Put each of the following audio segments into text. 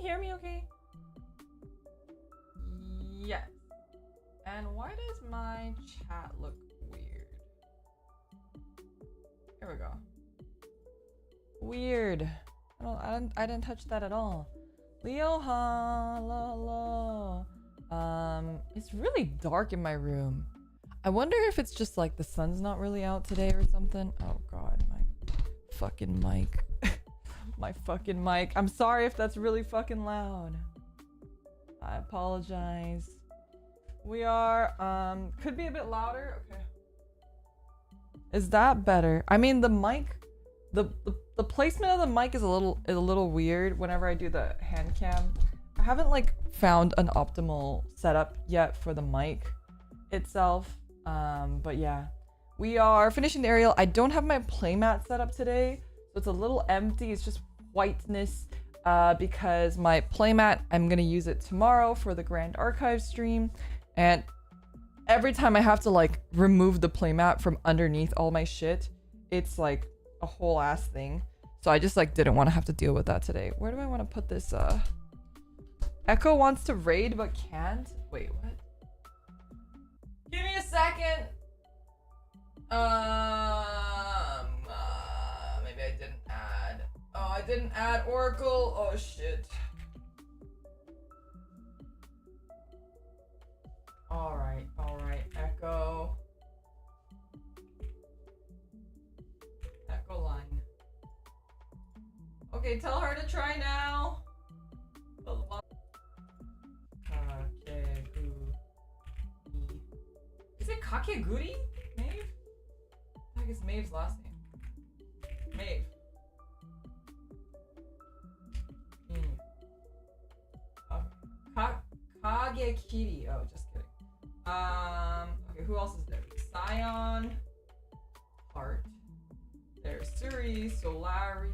hear me okay? Yes. And why does my chat look weird? Here we go. Weird. I didn't touch that at all. Leo, hello. It's really dark in my room. I wonder if it's just like the sun's not really out today or something. Oh god, my fucking mic. My fucking mic. I'm sorry if that's really fucking loud. I apologize. We are, could be a bit louder. Okay. Is that better? I mean, the mic, the placement of the mic is a little weird whenever I do the hand cam. I haven't like found an optimal setup yet for the mic itself. But yeah, we are finishing the aerial. I don't have my playmat set up today, so it's a little empty. It's just whiteness because my playmat, I'm gonna use it tomorrow for the Grand Archive stream, and every time I have to like remove the playmat from underneath all my shit, it's like a whole ass thing. So I just like didn't want to have to deal with that today. Where do I want to put this? Echo wants to raid but can't. Wait, what? Give me a second. Maybe I didn't add. Oh, I didn't add Oracle. Oh shit. All right. Echo. Echo line. Okay, tell her to try now. Is it Kakeguri? Maeve? I think it's Maeve's last name. Maeve. Kagekiri. Oh, just kidding. Okay, who else is there? Scion. Heart. There's Suri, Solari.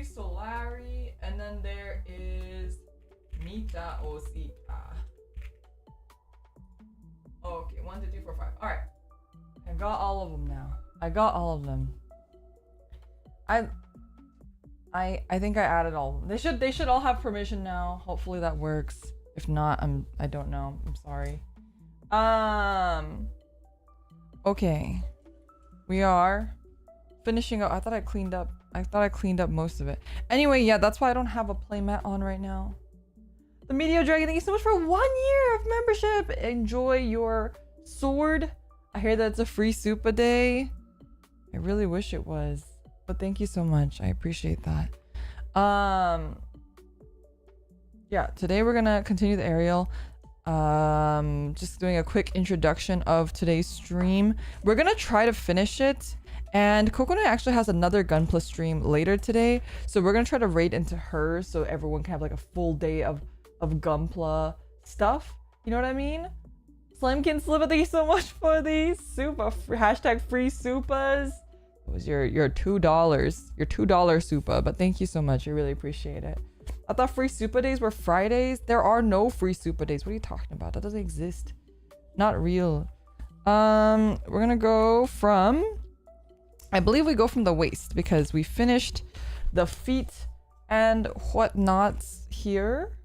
Solari, and then there is Mita Osita. Okay, 1, 2, 3, 4, 5. All right, I got all of them now. I got all of them. I think I added all of them. They should all have permission now. Hopefully that works. If not, I don't know. I'm sorry. Okay, we are finishing up. I thought I cleaned up most of it. Anyway, yeah, that's why I don't have a playmat on right now. The Meteor Dragon, thank you so much for 1 year of membership. Enjoy your sword. I hear that it's a free Supa day. I really wish it was, but thank you so much. I appreciate that. Yeah, today we're gonna continue the aerial. Just doing a quick introduction of today's stream. We're gonna try to finish it. And Coconut actually has another Gunpla stream later today, so we're gonna try to raid into her so everyone can have like a full day of Gunpla stuff. You know what I mean? Slimekin Slipper, thank you so much for the Supa. Hashtag free Supas. It was your $2, your $2 Supa, but thank you so much. I really appreciate it. I thought free Supa days were Fridays. There are no free Supa days. What are you talking about? That doesn't exist. Not real. We're gonna go from, I believe we go from the waist because we finished the feet and whatnots here.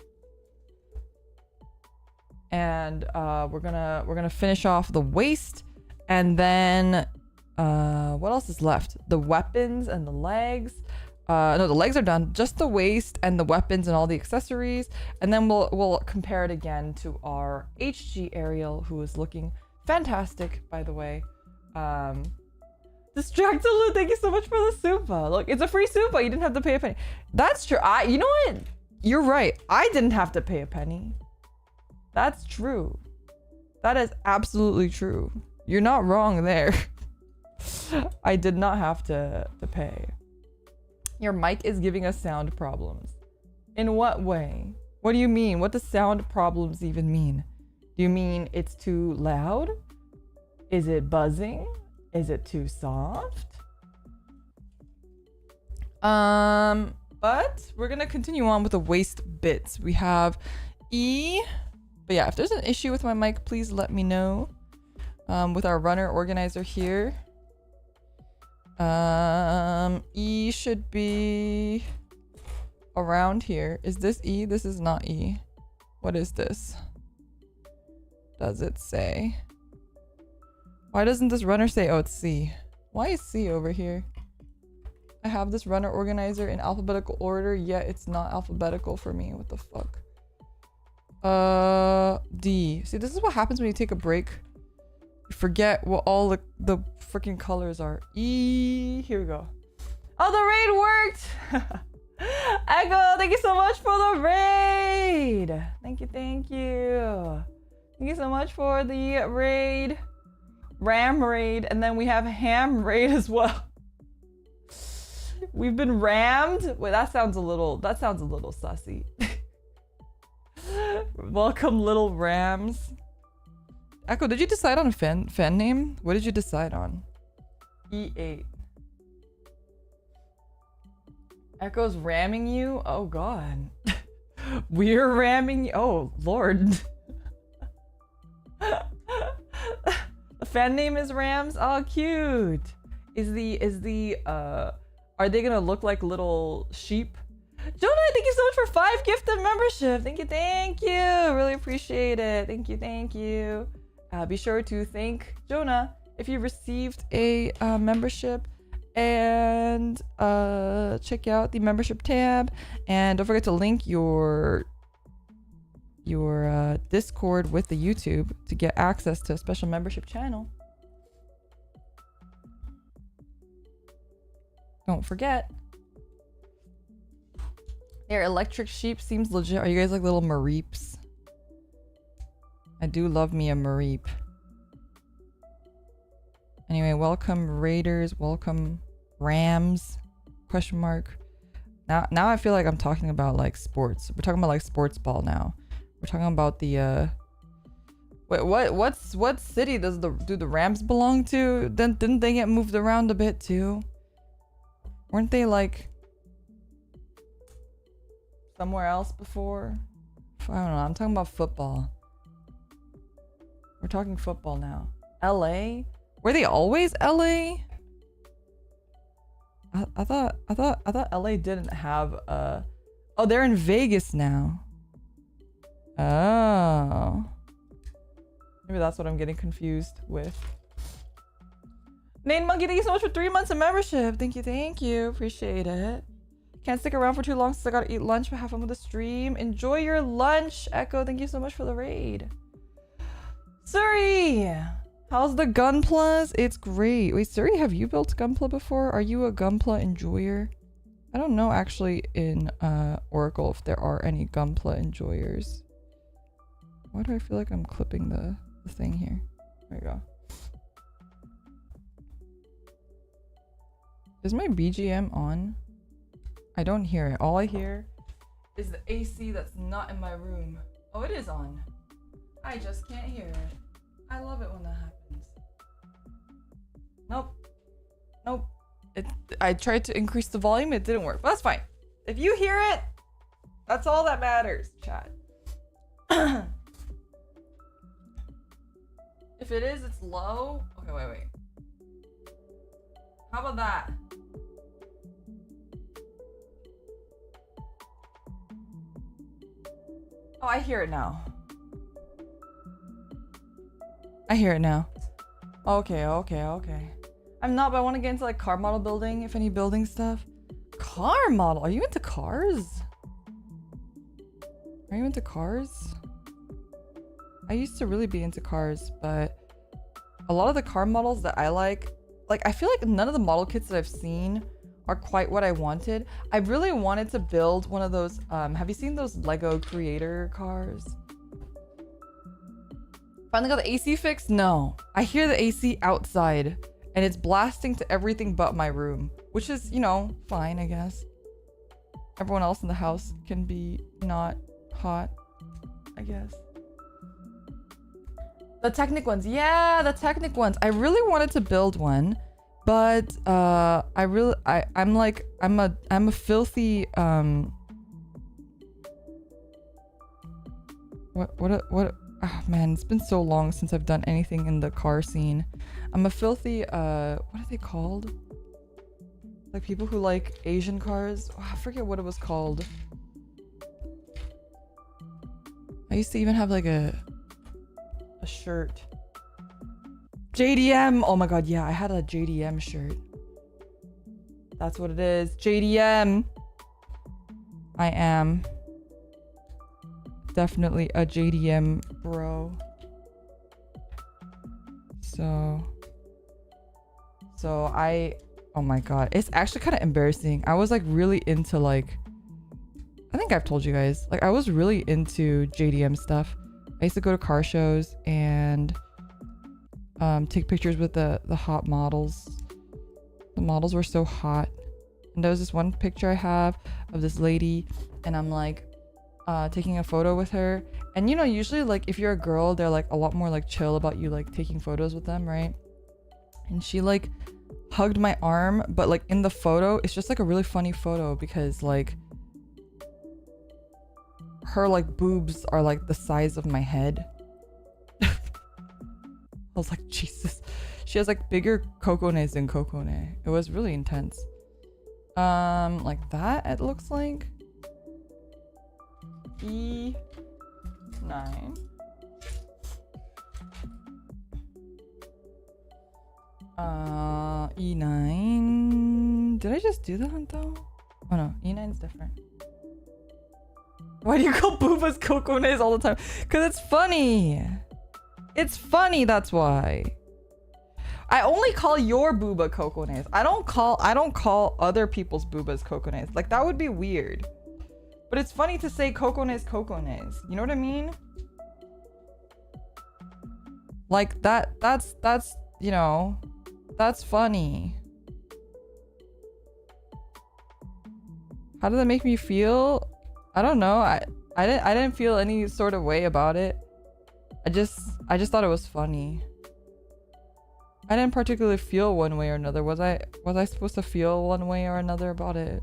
And we're gonna finish off the waist, and then what else is left? The weapons and the legs. No, the legs are done. Just the waist and the weapons and all the accessories, and then we'll compare it again to our HG Ariel, who is looking fantastic, by the way. Distractalu, thank you so much for the Supa. Look, it's a free Supa. You didn't have to pay a penny. That's true. You know what? You're right. I didn't have to pay a penny. That's true. That is absolutely true. You're not wrong there. I did not have to pay. Your mic is giving us sound problems. In what way? What do you mean? What does sound problems even mean? Do you mean it's too loud? Is it buzzing? Is it too soft? But we're gonna continue on with the waist bits. We have E. But yeah, if there's an issue with my mic, please let me know. With our runner organizer here. E should be around here. Is this E? This is not E. What is this? Does it say? Why doesn't this runner say, oh, it's C? Why is C over here? I have this runner organizer in alphabetical order, yet it's not alphabetical for me. What the fuck? D. See, this is what happens when you take a break. You forget what all the freaking colors are. E. Here we go. Oh, the raid worked! Echo, thank you so much for the raid! Thank you, thank you. Thank you so much for the raid. Ram raid, and then we have ham raid as well. We've been rammed. Wait, that sounds a little sussy. Welcome, little rams. Echo, did you decide on a fan name? What did you decide on? E8. Echo's ramming you? Oh god. We're ramming you? Oh lord. The fan name is Rams? Oh cute. Are they gonna look like little sheep? Jonah, thank you so much for 5 gifted membership. Thank you. Really appreciate it. Thank you. Be sure to thank Jonah if you received a membership, and check out the membership tab, and don't forget to link your Discord with the YouTube to get access to a special membership channel. Don't forget. Their electric sheep seems legit. Are you guys like little Mareeps? I do love me a Mareep. Anyway, welcome Raiders, welcome Rams, question mark. Now I feel like I'm talking about like sports. We're talking about like sports ball now. We're talking about the wait, what city do the Rams belong to? Then didn't they get moved around a bit too? Weren't they like somewhere else before? I don't know. I'm talking about football. We're talking football now. LA? Were they always LA? I thought LA didn't have oh, they're in Vegas now. Oh. Maybe that's what I'm getting confused with. Nate Monkey, thank you so much for 3 months of membership. Thank you. Appreciate it. Can't stick around for too long since I gotta eat lunch, but have fun with the stream. Enjoy your lunch. Echo, thank you so much for the raid. Suri! How's the Gunpla? It's great. Wait, Suri, have you built Gunpla before? Are you a Gunpla enjoyer? I don't know actually in Oracle if there are any Gunpla enjoyers. Why do I feel like I'm clipping the thing here? There we go. Is my BGM on? I don't hear it. All I hear is the AC that's not in my room. Oh, it is on. I just can't hear it. I love it when that happens. Nope. I tried to increase the volume. It didn't work. But that's fine. If you hear it, that's all that matters, chat. If it is, it's low. Okay, wait. How about that? Oh, I hear it now. Okay. I'm not, but I want to get into like car model building, if any building stuff. Car model? Are you into cars? Are you into cars? I used to really be into cars, but a lot of the car models that I like I feel like none of the model kits that I've seen are quite what I wanted. I really wanted to build one of those, have you seen those Lego creator cars? Finally got the AC fixed? No. I hear the AC outside and it's blasting to everything but my room, which is, you know, fine, I guess. Everyone else in the house can be not hot, I guess. The Technic ones. Yeah, the Technic ones. I really wanted to build one, but I'm a filthy what oh man, it's been so long since I've done anything in the car scene. I'm a filthy what are they called? Like people who like Asian cars. Oh, I forget what it was called. I used to even have like a shirt. JDM. Oh my god, yeah, I had a JDM shirt. That's what it is. JDM. I am definitely a JDM bro. So oh my god, it's actually kind of embarrassing. I was like really into like, I think I've told you guys, like I was really into JDM stuff. I used to go to car shows and take pictures with the hot models. The models were so hot. And there was this one picture I have of this lady and I'm like taking a photo with her. And you know, usually like if you're a girl, they're like a lot more like chill about you like taking photos with them, right? And she like hugged my arm, but like in the photo, it's just like a really funny photo because like her like boobs are like the size of my head. I was like, Jesus. She has like bigger cocones than cocone. It was really intense. Like that, it looks like. E9. E9. Did I just do that though? Oh no, E9's different. Why do you call boobas cocones all the time? Because it's funny. It's funny, that's why. I only call your booba cocones. I don't call other people's boobas cocones. Like that would be weird. But it's funny to say cocones. You know what I mean? Like that's you know, that's funny. How did that make me feel? I don't know. I didn't feel any sort of way about it. I just thought it was funny. I didn't particularly feel one way or another. Was I supposed to feel one way or another about it?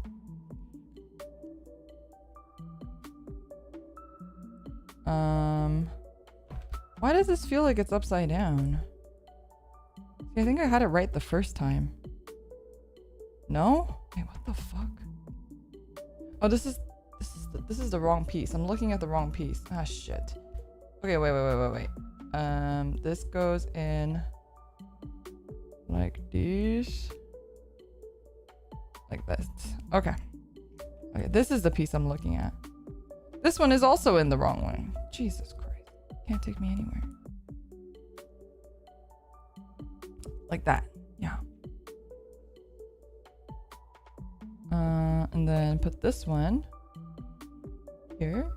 Why does this feel like it's upside down? See, I think I had it right the first time. No? Wait, what the fuck? Oh, this is the wrong piece. I'm looking at the wrong piece. Ah, shit. Okay, wait. This goes in like this. Like this. Okay. Okay, this is the piece I'm looking at. This one is also in the wrong way. Jesus Christ. Can't take me anywhere. Like that. Yeah. And then put this one here.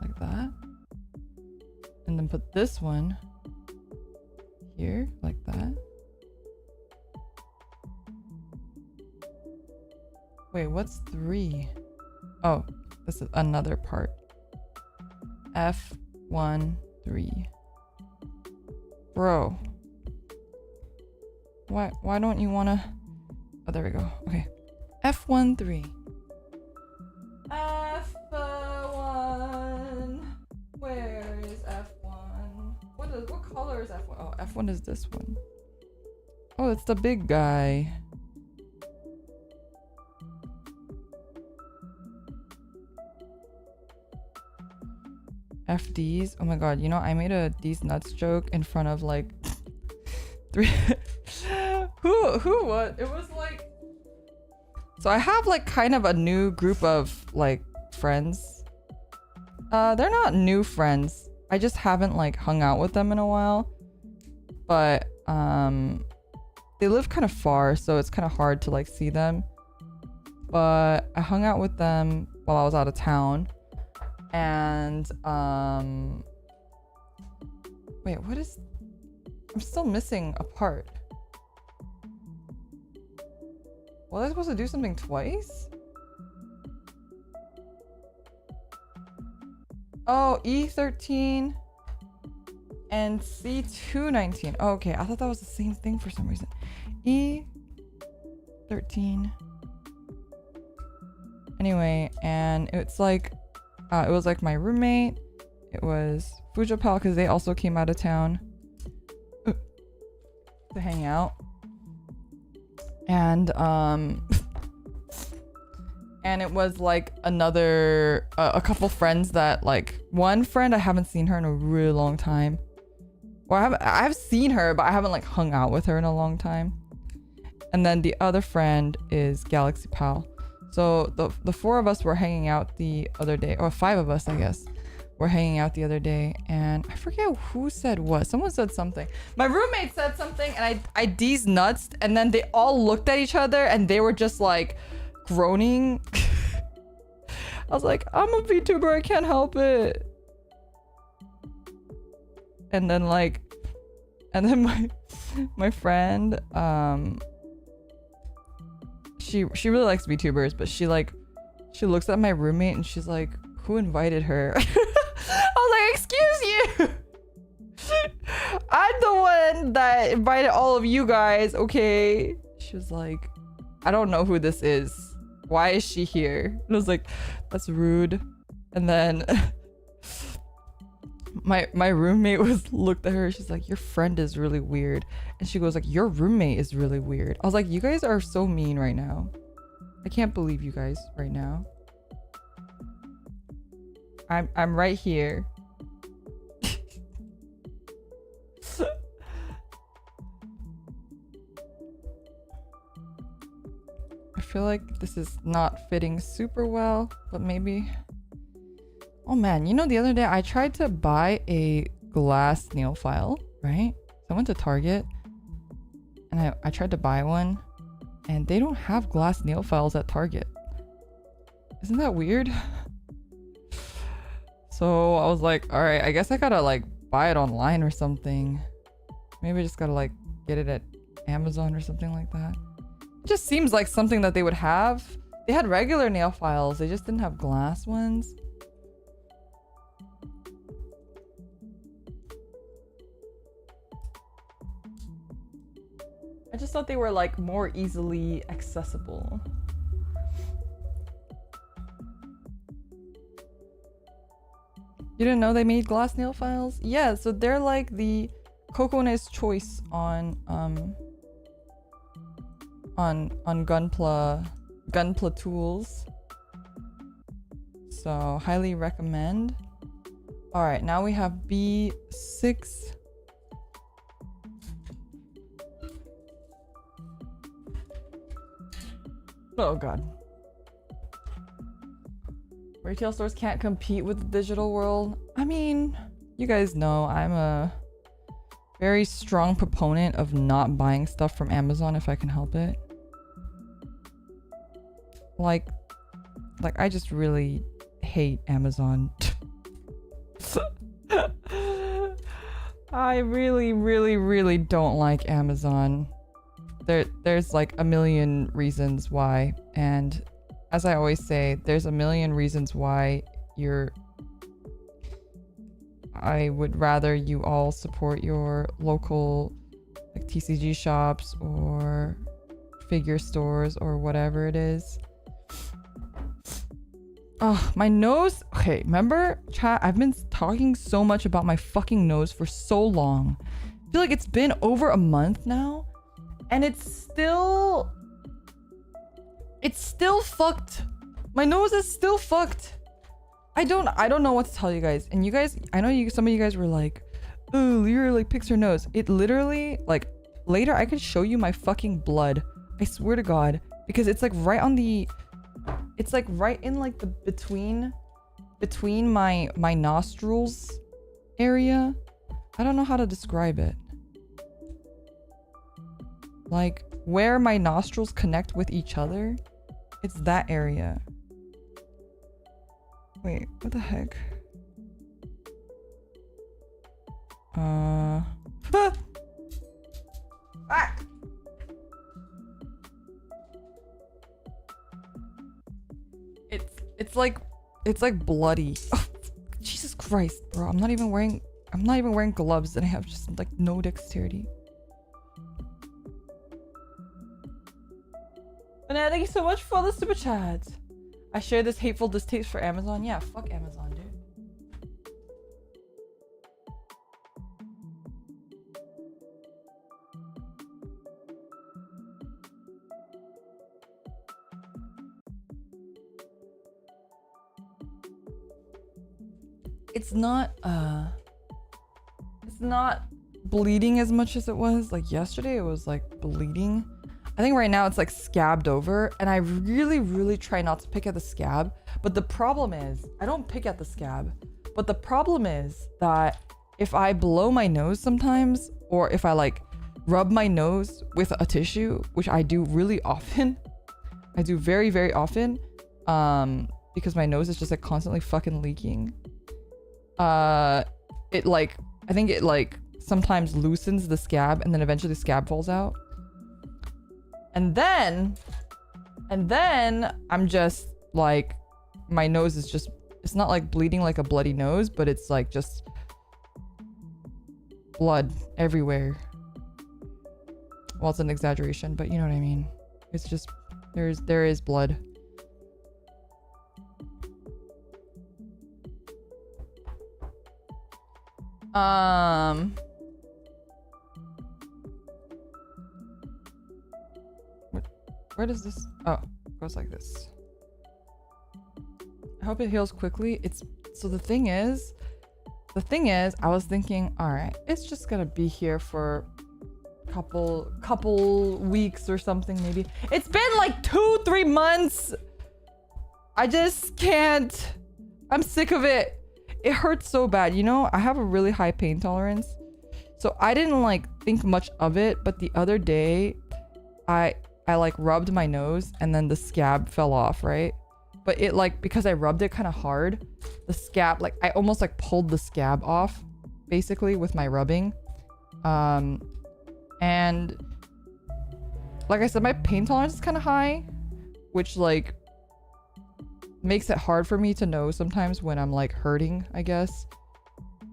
Like that. And then put this one here, like that. Wait, what's 3? Oh, this is another part. F1, 3. Bro. Why don't you wanna... Oh, there we go. Okay. F1, 3. F1. Where is F1? What color is F1? Oh, F1 is this one. Oh, it's the big guy. FDs. Oh my god, you know, I made a these nuts joke in front of like 3 who what? It was like, so I have like kind of a new group of like friends. They're not new friends. I just haven't like hung out with them in a while. But they live kind of far, so it's kind of hard to like see them. But I hung out with them while I was out of town. And wait, what is... I'm still missing a part. Was I supposed to do something twice? Oh, E13 and C219. Oh, okay, I thought that was the same thing for some reason. E13. Anyway, and it's like it was like my roommate. It was Fujapal because they also came out of town to hang out. And and it was like another a couple friends that, like, one friend I haven't seen her in a really long time. Or I've seen her, but I haven't like hung out with her in a long time. And then the other friend is Galaxy Pal. So the four of us were hanging out the other day, or five of us, I guess, were hanging out the other day, and I forget who said what. Someone said something. My roommate said something, and I D's nuts, and then they all looked at each other, and they were just like groaning. I was like, I'm a VTuber, I can't help it. And then my friend, she really likes VTubers, but she looks at my roommate and she's like, who invited her? I was like, excuse you. I'm the one that invited all of you guys, okay? She was like, I don't know who this is. Why is she here? And I was like, that's rude. And then my roommate looked at her. She's like, your friend is really weird. And she goes like, your roommate is really weird. I was like, you guys are so mean right now. I can't believe you guys right now. I'm right here. I feel like this is not fitting super well, but maybe. Oh man, you know, the other day I tried to buy a glass nail file, right? So I went to Target and I tried to buy one, and they don't have glass nail files at Target. Isn't that weird? So I was like, all right, I guess I gotta like buy it online or something. Maybe I just gotta like get it at Amazon or something like that. It just seems like something that they would have. They had regular nail files, they just didn't have glass ones. I just thought they were like more easily accessible. You didn't know they made glass nail files? Yeah, so they're like the Cocona's choice on Gunpla tools. So highly recommend. All right, now we have B6. Oh god. Retail stores can't compete with the digital world. I mean, you guys know I'm a very strong proponent of not buying stuff from Amazon if I can help it. Like I just really hate Amazon. I really don't like Amazon. There's like a million reasons why, and as I always say, there's a million reasons why I would rather you all support your local like TCG shops or figure stores or whatever it is. Oh, my nose. Okay, remember, chat, I've been talking so much about my fucking nose for so long. I feel like it's been over a month now, and it's still fucked. My nose is still fucked. I don't know what to tell you guys. And you guys, I know some of you guys were like, oh, Lyra like picks her nose. It literally, like, later I could show you my fucking blood. I swear to God, because it's like right on the, it's like right in like the between my nostrils area. I don't know how to describe it. Like where my nostrils connect with each other, it's that area. Wait, what the heck? Ah! It's like bloody. Oh, Jesus Christ, bro! I'm not even wearing gloves, and I have just like no dexterity. Banana, thank you so much for the super chat. I share this hateful distaste for Amazon. Yeah, fuck Amazon, dude. it's not bleeding as much as it was. Like yesterday it was like bleeding. I think right now it's like scabbed over, and I really try not to pick at the scab. But the problem is, I don't pick at the scab. But the problem is that if I blow my nose sometimes, or if I like rub my nose with a tissue, which I do really often, I do very often, because my nose is just like constantly fucking leaking. It like, I think it like sometimes loosens the scab, and then eventually the scab falls out. And then I'm just like, my nose is just, it's not like bleeding like a bloody nose, but it's like just blood everywhere. Well, it's an exaggeration, but you know what I mean. It's just, there is blood. Where does this? Oh, it goes like this. I hope it heals quickly. So the thing is, I was thinking, all right, it's just gonna be here for couple weeks or something, maybe. It's been like 2-3 months. I just can't. I'm sick of it. It hurts so bad. You know, I have a really high pain tolerance, so I didn't like think much of it. But the other day, I like rubbed my nose, and then the scab fell off, right? But it like, because I rubbed it kind of hard, the scab, like I almost like pulled the scab off basically with my rubbing. And like I said, my pain tolerance is kind of high, which like makes it hard for me to know sometimes when I'm like hurting, I guess,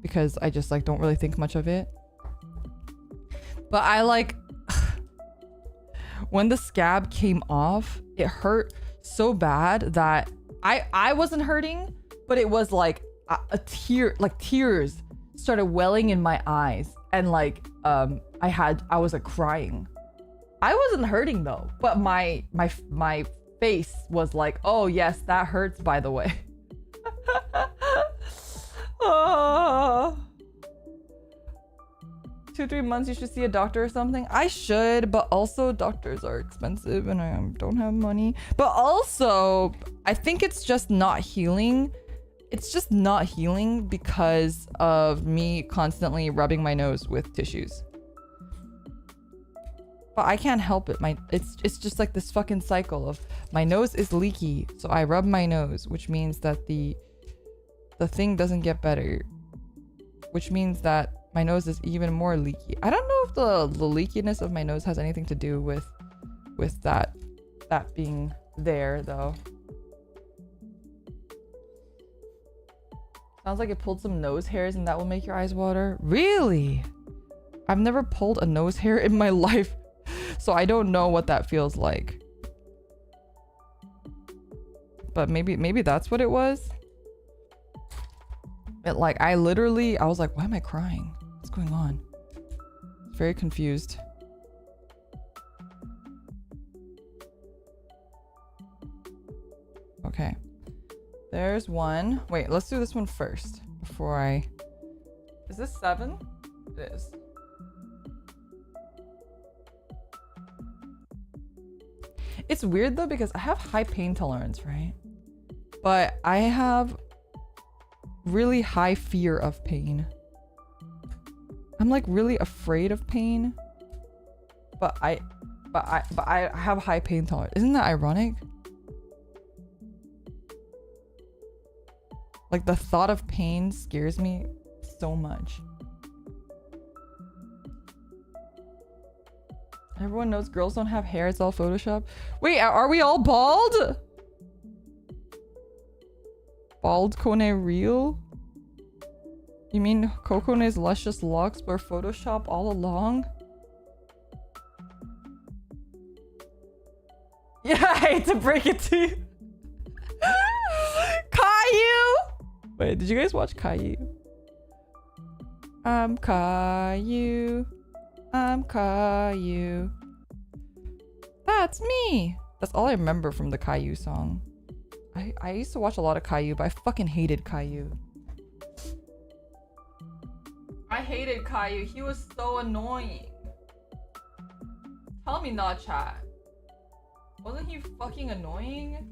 because I just like don't really think much of it. But I like when the scab came off, it hurt so bad that I wasn't hurting, but it was like a tear, like tears started welling in my eyes, and like I was like crying. I wasn't hurting though, but my face was like, oh yes, that hurts, by the way. Oh. 2-3 months, you should see a doctor or something. I should, but also doctors are expensive and I don't have money. But also, I think it's just not healing. It's just not healing because of me constantly rubbing my nose with tissues. But I can't help it. It's just like this fucking cycle of my nose is leaky, so I rub my nose, which means that the thing doesn't get better, which means that my nose is even more leaky. I don't know if the leakiness of my nose has anything to do with that being there though. Sounds like it pulled some nose hairs and that will make your eyes water. Really? I've never pulled a nose hair in my life, so I don't know what that feels like. But maybe that's what it was. It like, I was like, why am I crying? What's going on? Very confused. Okay. There's one. Wait, let's do this one first before I... Is this 7? It is. It's weird though because I have high pain tolerance, right? But I have really high fear of pain. I'm like really afraid of pain, but I have high pain tolerance. Isn't that ironic? Like the thought of pain scares me so much. Everyone knows girls don't have hair, it's all Photoshop. Wait, are we all bald? Bald Kone real? You mean Kokone's luscious locks were Photoshop all along? Yeah, I hate to break it to you. Caillou! Wait, did you guys watch Caillou? I'm Caillou. I'm Caillou. That's me. That's all I remember from the Caillou song. I used to watch a lot of Caillou, but I fucking hated Caillou. I hated Caillou. He was so annoying. Tell me not, chat. Wasn't he fucking annoying?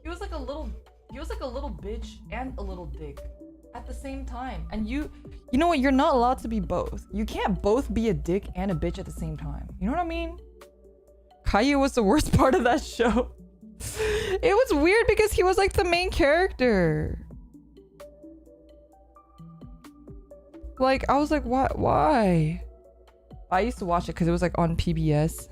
He was like a little bitch and a little dick at the same time. And you know what? You're not allowed to be both. You can't both be a dick and a bitch at the same time. You know what I mean? Caillou was the worst part of that show. It was weird because he was like the main character. Like, I was like, what? Why? I used to watch it because it was like on PBS.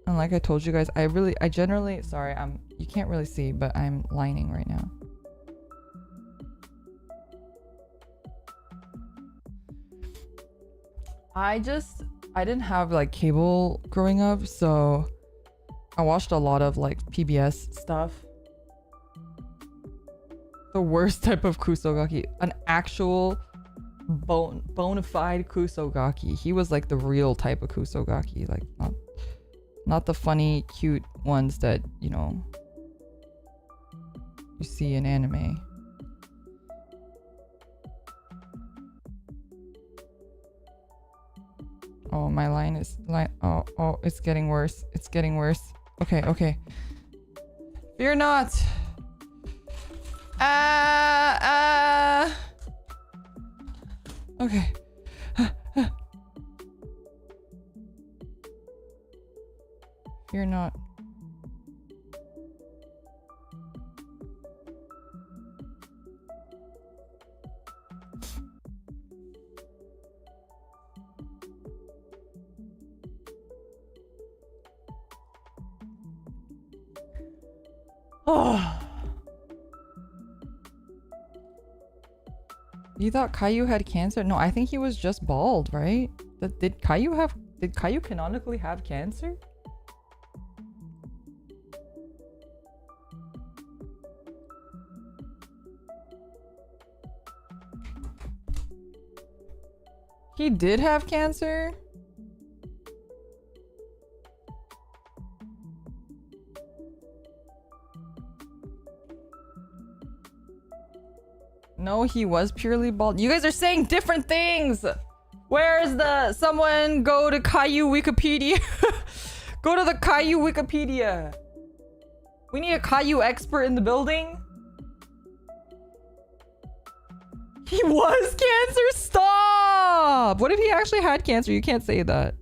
And like I told you guys, I generally, sorry, you can't really see, but I'm lining right now. I didn't have like cable growing up, so I watched a lot of like PBS stuff. The worst type of kusogaki, an actual bona fide kusogaki. He was like the real type of kusogaki, like not the funny, cute ones that, you know, you see in anime. Oh, my line is like, oh, it's getting worse. It's getting worse. Okay. Fear not. Okay. Fear not. Oh. You thought Caillou had cancer? No, I think he was just bald, right? Did Caillou canonically have cancer? He did have cancer? No, he was purely bald. You guys are saying different things. Where's the... Someone go to Caillou Wikipedia. Go to the Caillou Wikipedia. We need a Caillou expert in the building. He was cancer? Stop! What if he actually had cancer? You can't say that.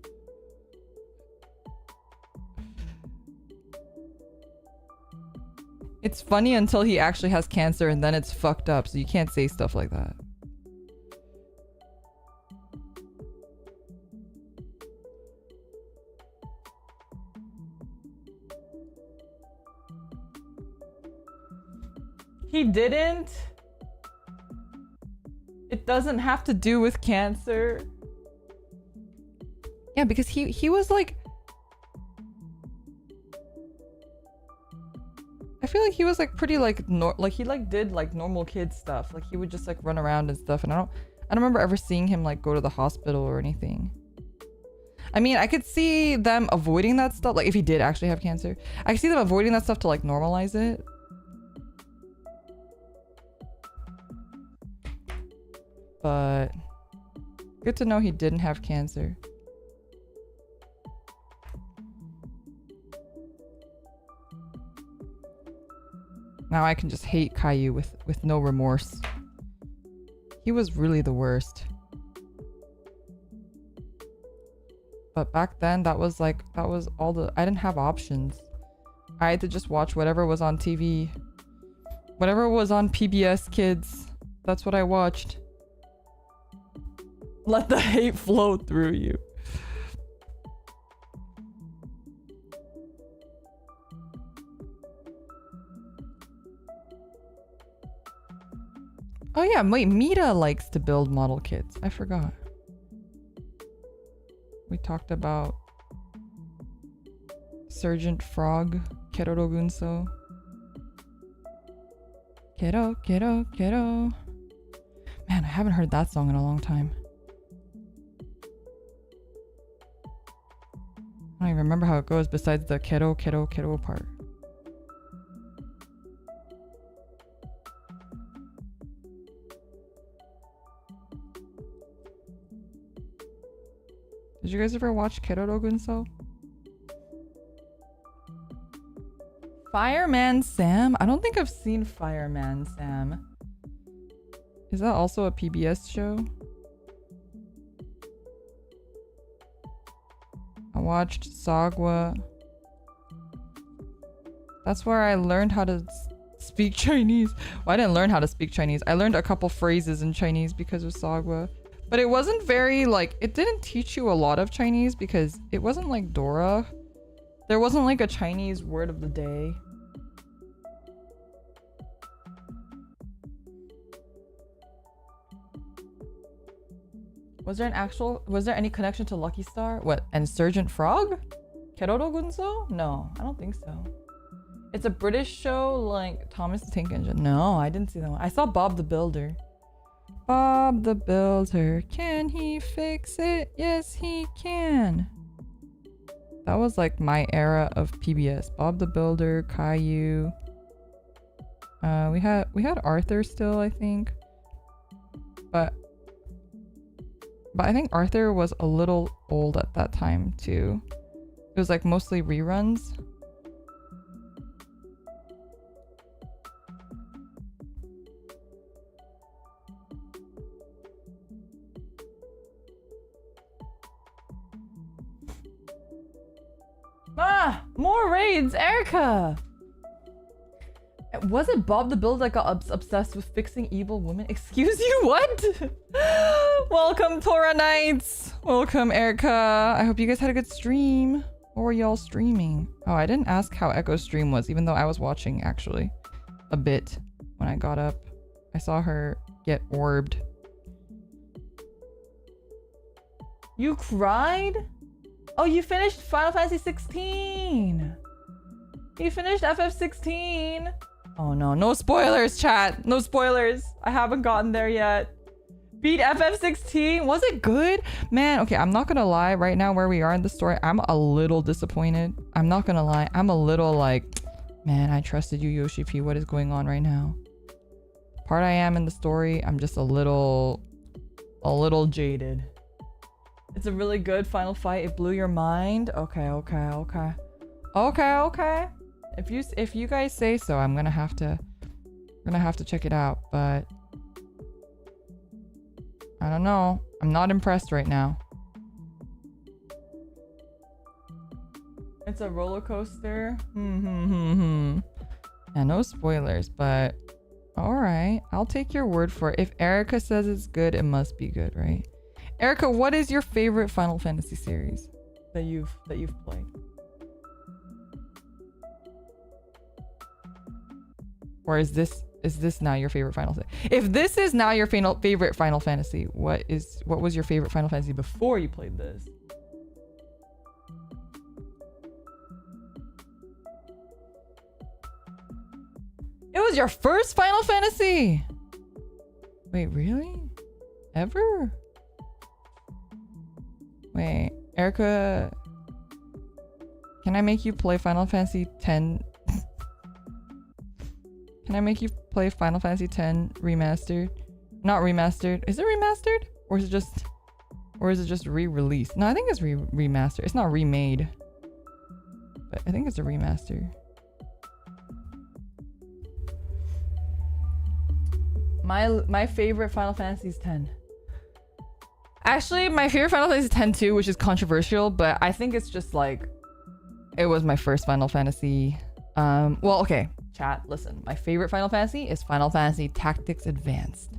It's funny until he actually has cancer and then it's fucked up, so you can't say stuff like that. He didn't? It doesn't have to do with cancer. Yeah, because he was like... I feel like he was like pretty like he like did like normal kid stuff. Like he would just like run around and stuff, and I don't remember ever seeing him like go to the hospital or anything. I mean, I could see them avoiding that stuff, like if he did actually have cancer. I could see them avoiding that stuff to like normalize it. But good to know he didn't have cancer. Now I can just hate Caillou with no remorse. He was really the worst. But back then, that was all the... I didn't have options. I had to just watch whatever was on TV. Whatever was on PBS Kids. That's what I watched. Let the hate flow through you. Oh yeah, wait, Mita likes to build model kits. I forgot. We talked about Sergeant Frog, Keroro Gunso. Kero. Man, I haven't heard that song in a long time. I don't even remember how it goes besides the kero part. Did you guys ever watch Keroro Gunso? Fireman Sam? I don't think I've seen Fireman Sam. Is that also a PBS show? I watched Sagwa. That's where I learned how to speak Chinese. Well, I didn't learn how to speak Chinese. I learned a couple phrases in Chinese because of Sagwa. But it wasn't very, like, it didn't teach you a lot of Chinese because it wasn't like Dora. There wasn't like a Chinese word of the day. Was there any connection to Lucky Star? What, and Sergeant Frog? Keroro Gunso? No, I don't think so. It's a British show like Thomas the Tank Engine. No, I didn't see that one. I saw Bob the Builder. Bob the Builder, can he fix it? Yes, he can. That was like my era of PBS. Bob the Builder, Caillou. We had Arthur still, I think. But I think Arthur was a little old at that time too. It was like mostly reruns. Ah, more raids, Erica. Was it Bob the Builder that got obsessed with fixing evil women? Excuse you, what? Welcome, Torah Knights. Welcome, Erica. I hope you guys had a good stream. What were y'all streaming? Oh, I didn't ask how Echo's stream was, even though I was watching, actually. A bit when I got up. I saw her get orbed. You cried? Oh, you finished Final Fantasy 16. You finished FF16. Oh no, no spoilers, chat. No spoilers. I haven't gotten there yet. Beat FF16. Was it good? Man, okay, I'm not gonna lie. Right now, where we are in the story, I'm a little disappointed. I'm not gonna lie. I'm a little like, man, I trusted you, Yoshi P. What is going on right now? Part I am in the story, I'm just a little jaded. It's a really good final fight. It blew your mind. Okay. If you guys say so, I'm gonna have to check it out, but I don't know. I'm not impressed right now. It's a roller coaster. Yeah, no spoilers, but all right. I'll take your word for it. If Erica says it's good, it must be good, right? Erica, what is your favorite Final Fantasy series that you've played? Or is this now your favorite Final Fantasy? If this is now your favorite Final Fantasy, what was your favorite Final Fantasy before you played this? It was your first Final Fantasy? Wait, really? Ever? Wait, Erica, can I make you play Final Fantasy X? Can I make you play Final Fantasy X remastered? Not remastered. Is it remastered? Or is it just re-released? No, I think it's remastered. It's not remade. But I think it's a remaster. My favorite Final Fantasy is 10. Actually, my favorite Final Fantasy is 10 too, which is controversial, but I think it's just like, it was my first Final Fantasy. Well, okay, chat, listen. My favorite Final Fantasy is Final Fantasy Tactics Advanced.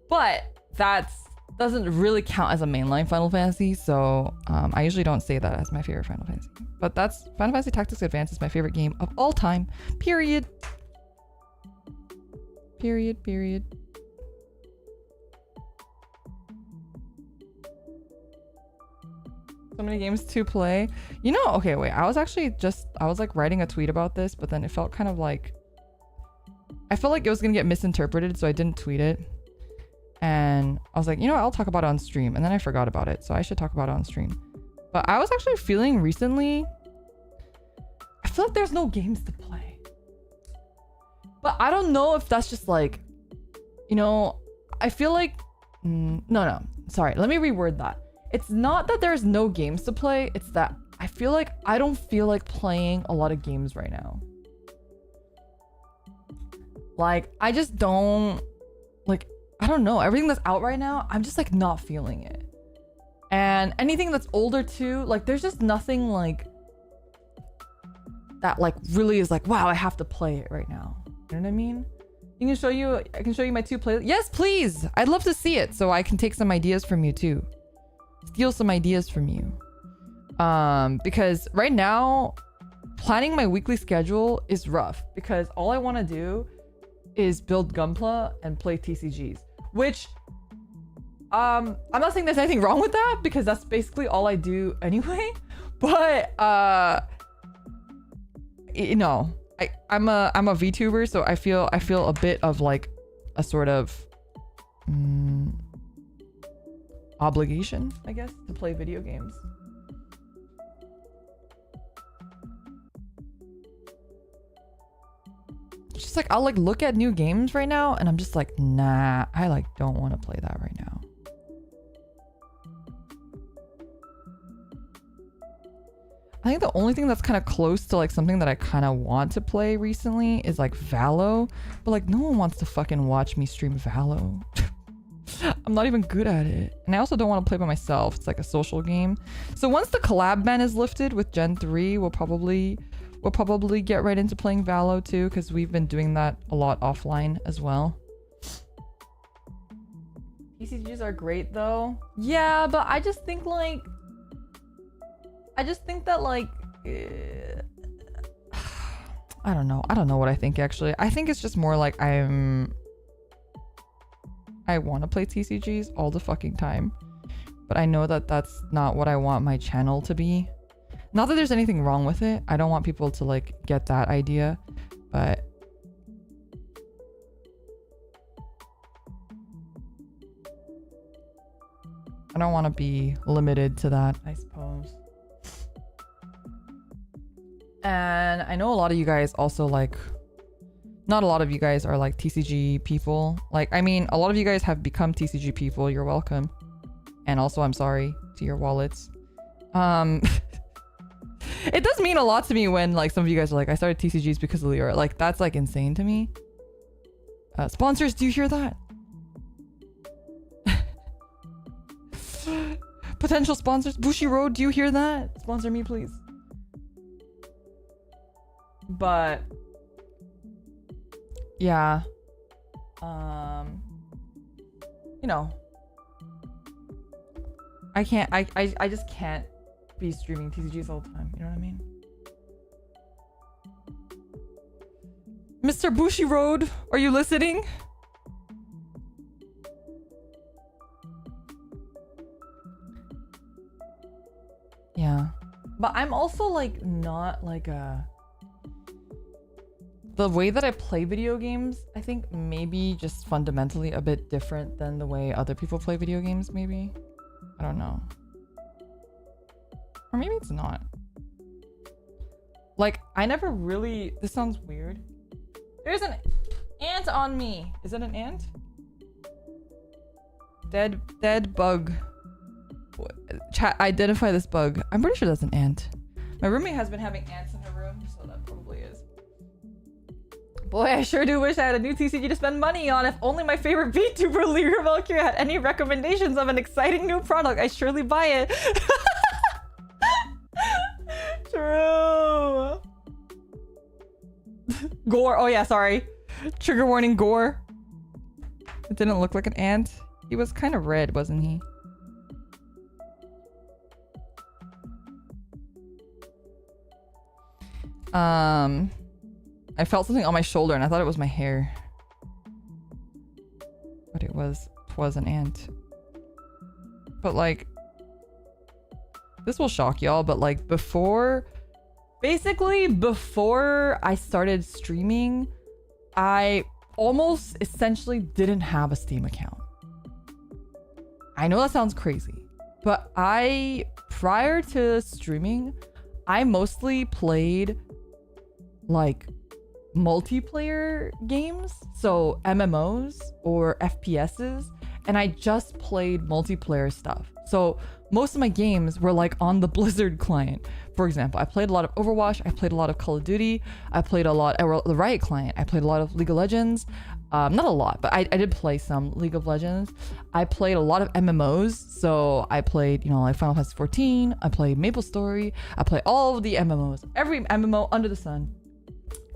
But that doesn't really count as a mainline Final Fantasy, so I usually don't say that as my favorite Final Fantasy. But that's Final Fantasy Tactics Advanced is my favorite game of all time. Period. Period. So many games to play. You know, okay, wait. I was like writing a tweet about this, but then it felt kind of like, I felt like it was gonna get misinterpreted, so I didn't tweet it. And I was like, you know what, I'll talk about it on stream. And then I forgot about it, so I should talk about it on stream. But I was actually feeling recently, I feel like there's no games to play. But I don't know if that's just like, you know, I feel like, no, sorry. Let me reword that. It's not that there's no games to play, it's that I feel like I don't feel like playing a lot of games right now. Like, I just don't, like, I don't know. Everything that's out right now, I'm just like not feeling it. And anything that's older too, like there's just nothing like that like really is like, wow, I have to play it right now. You know what I mean? I can show you my 2 playlists. Yes, please. I'd love to see it so I can take some ideas from you too. Steal some ideas from you. Because right now planning my weekly schedule is rough because all I want to do is build Gunpla and play TCGs, which I'm not saying there's anything wrong with that because that's basically all I do anyway. But you know, I'm a VTuber, so I feel a bit of like a sort of obligation, I guess, to play video games. It's just like I'll like look at new games right now and I'm just like, nah, I like don't want to play that right now. I think the only thing that's kind of close to like something that I kind of want to play recently is like Valhalla, but like no one wants to fucking watch me stream Valhalla. I'm not even good at it. And I also don't want to play by myself. It's like a social game. So once the collab ban is lifted with Gen 3, we'll probably get right into playing Valhalla too, because we've been doing that a lot offline as well. TCGs are great though. Yeah, but I just think like I don't know what I think actually. I think it's just more like I want to play TCGs all the fucking time, but I know that that's not what I want my channel to be. Not that there's anything wrong with it. I don't want people to like get that idea, but I don't want to be limited to that, I suppose. And I know a lot of you guys also like, not a lot of you guys are like TCG people. Like, I mean, a lot of you guys have become TCG people. You're welcome. And also, I'm sorry to your wallets. It does mean a lot to me when like some of you guys are like, I started TCGs because of Leora. Like, that's like insane to me. Sponsors, do you hear that? Potential sponsors. Bushiroad, do you hear that? Sponsor me, please. But yeah, you know, I just can't be streaming TCGs all the time. You know what I mean? Mr. Bushiroad, are you listening? Yeah, but I'm also like not like a. The way that I play video games, I think maybe just fundamentally a bit different than the way other people play video games, maybe. I don't know. Or maybe it's not. Like, I never really... This sounds weird. There's an ant on me. Is it an ant? Dead bug. Chat, identify this bug. I'm pretty sure that's an ant. My roommate has been having ants in her room, so that probably is. Boy, I sure do wish I had a new TCG to spend money on. If only my favorite VTuber, Lyra Valkyrie, had any recommendations of an exciting new product, I'd surely buy it. True. Gore. Oh yeah, sorry. Trigger warning, Gore. It didn't look like an ant. He was kind of red, wasn't he? I felt something on my shoulder and I thought it was my hair. But it was an ant. But like, this will shock y'all, but like basically before I started streaming, I almost essentially didn't have a Steam account. I know that sounds crazy, but prior to streaming, I mostly played like multiplayer games, so MMOs or FPSs, and I just played multiplayer stuff. So most of my games were like on the Blizzard client. For example, I played a lot of Overwatch, I played a lot of Call of Duty, I played a lot of the Riot client, I played a lot of League of Legends. Not a lot, but I did play some League of Legends. I played a lot of MMOs. So I played, you know, like Final Fantasy 14. I played MapleStory. I played all of the MMOs, every MMO under the sun.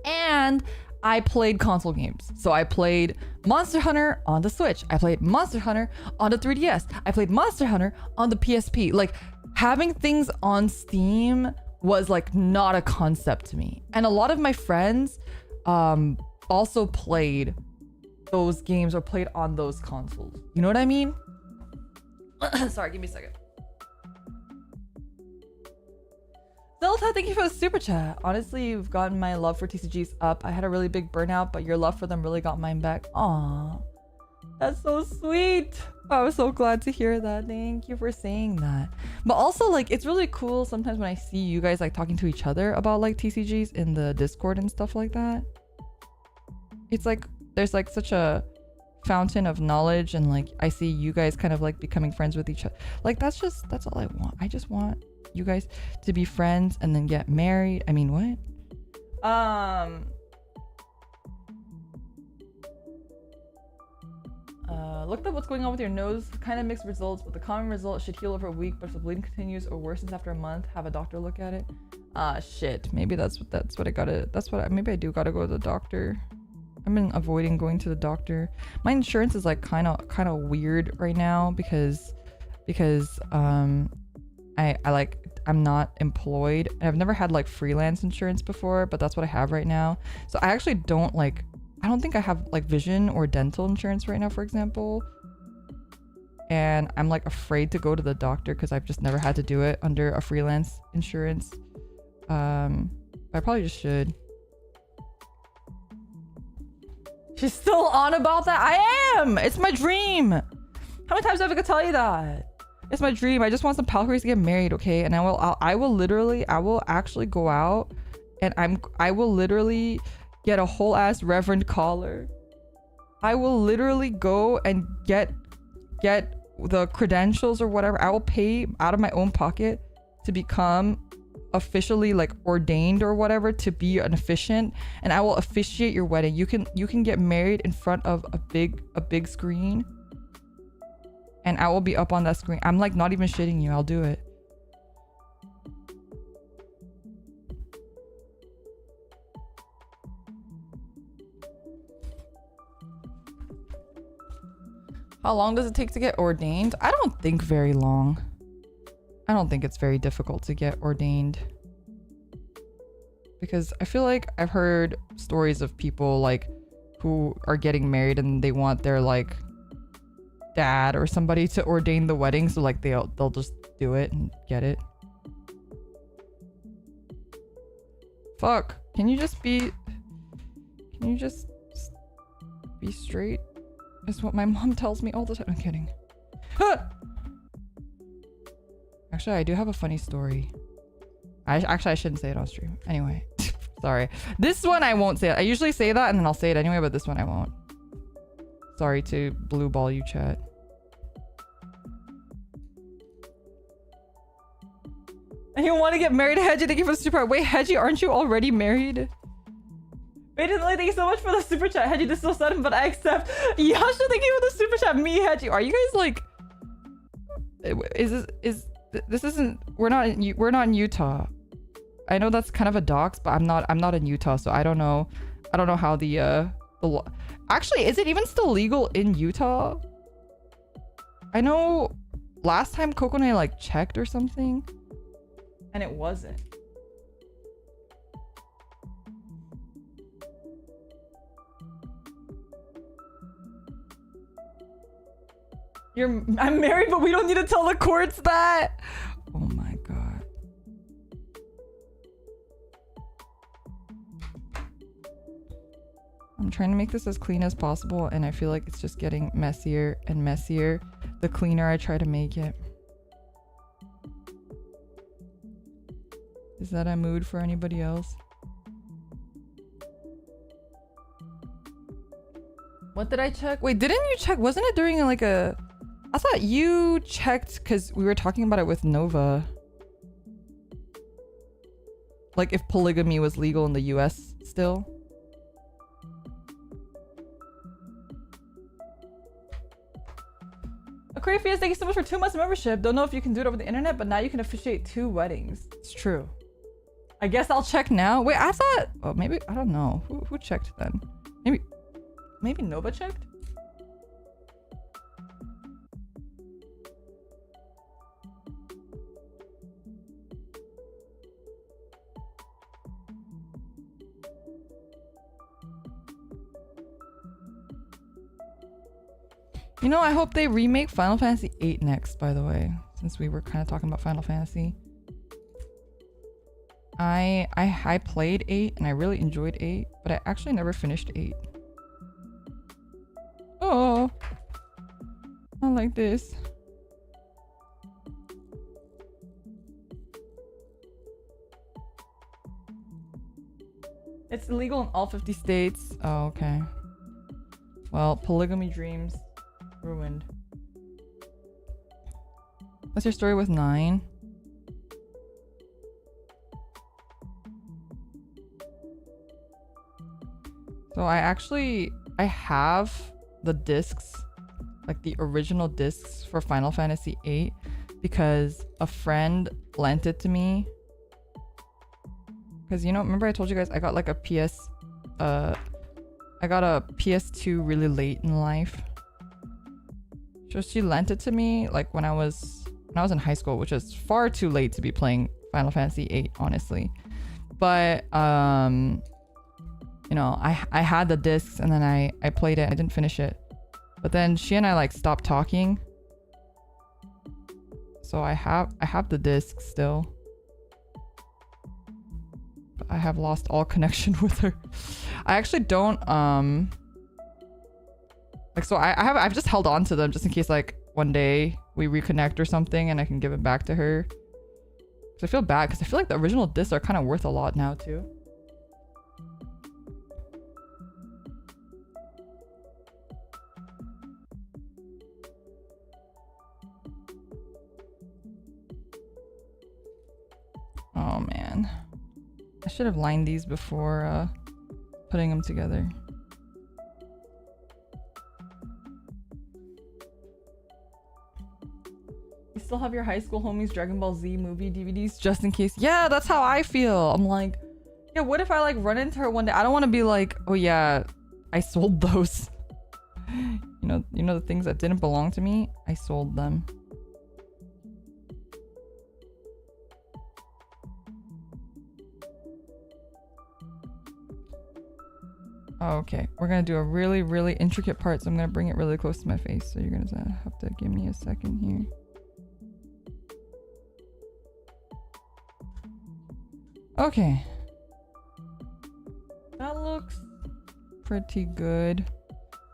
And I played console games. So I played Monster Hunter on the Switch. I played Monster Hunter on the 3DS. I played Monster Hunter on the PSP. Like, having things on Steam was like not a concept to me. And a lot of my friends also played those games or played on those consoles. You know what I mean? Sorry, give me a second. Zelda, thank you for the super chat. Honestly, you've gotten my love for TCGs up. I had a really big burnout, but your love for them really got mine back. Aw, that's so sweet. I was so glad to hear that. Thank you for saying that. But also, like, it's really cool sometimes when I see you guys like talking to each other about like TCGs in the Discord and stuff like that. It's like there's like such a fountain of knowledge, and like I see you guys kind of like becoming friends with each other. Like that's all I want. I just want you guys to be friends and then get married. I mean, what? Looked up what's going on with your nose. Kind of mixed results, but the common result should heal over a week, but if the bleeding continues or worsens after a month, have a doctor look at it. Shit. Maybe maybe I do gotta go to the doctor. I've been avoiding going to the doctor. My insurance is like kind of weird right now because I'm not employed. I've never had like freelance insurance before, but that's what I have right now. So I actually don't think I have like vision or dental insurance right now, for example. And I'm like afraid to go to the doctor because I've just never had to do it under a freelance insurance. I probably just should. She's still on about that? I am! It's my dream! How many times do I have to tell you that? It's my dream. I just want some Palcrays to get married, okay? And I will actually go out and I will literally get a whole ass reverend collar. I will literally go and get the credentials or whatever. I will pay out of my own pocket to become officially like ordained or whatever, to be an officiant, and I will officiate your wedding. You can get married in front of a big screen, and I will be up on that screen. I'm like not even shitting you. I'll do it. How long does it take to get ordained? I don't think very long. I don't think it's very difficult to get ordained, because I feel like I've heard stories of people like who are getting married and they want their like dad or somebody to ordain the wedding, so like they'll just do it and get it. Fuck. Can you just be straight? Is what my mom tells me all the time. I'm kidding. Actually, I do have a funny story. I shouldn't say it on stream. Anyway, sorry. This one I won't say it. I usually say that and then I'll say it anyway, but this one I won't. Sorry to blue ball you, chat. And you want to get married, Hedgie? Thank you for the super chat. Wait, Hedgie, aren't you already married? Wait, thank you so much for the super chat, Hedgie. This is so sudden, but I accept. Yasha, thank you for the super chat. Me, Hedgie. Are you guys like? This isn't. We're not in Utah. I know that's kind of a dox, but I'm not in Utah, so I don't know how the law. Actually, is it even still legal in Utah? I know last time Coco and I like checked or something, and it wasn't. I'm married, but we don't need to tell the courts that. Oh my god. I'm trying to make this as clean as possible, and I feel like it's just getting messier and messier the cleaner I try to make it. Is that a mood for anybody else? What did I check? Wait, didn't you check? Wasn't it during like a... I thought you checked because we were talking about it with Nova. Like if polygamy was legal in the US still. Aquarius, thank you so much for 2 months of membership. Don't know if you can do it over the internet, but now you can officiate 2 weddings. It's true. I guess I'll check now. Wait, I thought... Oh, maybe... I don't know. Who checked then? Maybe Nova checked? You know, I hope they remake Final Fantasy VIII next, by the way, since we were kind of talking about Final Fantasy. I played 8 and I really enjoyed 8, but I actually never finished 8. Oh, not like this. It's illegal in all 50 states. Oh, okay. Well, polygamy dreams ruined. What's your story with 9? So I have the discs, like the original discs for Final Fantasy VIII, because a friend lent it to me. Because, you know, remember I told you guys I got like a I got a PS2 really late in life. So she lent it to me like when I was in high school, which is far too late to be playing Final Fantasy VIII, honestly. But you know, I had the discs and then I played it. I didn't finish it. But then she and I like stopped talking. So I have the discs still. But I have lost all connection with her. I actually don't like, so I've just held on to them just in case like one day we reconnect or something and I can give it back to her. Cause I feel bad because I feel like the original discs are kind of worth a lot now too. Oh man, I should have lined these before putting them together. You still have your high school homies Dragon Ball Z movie DVDs just in case? Yeah, that's how I feel. I'm like, yeah, what if I like run into her one day? I don't want to be like, oh yeah, I sold those. You know the things that didn't belong to me? I sold them. Okay, we're gonna do a really, really intricate part, so I'm gonna bring it really close to my face. So you're gonna have to give me a second here. Okay. That looks pretty good.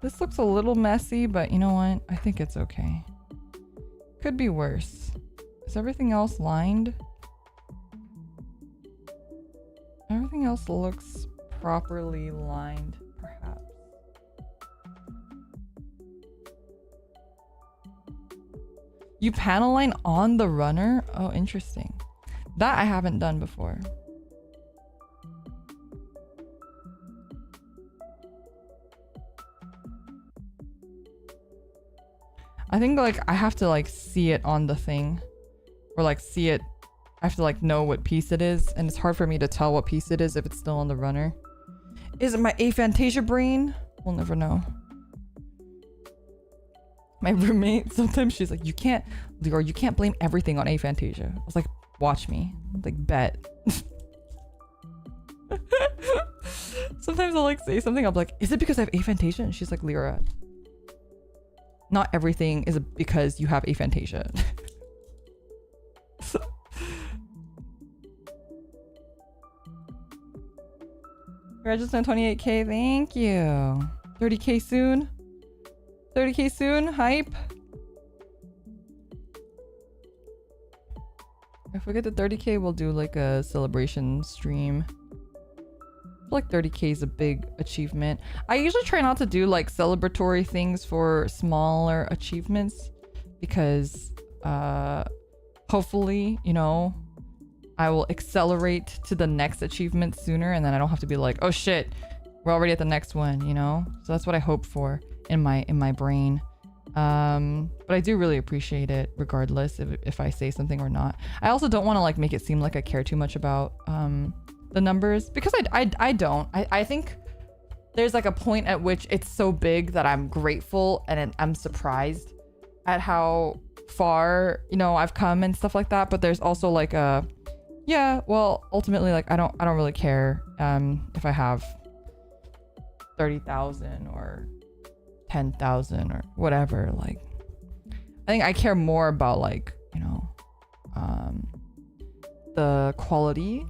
This looks a little messy, but you know what? I think it's okay. Could be worse. Is everything else lined? Everything else looks properly lined, perhaps. You panel line on the runner? Oh, interesting. That I haven't done before. I think like I have to like see it on the thing, or like see it. I have to like know what piece it is, and it's hard for me to tell what piece it is if it's still on the runner. Is it my aphantasia brain? We'll never know. My roommate, sometimes she's like, you can't blame everything on aphantasia. I was like, watch me. I'm like, bet. Sometimes I'll like say something, I'm like, is it because I have aphantasia? And she's like, Lyra, not everything is because you have aphantasia. Congrats on 28k, thank you. 30k soon. 30k soon, hype. If we get to 30k, we'll do like a celebration stream. like 30K is a big achievement. I usually try not to do like celebratory things for smaller achievements because hopefully, you know, I will accelerate to the next achievement sooner and then I don't have to be like, oh shit, we're already at the next one, you know? So that's what I hope for in my brain. But I do really appreciate it regardless if I say something or not. I also don't want to like make it seem like I care too much about the numbers because I don't. I think there's like a point at which it's so big that I'm grateful and I'm surprised at how far, you know, I've come and stuff like that. But there's also like a, yeah, well, ultimately, like I don't really care if I have 30,000 or 10,000 or whatever. Like I think I care more about like, you know, the quality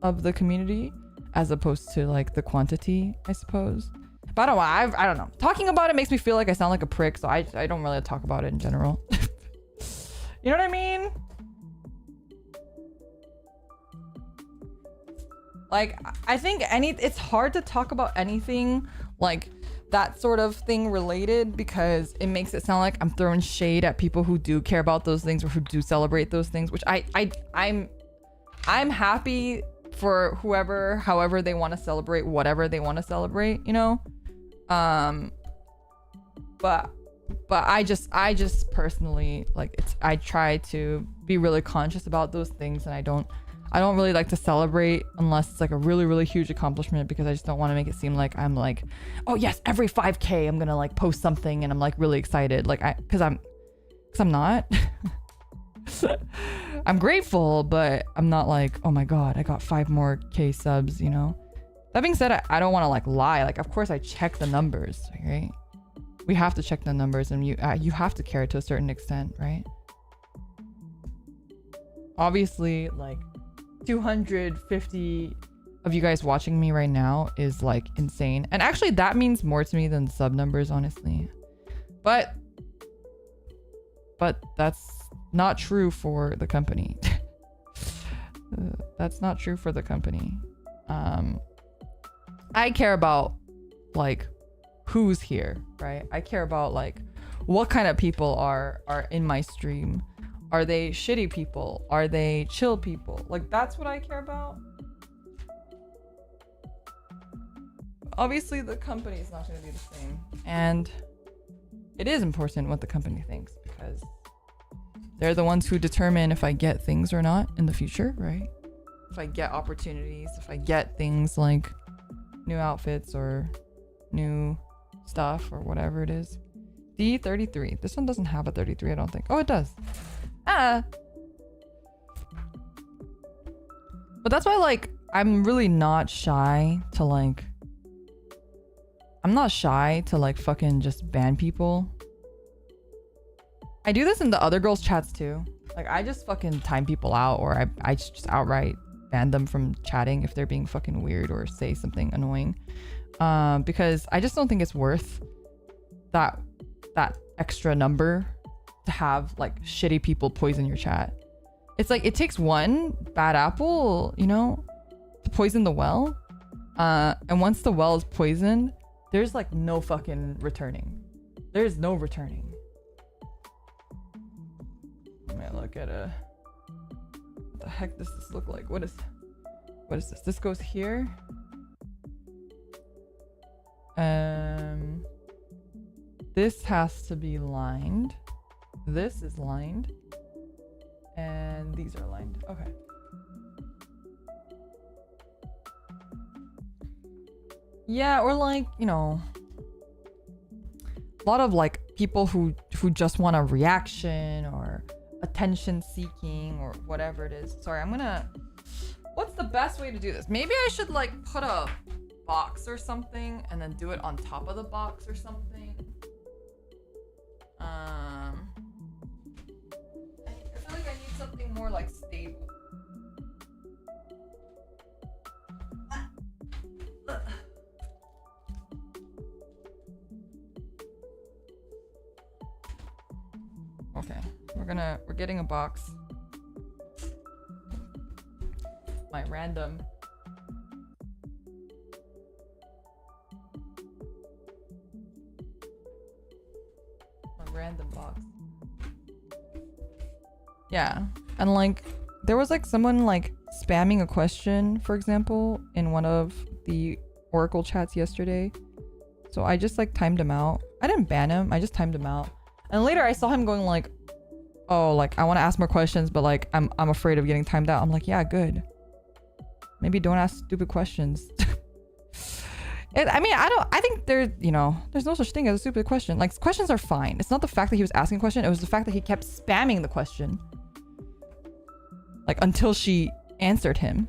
of the community as opposed to like the quantity, I suppose. But I don't know. Talking about it makes me feel like I sound like a prick, so I don't really talk about it in general. You know what I mean? Like I think it's hard to talk about anything like that sort of thing related because it makes it sound like I'm throwing shade at people who do care about those things or who do celebrate those things, which I'm happy for whoever, however they want to celebrate whatever they want to celebrate, you know. But I just personally like I try to be really conscious about those things, and I don't really like to celebrate unless it's like a really, really huge accomplishment because I just don't want to make it seem like I'm like, oh yes, every 5K I'm gonna like post something and I'm like really excited, like because I'm not. I'm grateful, but I'm not like, oh my god, I got 5 more K subs, you know. That being said, I don't want to like lie. Like of course I check the numbers, right? We have to check the numbers, and you have to care to a certain extent, right? Obviously, like 250 of you guys watching me right now is like insane, and actually that means more to me than sub numbers, honestly. But that's not true for the company. That's not true for the company. I care about like who's here, right? I care about like what kind of people are in my stream. Are they shitty people? Are they chill people? Like that's what I care about. Obviously the company is not going to be the same, and it is important what the company thinks because they're the ones who determine if I get things or not in the future, right? If I get opportunities, if I get things like new outfits or new stuff or whatever it is. D33. This one doesn't have a 33, I don't think. Oh, it does. But that's why like I'm really not shy to like fucking just ban people. I do this in the other girls' chats too. Like I just fucking time people out, or I just outright ban them from chatting if they're being fucking weird or say something annoying. Because I just don't think it's worth that extra number to have like shitty people poison your chat. It's like it takes one bad apple, you know, to poison the well. And once the well is poisoned, there's like no fucking returning. There's no returning. Let me look at what the heck does this look like? What is this? This goes here. This has to be lined. This is lined. And these are lined. Okay. Yeah, or like, you know, a lot of like people who just want a reaction or attention seeking or whatever it is. Sorry, what's the best way to do this? Maybe I should like put a box or something and then do it on top of the box or something. I feel like I need something more like stable. Okay, we're getting a box. My random random box. Yeah, and like there was like someone like spamming a question, for example, in one of the Oracle chats yesterday. So I just like timed him out. I didn't ban him, I just timed him out. And later I saw him going like, oh, like I want to ask more questions, but like I'm afraid of getting timed out. I'm like, yeah, good. Maybe don't ask stupid questions. I mean, I think there's no such thing as a stupid question. Like, questions are fine. It's not the fact that he was asking a question, it was the fact that he kept spamming the question. Like, until she answered him.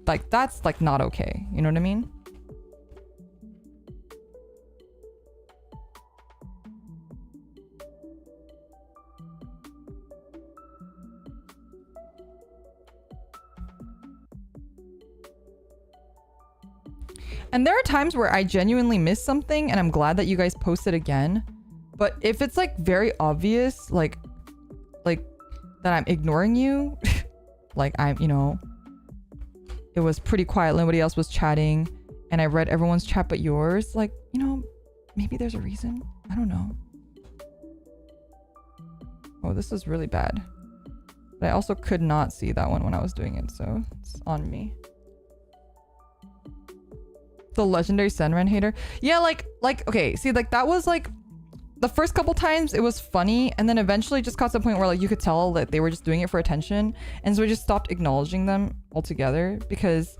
Like, that's like not okay. You know what I mean? And there are times where I genuinely miss something and I'm glad that you guys post it again. But if it's like very obvious, like that I'm ignoring you, like it was pretty quiet, nobody else was chatting, and I read everyone's chat but yours, like, maybe there's a reason. I don't know. Oh, this is really bad. But I also could not see that one when I was doing it, so it's on me. The legendary Senran hater. Yeah, like okay, see, like that was like the first couple times it was funny, and then eventually just got to the point where like you could tell that they were just doing it for attention, and so we just stopped acknowledging them altogether, because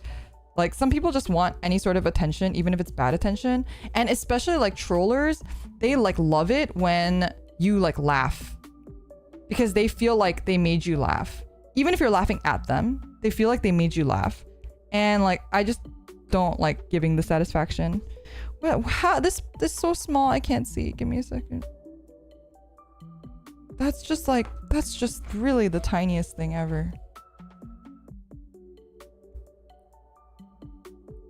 like some people just want any sort of attention, even if it's bad attention. And especially like trollers, they like love it when you like laugh, because they feel like they made you laugh. Even if you're laughing at them, they feel like they made you laugh. And like I just don't like giving the satisfaction. Well, how this so small, I can't see. Give me a second. That's just really the tiniest thing ever.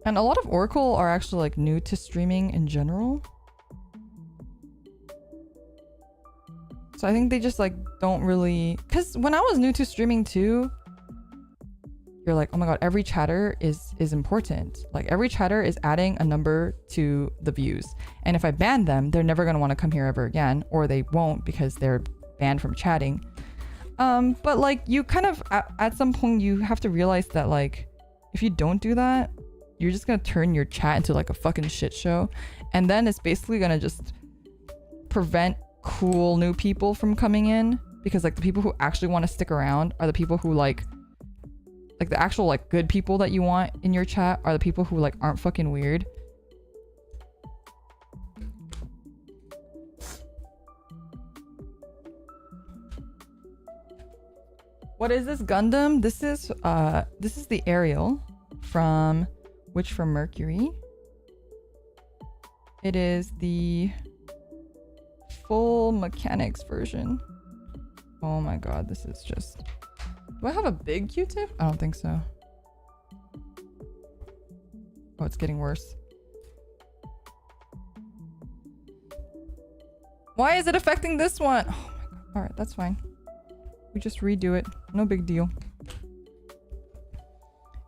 And a lot of Oracle are actually like new to streaming in general. So I think they just like don't really, because when I was new to streaming too, you're like, oh my god, every chatter is important. Like every chatter is adding a number to the views. And if I ban them, they're never gonna want to come here ever again, or they won't because they're banned from chatting. But like you kind of at some point you have to realize that like if you don't do that, you're just gonna turn your chat into like a fucking shit show, and then it's basically gonna just prevent cool new people from coming in, because like the people who actually want to stick around are the people who like the actual like good people that you want in your chat are the people who like aren't fucking weird. What is this Gundam? This is the Ariel from Witch from Mercury. It is the full mechanics version. Oh my god, this is just... Do I have a big Q-tip? I don't think so. Oh, it's getting worse. Why is it affecting this one? Oh my god. Alright, that's fine. We just redo it. No big deal.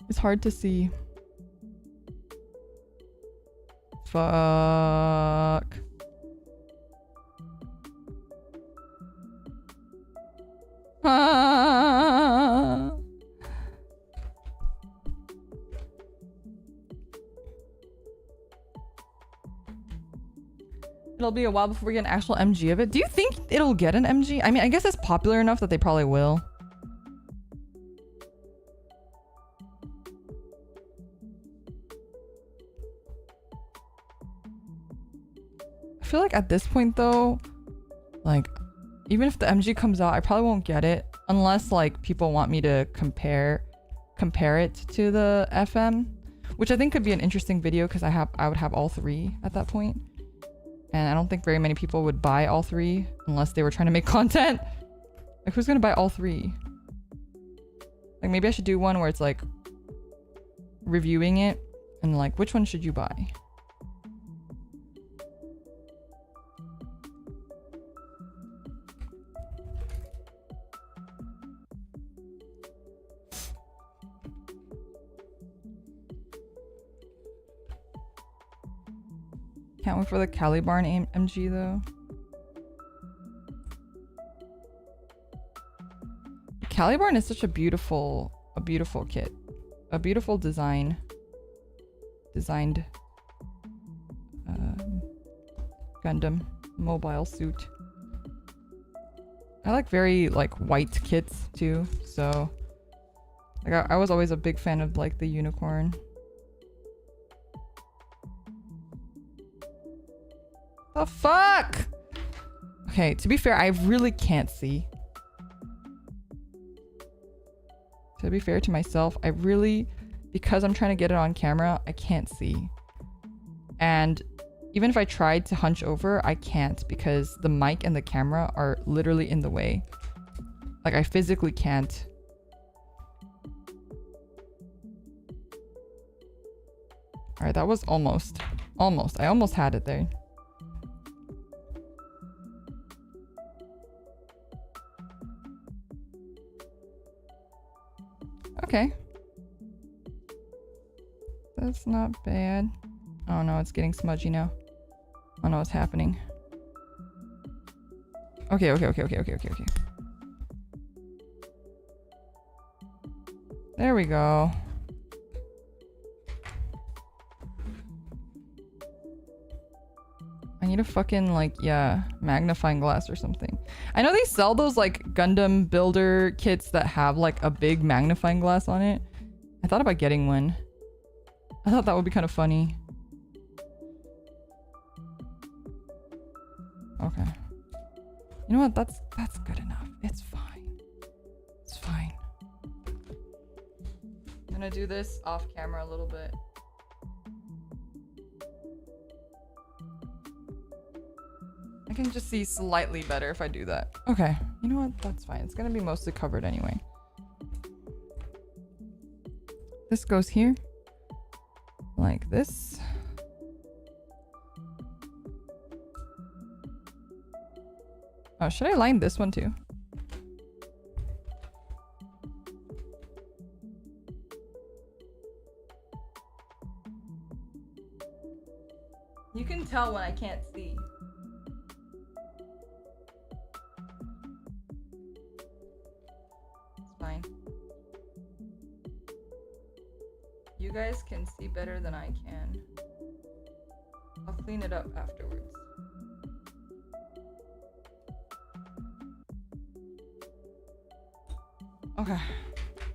It's hard to see. Fuck. It'll be a while before we get an actual MG of it. Do you think it'll get an MG? I mean, I guess it's popular enough that they probably will. I feel like at this point though, like even if the MG comes out, I probably won't get it unless like people want me to compare it to the FM, which I think could be an interesting video, because I would have all three at that point. And I don't think very many people would buy all three unless they were trying to make content. Like, who's gonna buy all three? Like, maybe I should do one where it's like reviewing it and like, which one should you buy? Can't wait for the Calibarn MG though. Caliburn is such a beautiful kit. A beautiful designed Gundam mobile suit. I like very like white kits too, so like I was always a big fan of like the unicorn. The fuck? Okay, to be fair, I really can't see. To be fair to myself, I really, because I'm trying to get it on camera, I can't see. And even if I tried to hunch over, I can't because the mic and the camera are literally in the way. Like I physically can't. All right, that was almost. I almost had it there. Okay. That's not bad. Oh no, it's getting smudgy now. Oh no, what's happening? Okay. There we go. I need a fucking like, yeah, magnifying glass or something. I know they sell those like Gundam builder kits that have like a big magnifying glass on it. I thought about getting one. I thought that would be kind of funny. Okay. You know what? That's good enough. It's fine. It's fine. I'm gonna do this off camera a little bit. I can just see slightly better if I do that. Okay. You know what? That's fine. It's gonna be mostly covered anyway. This goes here. Like this. Oh, should I line this one too? You can tell when I can't see. It's fine. You guys can see better than I can. I'll clean it up afterwards. Okay.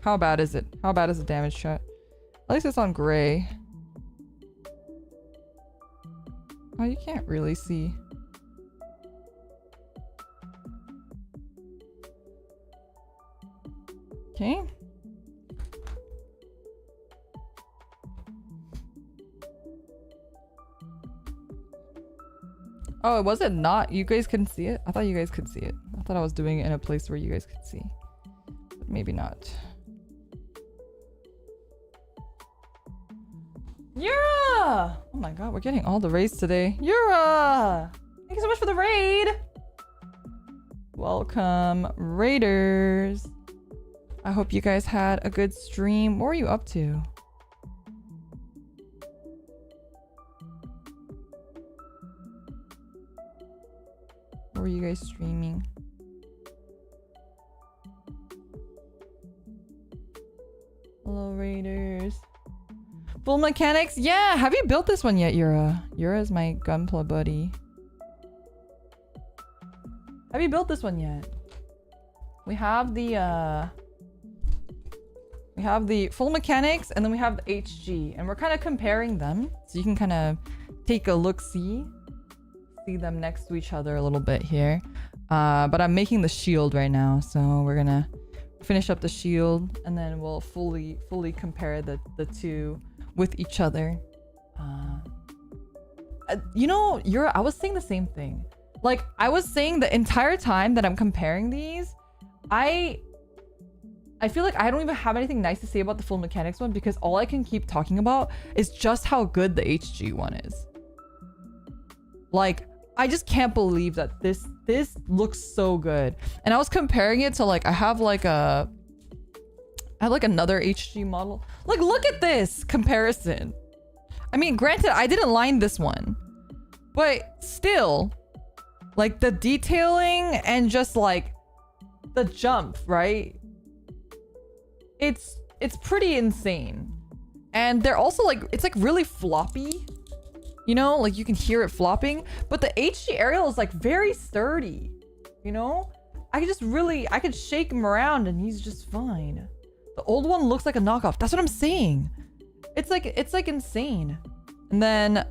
How bad is it? How bad is the damage shot? At least it's on gray. Oh, you can't really see. Okay. Oh, was it not? You guys couldn't see it? I thought you guys could see it. I thought I was doing it in a place where you guys could see. But maybe not. Yura! Oh my god, we're getting all the raids today. Yura! Thank you so much for the raid! Welcome, raiders. I hope you guys had a good stream. What were you up to? What were you guys streaming? Hello, raiders. Full mechanics? Yeah! Have you built this one yet, Yura? Yura's my Gunpla buddy. Have you built this one yet? We have the full mechanics and then we have the HG, and we're kind of comparing them so you can kind of take a look, see them next to each other a little bit here. But I'm making the shield right now, so we're gonna finish up the shield and then we'll fully compare the two with each other. You know, I was saying the same thing. Like, I was saying the entire time that I'm comparing these, I feel like I don't even have anything nice to say about the full mechanics one because all I can keep talking about is just how good the HG one is. Like, I just can't believe that this looks so good. And I was comparing it to like, I have like another HG model. Like, look at this comparison. I mean, granted, I didn't line this one, but still, like the detailing and just like the jump, right? it's pretty insane. And they're also like, it's like really floppy. You know, like you can hear it flopping, but the HG Ariel is like very sturdy. You know, I could shake him around and he's just fine. The old one looks like a knockoff. That's what I'm saying. It's like insane. And then,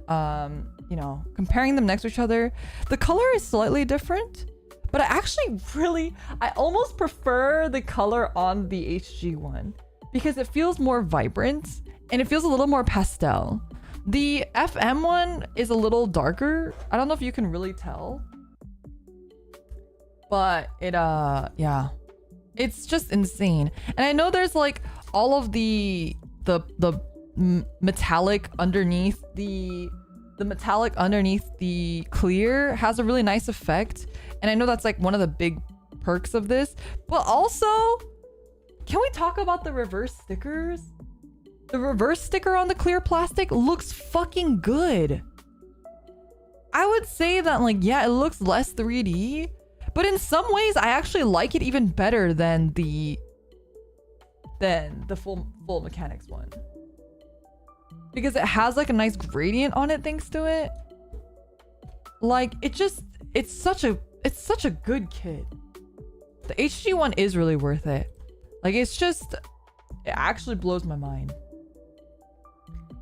you know, comparing them next to each other, the color is slightly different, but I almost prefer the color on the HG one because it feels more vibrant and it feels a little more pastel. The FM one is a little darker. I don't know if you can really tell, but yeah, it's just insane. And I know there's like all of the metallic underneath the metallic underneath the clear has a really nice effect. And I know that's like one of the big perks of this, but also, can we talk about the reverse stickers? The reverse sticker on the clear plastic looks fucking good. I would say that, like, yeah, it looks less 3D, but in some ways I actually like it even better than the full mechanics one. Because it has like a nice gradient on it thanks to it. Like it's such a good kit. The HG one is really worth it. Like it actually blows my mind.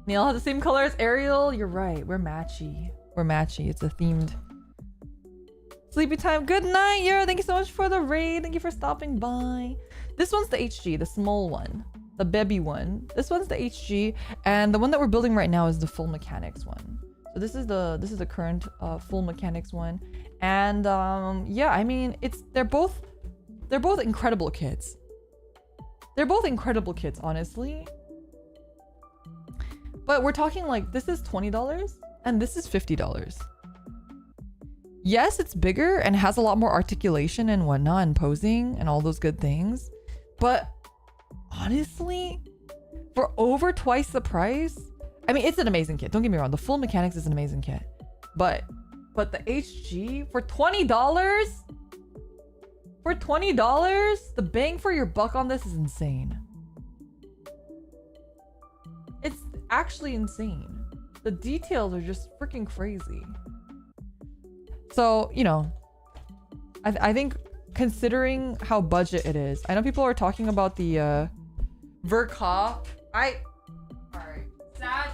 Neil has the same color as Ariel. You're right. We're matchy. It's a themed sleepy time. Good night, Yara. Thank you so much for the raid. Thank you for stopping by. This one's the HG, the small one, the baby one. This one's the HG, and the one that we're building right now is the full mechanics one. So this is the current full mechanics one, and yeah, I mean they're both incredible kits. They're both incredible kits, honestly. But we're talking like this is $20 and this is $50. Yes, it's bigger and has a lot more articulation and whatnot and posing and all those good things. But honestly, for over twice the price, I mean, it's an amazing kit. Don't get me wrong. The full mechanics is an amazing kit. But the HG for $20? For $20? The bang for your buck on this is insane. It's actually insane. The details are just freaking crazy. So, you know, I think considering how budget it is, I know people are talking about the Verka. Alright, sad.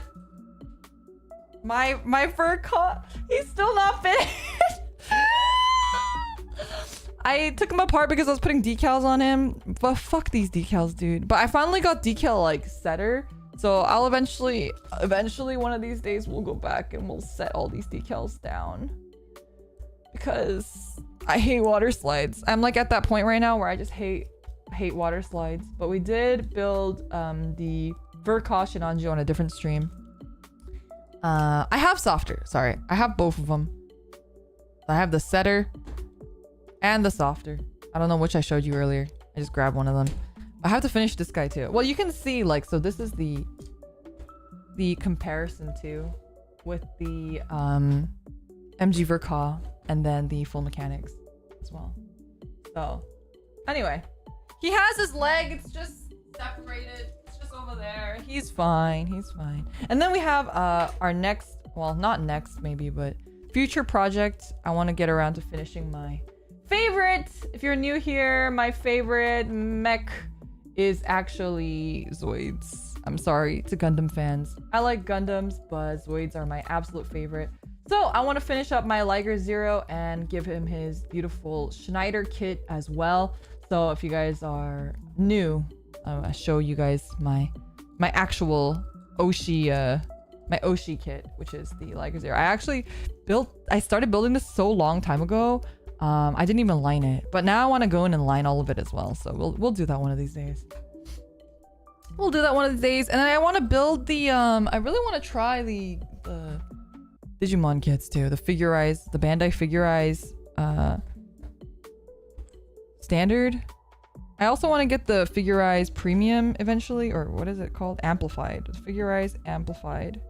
My Verka, he's still not finished. I took him apart because I was putting decals on him, but fuck these decals, dude. But I finally got decal like setter. So I'll eventually one of these days we'll go back and we'll set all these decals down. Because I hate water slides. I'm like at that point right now where I just hate water slides. But we did build the Verka Shinanju on a different stream. I have softer, sorry. I have both of them. I have the setter and the softer. I don't know which I showed you earlier. I just grabbed one of them. I have to finish this guy too. Well, you can see like, so this is the comparison too with the MG Verka and then the full mechanics as well. So anyway, he has his leg. It's just separated. It's just over there. He's fine. He's fine. And then we have our next, well, not next maybe, but future project. I want to get around to finishing my favorite. If you're new here, my favorite mech is actually Zoids. I'm sorry to Gundam fans. I like Gundams, but Zoids are my absolute favorite. So I want to finish up my Liger Zero and give him his beautiful Schneider kit as well. So if you guys are new, I'll show you guys my actual Oshi, my Oshi kit, which is the Liger Zero. I started building this so long time ago. I didn't even line it, but now I want to go in and line all of it as well. So we'll do that one of these days. We'll do that one of these days. And then I want to build the I really want to try the Digimon kits too. The Figurize, the Bandai Figurize standard. I also want to get the Figurize Premium eventually, or what is it called? Amplified. The Figurize Amplified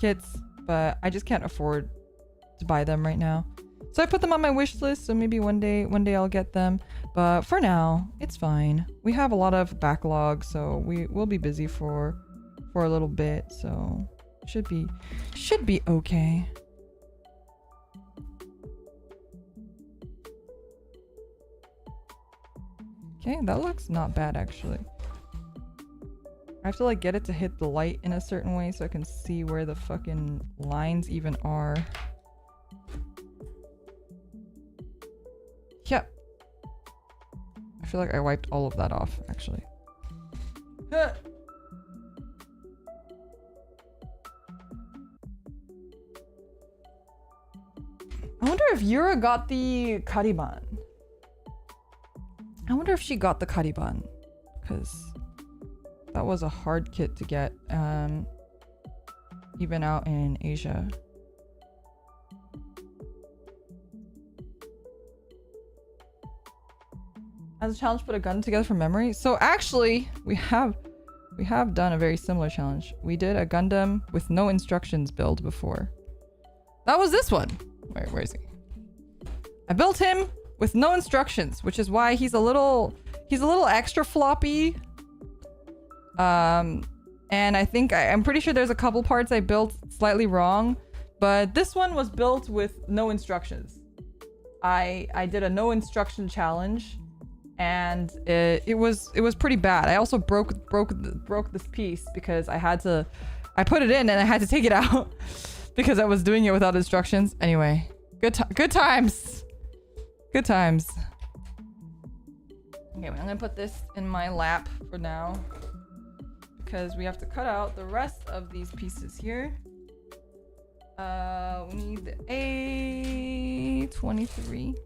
kits, but I just can't afford to buy them right now. So I put them on my wish list, so maybe one day I'll get them. But for now, it's fine. We have a lot of backlog, so we'll be busy for a little bit, so should be okay. Okay, that looks not bad actually. I have to like get it to hit the light in a certain way so I can see where the fucking lines even are. Yep. I feel like I wiped all of that off, actually. I wonder if Yura got the Kariban. I wonder if she got the Kariban. Because that was a hard kit to get, even out in Asia. As a challenge, put a gun together from memory. So actually, we have done a very similar challenge. We did a Gundam with no instructions build before. That was this one. Where is he? I built him with no instructions, which is why he's a little extra floppy. And I think I'm pretty sure there's a couple parts I built slightly wrong, but this one was built with no instructions. I did a no instruction challenge. And it was pretty bad. I also broke this piece because I put it in and I had to take it out because I was doing it without instructions. Anyway, good times. Good times. Okay, I'm gonna put this in my lap for now because we have to cut out the rest of these pieces here. We need the A23.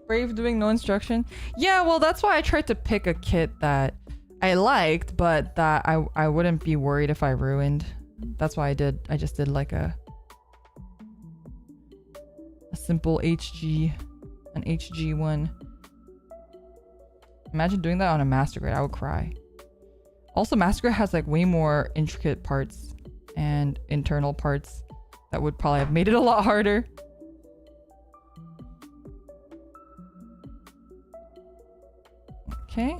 Brave doing no instruction. Yeah, well, that's why I tried to pick a kit that I liked, but that I wouldn't be worried if I ruined. That's why I just did like a simple HG, an HG one. Imagine doing that on a Master Grade. I would cry. Also, Master Grade has like way more intricate parts and internal parts that would probably have made it a lot harder. Okay.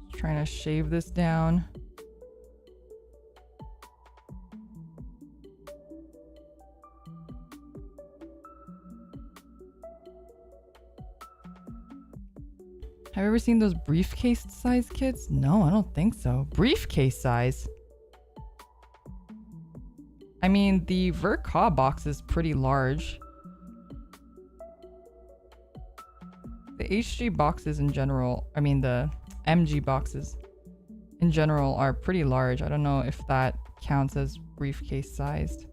Just trying to shave this down. Have you ever seen those briefcase size kits? No, I don't think so. Briefcase size? I mean, the Verka box is pretty large. The HG boxes in general, I mean the MG boxes in general are pretty large. I don't know if that counts as briefcase sized.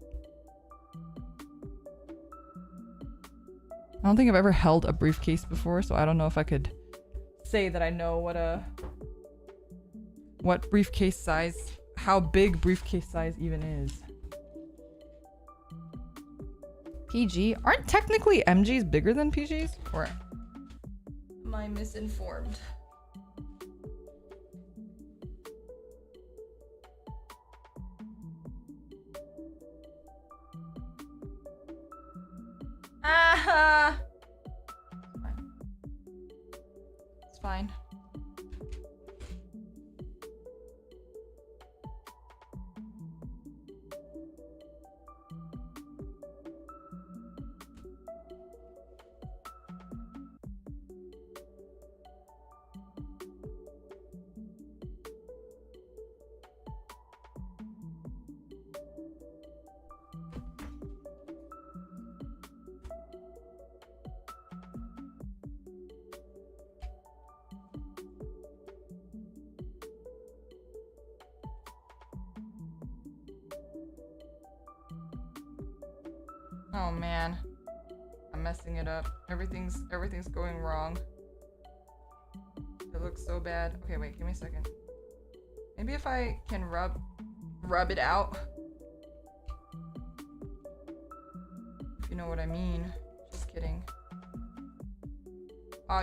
I don't think I've ever held a briefcase before, so I don't know if I could say that I know what briefcase size, how big briefcase size even is. PG? Aren't technically MGs bigger than PGs? Or am I misinformed? Ah! It's fine. Oh man. I'm messing it up. Everything's going wrong. It looks so bad. Okay, wait, give me a second. Maybe if I can rub it out. If you know what I mean. Just kidding.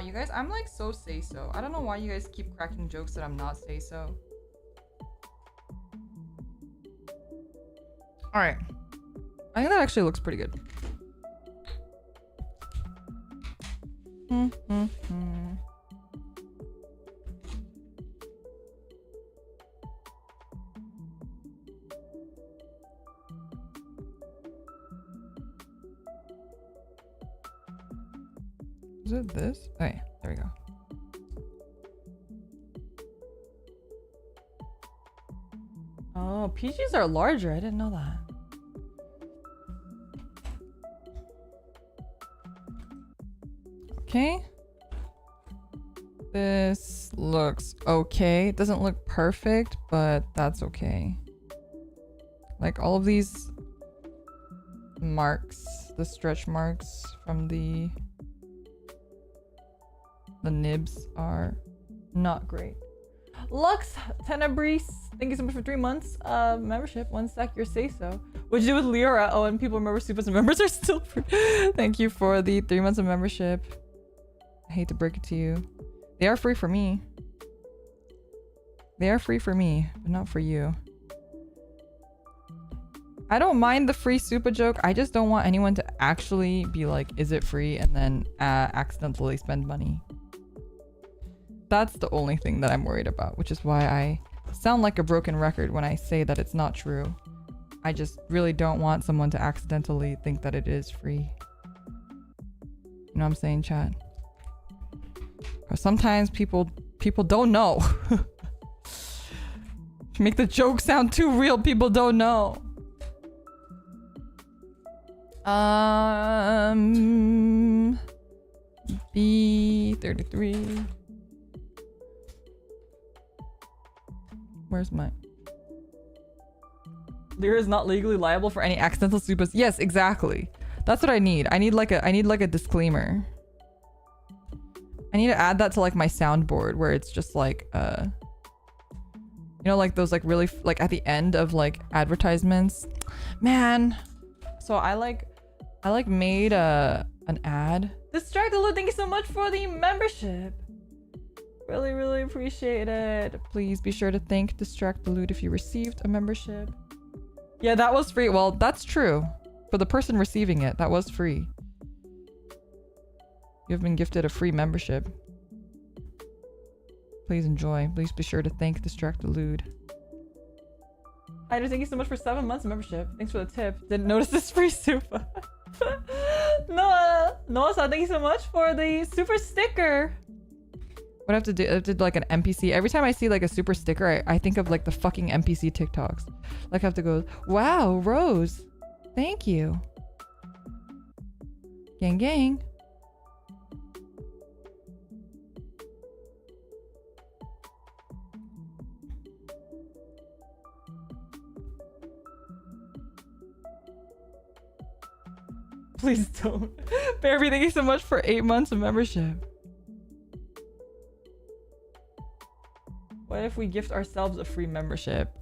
You guys, I'm like so say-so. I don't know why you guys keep cracking jokes that I'm not say-so. Alright. I think that actually looks pretty good. Is it this? Oh yeah, there we go. Oh, PGs are larger. I didn't know that. Okay. This looks okay. It doesn't look perfect, but that's okay. Like all of these marks, the stretch marks from the nibs are not great. Lux Tenebris, thank you so much for 3 months of membership. One stack your say so. What'd you do with Leora? Oh, and people remember Supas and members are still free. Thank you for the 3 months of membership. I hate to break it to you. They are free for me. They are free for me, but not for you. I don't mind the free Supa joke. I just don't want anyone to actually be like, is it free? And then accidentally spend money. That's the only thing that I'm worried about, which is why I sound like a broken record when I say that it's not true. I just really don't want someone to accidentally think that it is free. You know what I'm saying, chat? Or sometimes people don't know. To make the joke sound too real, people don't know. B33. Where's my... Lyra is not legally liable for any accidental Supas. Yes, exactly. That's what I need. I need like a disclaimer. I need to add that to like my soundboard where it's just like you know, like those like really like at the end of like advertisements. Man. So I made an ad. Distract the Loot, thank you so much for the membership. Really, really appreciate it. Please be sure to thank Distract the Loot if you received a membership. Yeah, that was free. Well, that's true. For the person receiving it, that was free. You've been gifted a free membership. Please enjoy. Please be sure to thank Distract the Loot. Ida, thank you so much for 7 months of membership. Thanks for the tip. Didn't notice this free Supa. Noah, thank you so much for the super sticker. What I have to do, I have to do like an NPC. Every time I see like a super sticker, I think of like the fucking NPC TikToks. Like I have to go, wow, Rose. Thank you. Gang, gang. Please don't. Barry, thank you so much for 8 months of membership. What if we gift ourselves a free membership?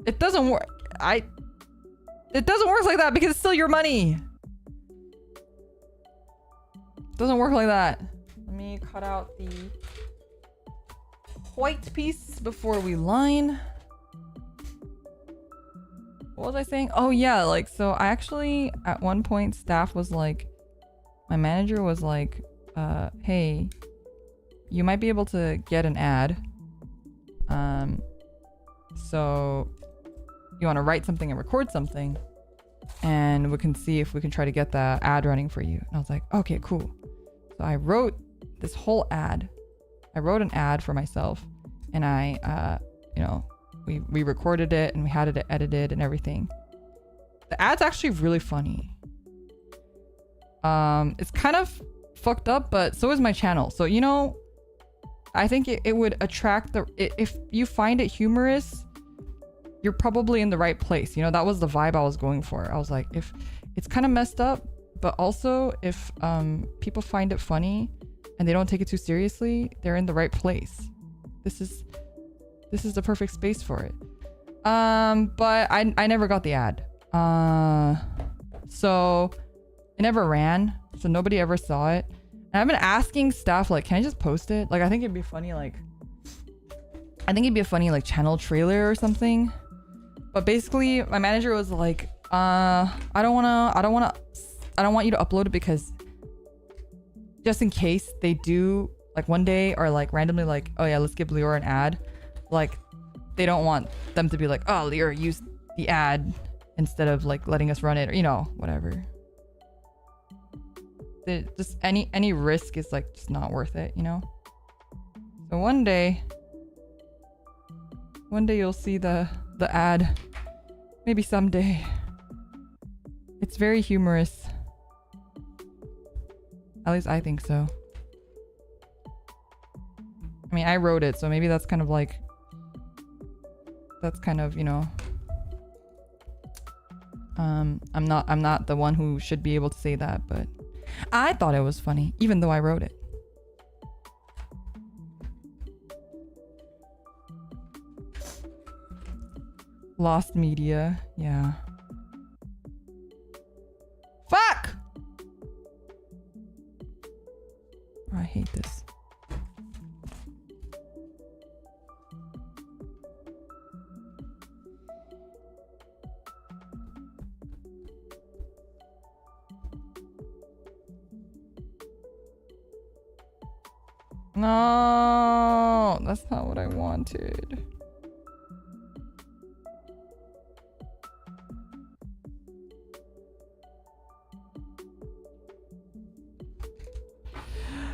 It doesn't work. It doesn't work like that because it's still your money. It doesn't work like that. Let me cut out the white piece before we line. What was I saying? Oh yeah, like so I actually at one point staff was like, my manager was like, hey, you might be able to get an ad. So you want to write something and record something and we can see if we can try to get the ad running for you. And I was like, okay, cool. So I wrote this whole ad. I wrote an ad for myself and I, you know, we recorded it and we had it edited and everything. The ad's actually really funny. It's kind of fucked up, but so is my channel. So, you know, I think it would attract if you find it humorous, you're probably in the right place. You know, that was the vibe I was going for. I was like, it's kind of messed up, but also if people find it funny and they don't take it too seriously, they're in the right place. This is the perfect space for it. But I never got the ad. So it never ran, so nobody ever saw it. And I've been asking staff, like, can I just post it? Like, I think it'd be funny, like, channel trailer or something. But basically, my manager was like, I don't want you to upload it because just in case they do, like, one day or like randomly like, oh yeah, let's give Lior an ad. Like, they don't want them to be like, oh, Lior used the ad instead of like letting us run it, or, you know, whatever. Just any risk is like just not worth it, you know? So one day you'll see the ad. Maybe someday. It's very humorous. At least I think so. I mean, I wrote it, so maybe that's kind of like, you know, I'm not the one who should be able to say that, but I thought it was funny, even though I wrote it. Lost media, yeah. Fuck! I hate this. No, that's not what I wanted.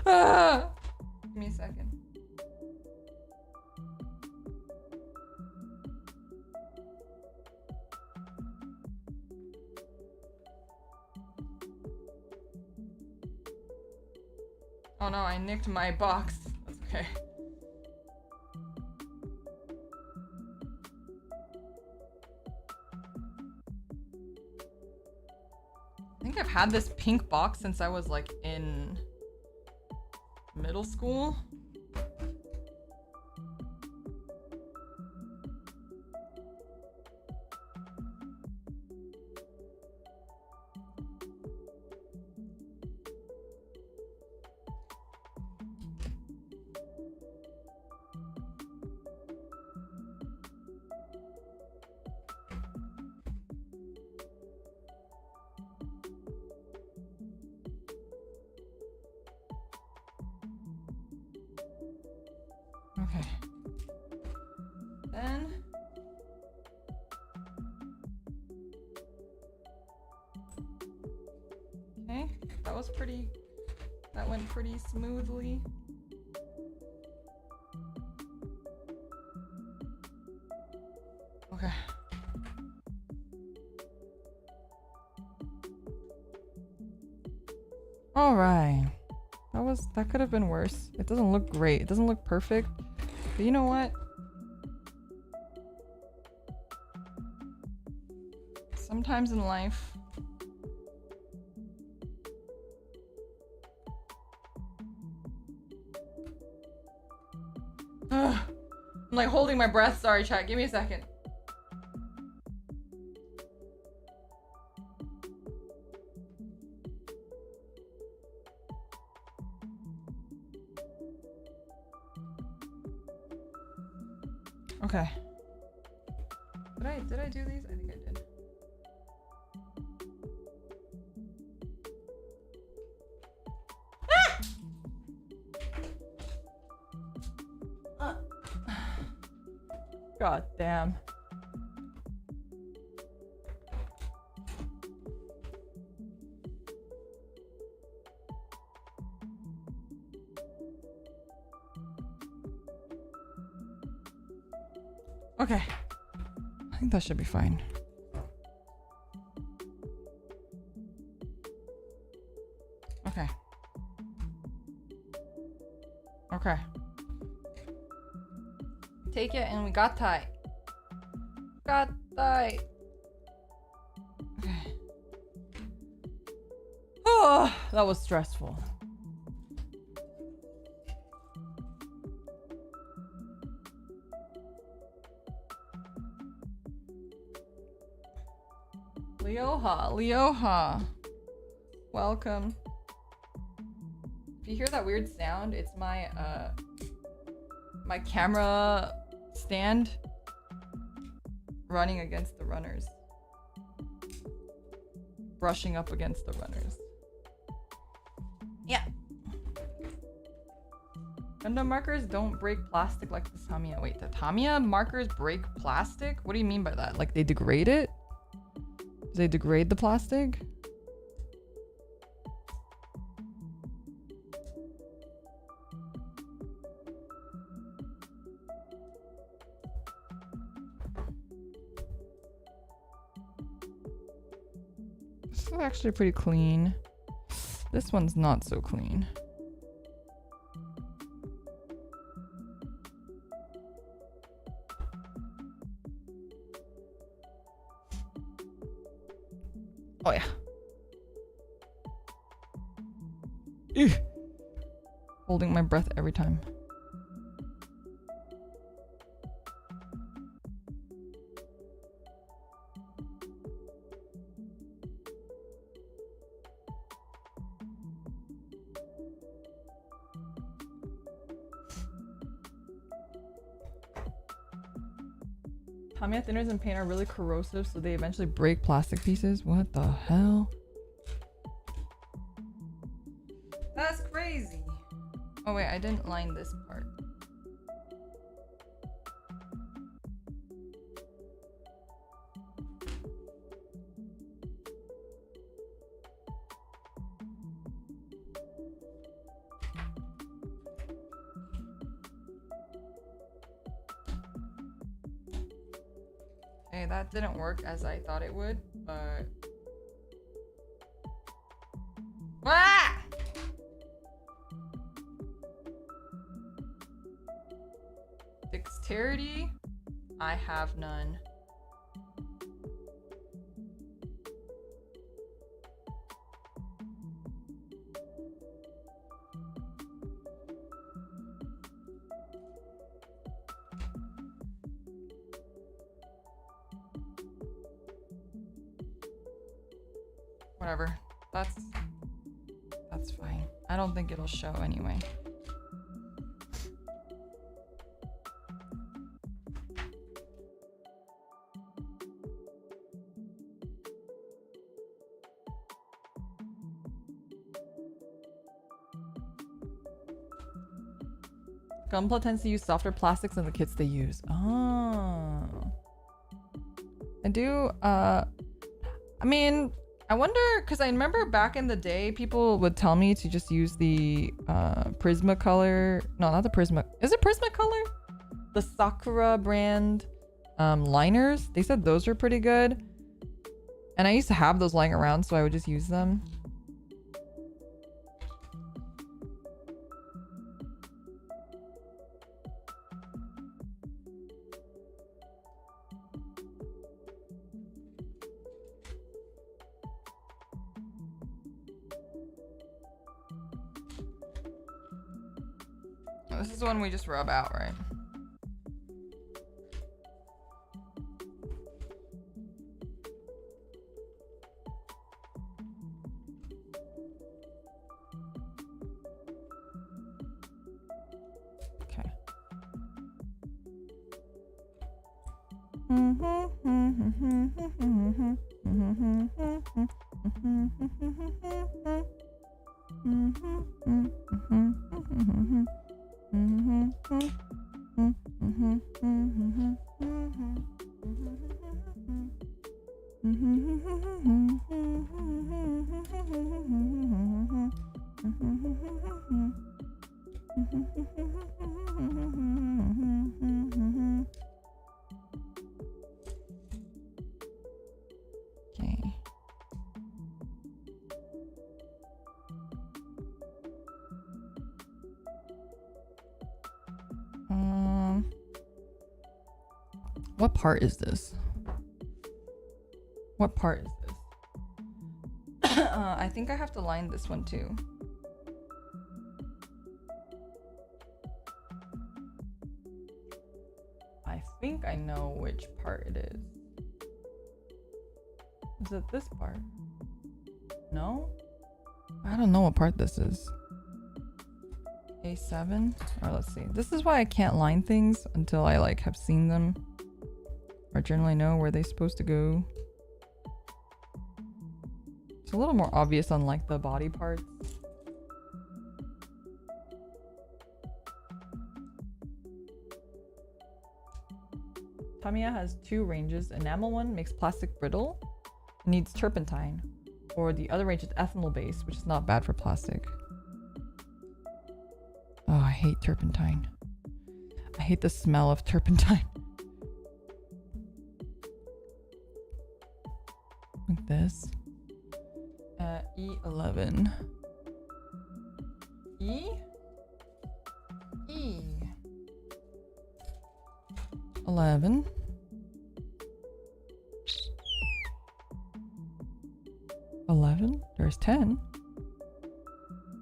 Ah! Give me a second. Oh no, I nicked my box. That's okay. I think I've had this pink box since I was like in middle school. Okay. Then okay, that went pretty smoothly. Okay. All right. That could have been worse. It doesn't look great. It doesn't look perfect. But you know what? Sometimes in life, I'm like holding my breath. Sorry, chat. Give me a second. Okay. Did I do these? I think I did. Ah! God damn. Okay. I think that should be fine. Okay. Okay. Take it and we got tie. Got tie. Okay. Oh, that was stressful. Leoha. Welcome. If you hear that weird sound, it's my my camera stand running against the runners. Brushing up against the runners. Yeah. Gundam markers don't break plastic like the Tamiya. Wait, the Tamiya markers break plastic? What do you mean by that? Like they degrade it? Do they degrade the plastic? This is actually pretty clean. This one's not so clean. Oh yeah. Ew. Holding my breath every time. Tamiya thinners and paint are really corrosive, so they eventually break plastic pieces. What the hell? That's crazy. Oh wait, I didn't line this part. Okay, that didn't work as I thought it would, but... Ah! Dexterity? I have none. Whatever. That's fine. I don't think it'll show anyway. Gunpla tends to use softer plastics than the kits they use. Oh. I do, I mean, I wonder, because I remember back in the day, people would tell me to just use the Prismacolor. No, not the Prisma. Is it Prismacolor? The Sakura brand liners. They said those were pretty good. And I used to have those lying around, so I would just use them. This is the one we just rub out, right? Okay. What part is this? What part is this? I think I have to line this one too. I think I know which part it is. Is it this part? No? I don't know what part this is. A7? Or let's see. This is why I can't line things until I like have seen them. Or generally know where they're supposed to go. It's a little more obvious on like the body parts. Tamiya has two ranges. Enamel one makes plastic brittle. Needs turpentine. Or the other range is ethanol based, which is not bad for plastic. Oh, I hate turpentine. I hate the smell of turpentine. Like this. E11. E? 11. There's 10.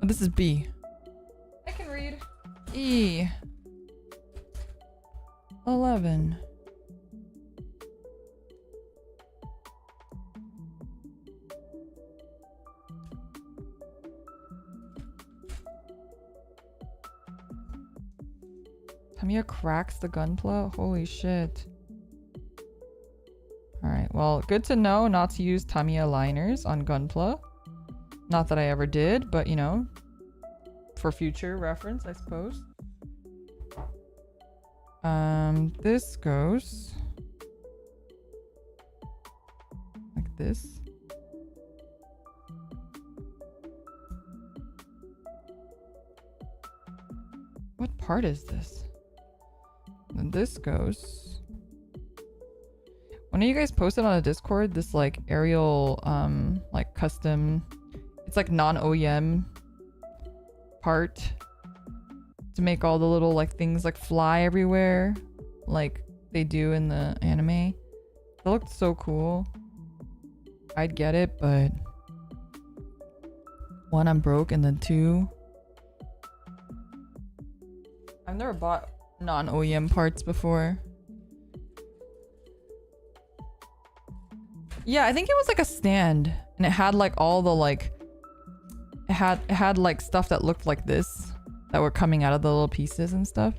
Oh, this is B. I can read. E. 11. Tamiya cracks the gunpla? Holy shit. Alright, well, good to know not to use Tamiya liners on gunpla. Not that I ever did, but you know, for future reference, I suppose. This goes like this. What part is this? And this goes. When you guys posted on a Discord this like aerial like custom, it's like non-OEM part to make all the little like things like fly everywhere like they do in the anime. It looked so cool. I'd get it, but one, I'm broke, and then two, I've never bought non-OEM parts before. Yeah, I think it was like a stand, and it had like all the like it had like stuff that looked like this that were coming out of the little pieces and stuff.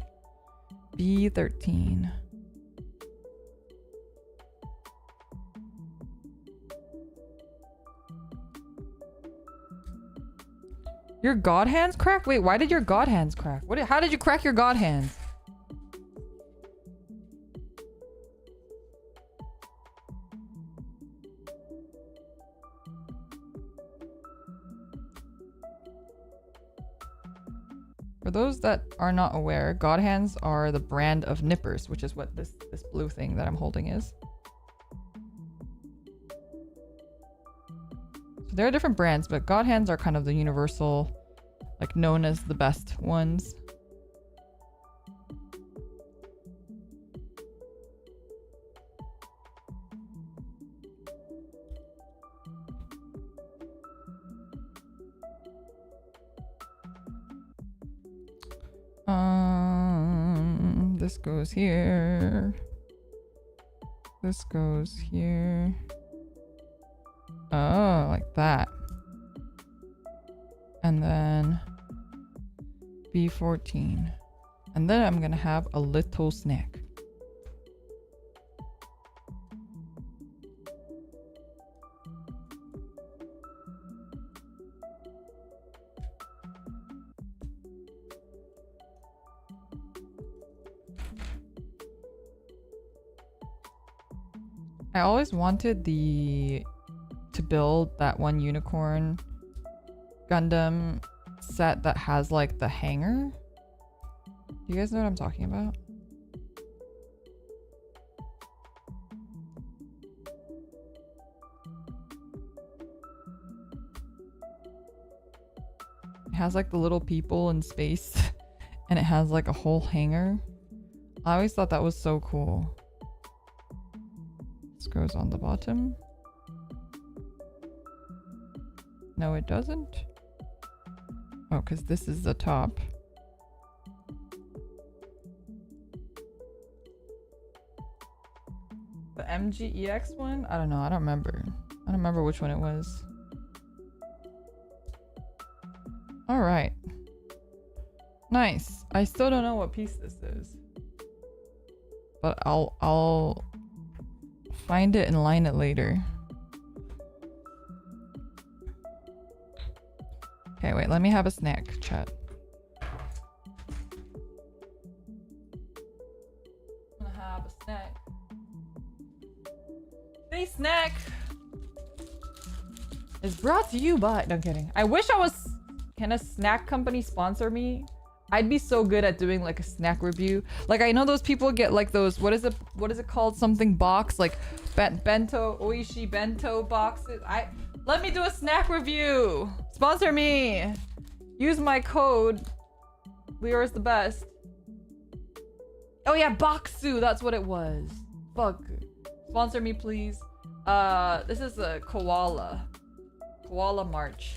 B13. Your god hands crack? Wait, why did your god hands crack? How did you crack your god hands? For those that are not aware, god hands are the brand of nippers, which is what this blue thing that I'm holding is. So there are different brands, but god hands are kind of the universal, like known as the best ones. This goes here. This goes here. Oh, like that. And then B14. And then I'm gonna have a little snack. I always wanted to build that one unicorn Gundam set that has like the hanger. Do you guys know what I'm talking about? It has like the little people in space and it has like a whole hanger. I always thought that was so cool. This goes on the bottom. No, it doesn't. Oh, because this is the top. The MGEX one? I don't know. I don't remember. I don't remember which one it was. All right. Nice. I still don't know what piece this is. But I'll find it and line it later. Okay, wait, let me have a snack, chat. I'm gonna have a snack. Today's snack is brought to you by... No, I'm kidding. I wish I was... Can a snack company sponsor me? I'd be so good at doing like a snack review. Like I know those people get like those... What is it called? Something box? Like bento, oishi bento boxes. Let me do a snack review. Sponsor me. Use my code. Leo is the best. Oh yeah, Boxu. That's what it was. Fuck. Sponsor me, please. This is a koala. Koala March.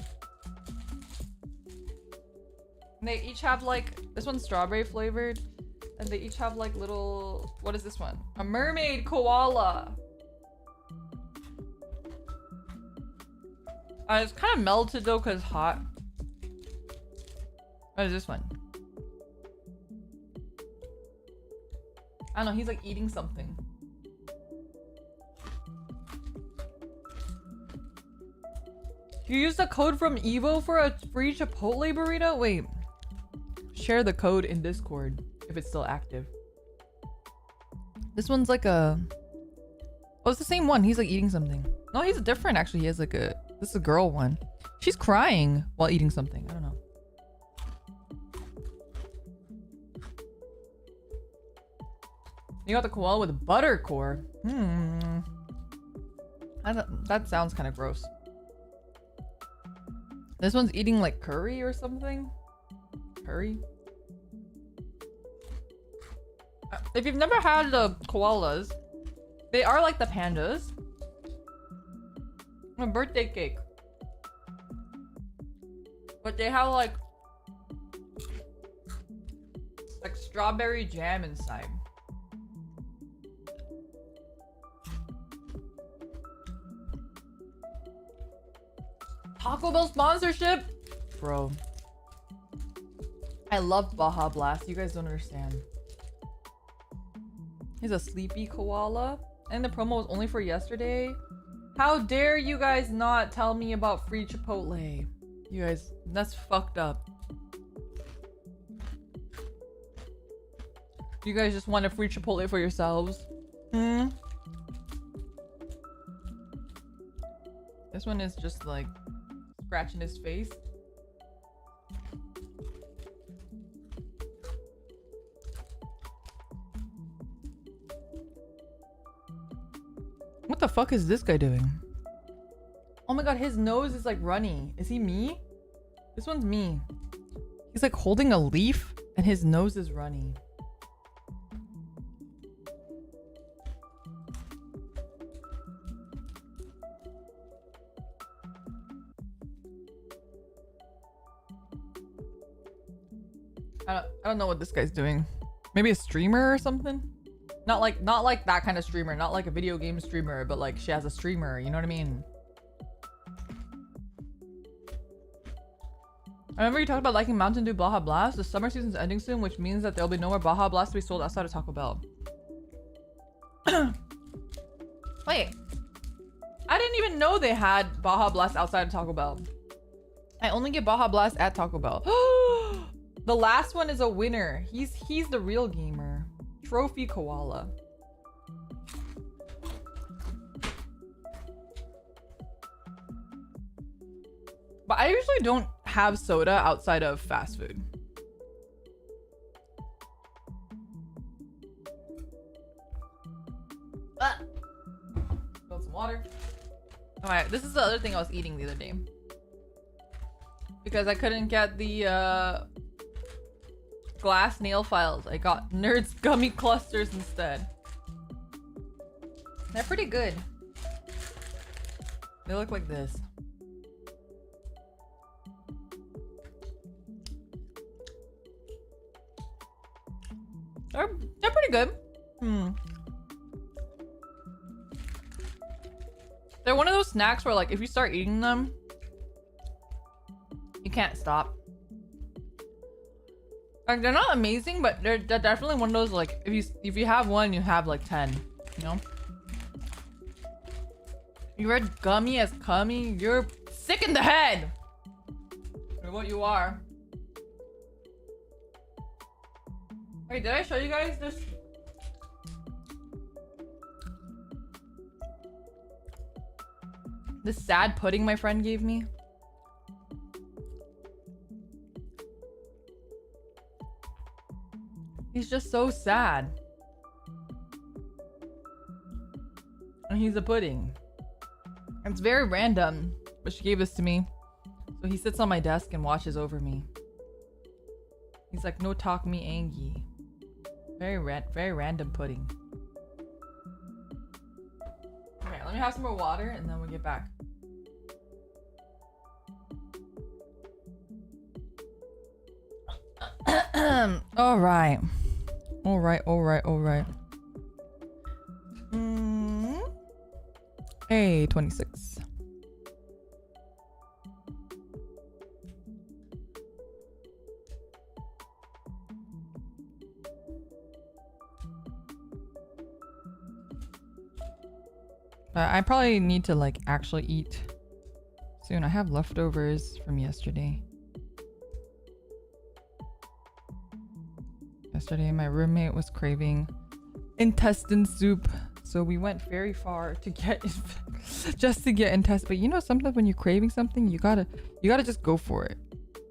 And they each have like... This one's strawberry flavored. And they each have like little... What is this one? A mermaid koala. It's kind of melted though because it's hot. What is this one? I don't know. He's like eating something. You use the code from Evo for a free Chipotle burrito? Wait. Share the code in Discord if it's still active. This one's like a... Oh, it's the same one. He's like eating something. No, he's different actually. He has like a... This is a girl one. She's crying while eating something. I don't know. You got the koala with butter core. That sounds kind of gross. This one's eating like curry or something. Curry? If you've never had the koalas, they are like the pandas. A birthday cake. But they have like strawberry jam inside. Taco Bell sponsorship? Bro. I love Baja Blast. You guys don't understand. He's a sleepy koala. And the promo was only for yesterday. How dare you guys not tell me about free Chipotle? You guys, that's fucked up. You guys just want a free Chipotle for yourselves? This one is just like scratching his face. What the fuck is this guy doing? Oh my god, his nose is like runny. Is he me? This one's me. He's like holding a leaf and his nose is runny. I don't know what this guy's doing. Maybe a streamer or something? Not like that kind of streamer, not like a video game streamer, but like she has a streamer, you know what I mean? I remember you talked about liking Mountain Dew Baja Blast. The summer season's ending soon, which means that there'll be no more Baja Blast to be sold outside of Taco Bell. Wait. I didn't even know they had Baja Blast outside of Taco Bell. I only get Baja Blast at Taco Bell. The last one is a winner. He's the real gamer. Trophy koala. But I usually don't have soda outside of fast food. Got some water. Alright, this is the other thing I was eating the other day. Because I couldn't get the glass nail files. I got Nerds gummy clusters instead. They're pretty good. They look like this. They're pretty good. They're one of those snacks where like if you start eating them, you can't stop. Like they're not amazing, but they're definitely one of those like if you have one, you have like 10, you know? You read gummy as cummy, you're sick in the head. Or what you are. Wait, did I show you guys this? This sad pudding my friend gave me? He's just so sad. And he's a pudding. It's very random, but she gave this to me. So he sits on my desk and watches over me. He's like, no talk me angy. Very random pudding. Okay, let me have some more water and then we'll get back. All right. Hey, 26. I probably need to like actually eat soon. I have leftovers from yesterday. Yesterday my roommate was craving intestine soup, so we went very far to get just to get intestine. But you know, sometimes when you're craving something, you gotta just go for it.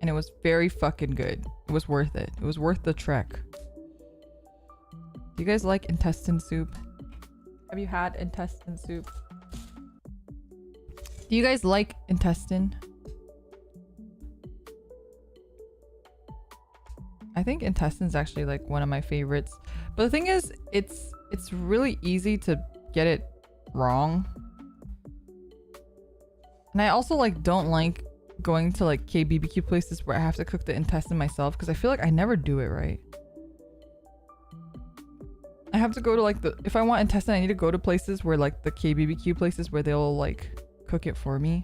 And it was very fucking good. It was worth it. It was worth the trek. Do you guys like intestine soup? Have you had intestine soup? Do you guys like intestine? I think intestine's actually like one of my favorites. But the thing is, it's really easy to get it wrong. And I also like don't like going to like KBBQ places where I have to cook the intestine myself because I feel like I never do it right. I have to go to like if I want intestine, I need to go to places where like the KBBQ places where they'll like cook it for me.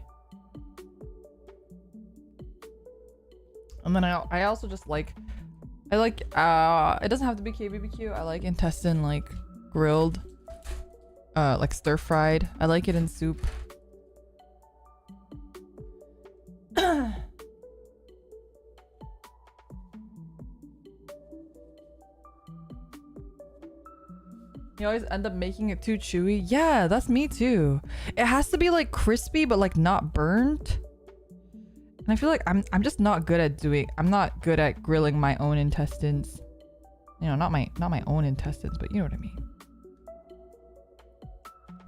And then I also just like, it doesn't have to be KBBQ. I like intestine like grilled, like stir fried. I like it in soup. You always end up making it too chewy. Yeah, that's me too. It has to be like crispy but like not burnt. And I feel like I'm just not good at I'm not good at grilling my own intestines. You know, not my own intestines, but you know what I mean.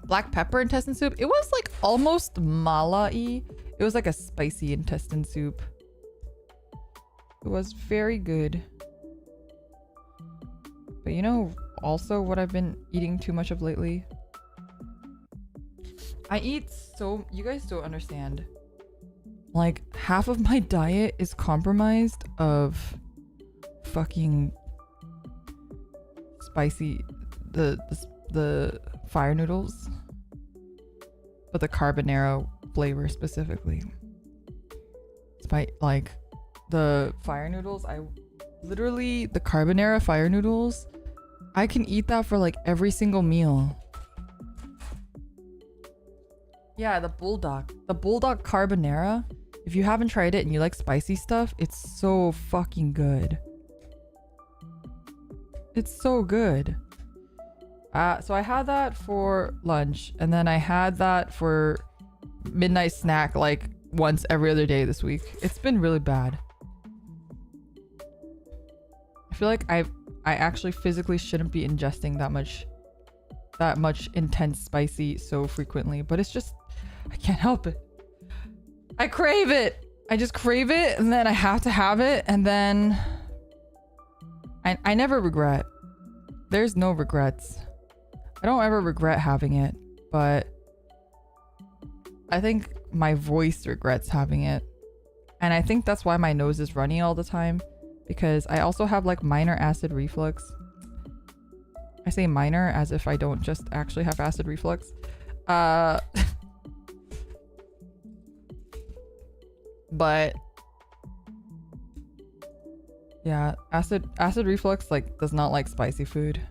Black pepper intestine soup. It was like almost mala-y. It was like a spicy intestine soup. It was very good. But you know also what I've been eating too much of lately? I eat you guys don't understand. Like half of my diet is compromised of fucking spicy the fire noodles, but the carbonara flavor specifically. Like the fire noodles, the carbonara fire noodles, I can eat that for like every single meal. Yeah, the bulldog carbonara. If you haven't tried it and you like spicy stuff, it's so fucking good. It's so good. So I had that for lunch, and then I had that for midnight snack like once every other day this week. It's been really bad. I feel like I actually physically shouldn't be ingesting that much intense spicy so frequently, but it's just, I can't help it. I crave it. I just crave it, and then I have to have it, and then I never regret. There's no regrets. I don't ever regret having it, but I think my voice regrets having it. And I think that's why my nose is runny all the time, because I also have like minor acid reflux. I say minor as if I don't just actually have acid reflux. But yeah, acid reflux like does not like spicy food.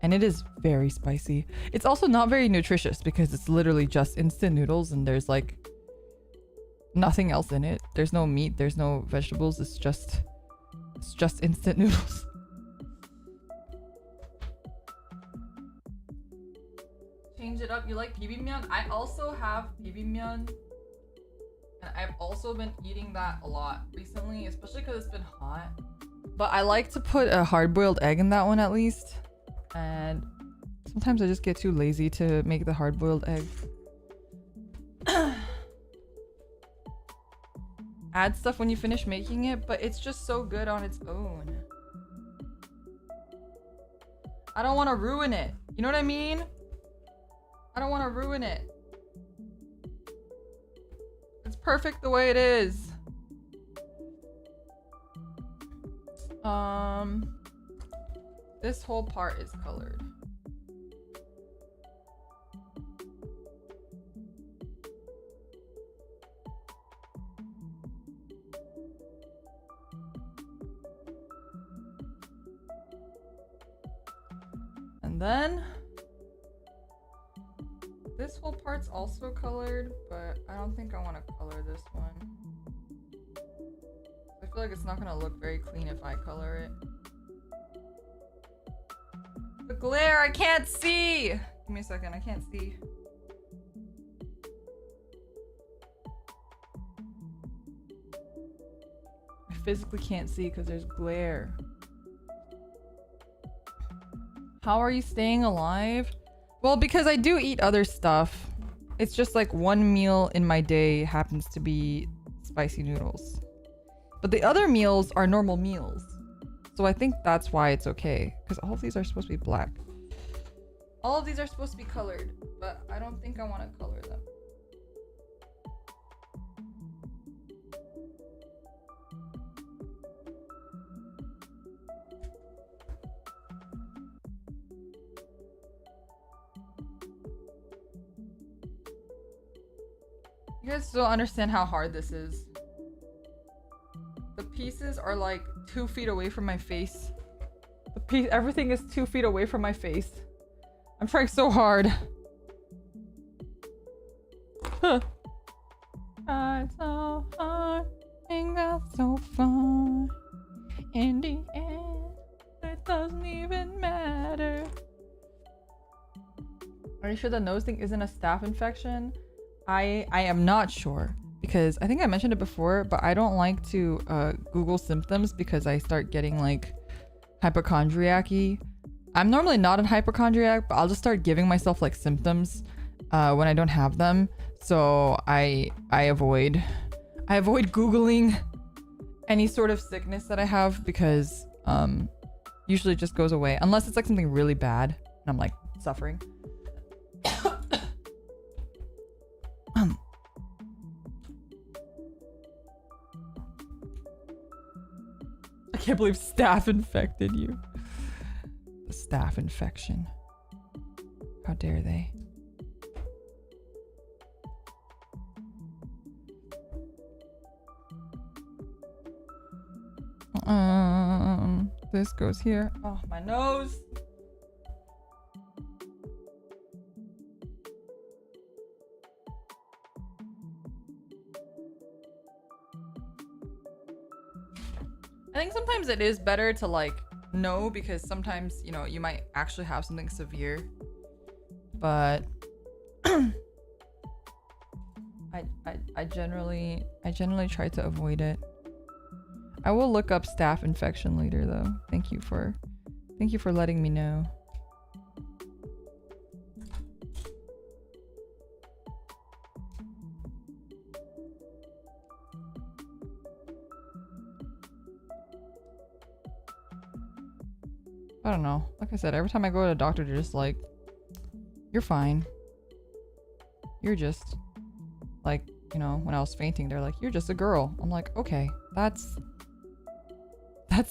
And it is very spicy. It's also not very nutritious because it's literally just instant noodles and there's like nothing else in it. There's no meat, there's no vegetables, it's just instant noodles. Change it up. You like bibimbap? I also have bibimbap. And I've also been eating that a lot recently, especially because it's been hot. But I like to put a hard-boiled egg in that one at least. And sometimes I just get too lazy to make the hard-boiled egg. Add stuff when you finish making it, but it's just so good on its own. I don't want to ruin it. You know what I mean? I don't want to ruin it. It's perfect the way it is. This whole part is colored. And then this whole part's also colored, but I don't think I want to color this one. I feel like it's not gonna look very clean if I color it. The glare, I can't see! Give me a second, I can't see. I physically can't see because there's glare. How are you staying alive? Well, because I do eat other stuff. It's just like one meal in my day happens to be spicy noodles. But the other meals are normal meals. So I think that's why it's okay. Because all of these are supposed to be black. All of these are supposed to be colored. But I don't think I want to color them. You guys don't understand how hard this is. The pieces are like 2 feet away from my face. Everything is 2 feet away from my face. I'm trying so hard. Tried so hard and got so far. In the end, it doesn't even matter. Are you sure the nose thing isn't a staph infection? I am not sure because I think I mentioned it before, but I don't like to Google symptoms because I start getting like hypochondriac-y. I'm normally not a hypochondriac, but I'll just start giving myself like symptoms when I don't have them. So I avoid Googling any sort of sickness that I have because usually it just goes away unless it's like something really bad and I'm like suffering. I can't believe staph infected you. The staph infection. How dare they? This goes here. Oh, my nose. I think sometimes it is better to like know because sometimes, you know, you might actually have something severe. But I generally try to avoid it. I will look up staph infection later though. Thank you for letting me know. I don't know. Like I said, every time I go to a doctor, they're just like, you're fine. You're just like, you know, when I was fainting, they're like, you're just a girl. I'm like, okay, that's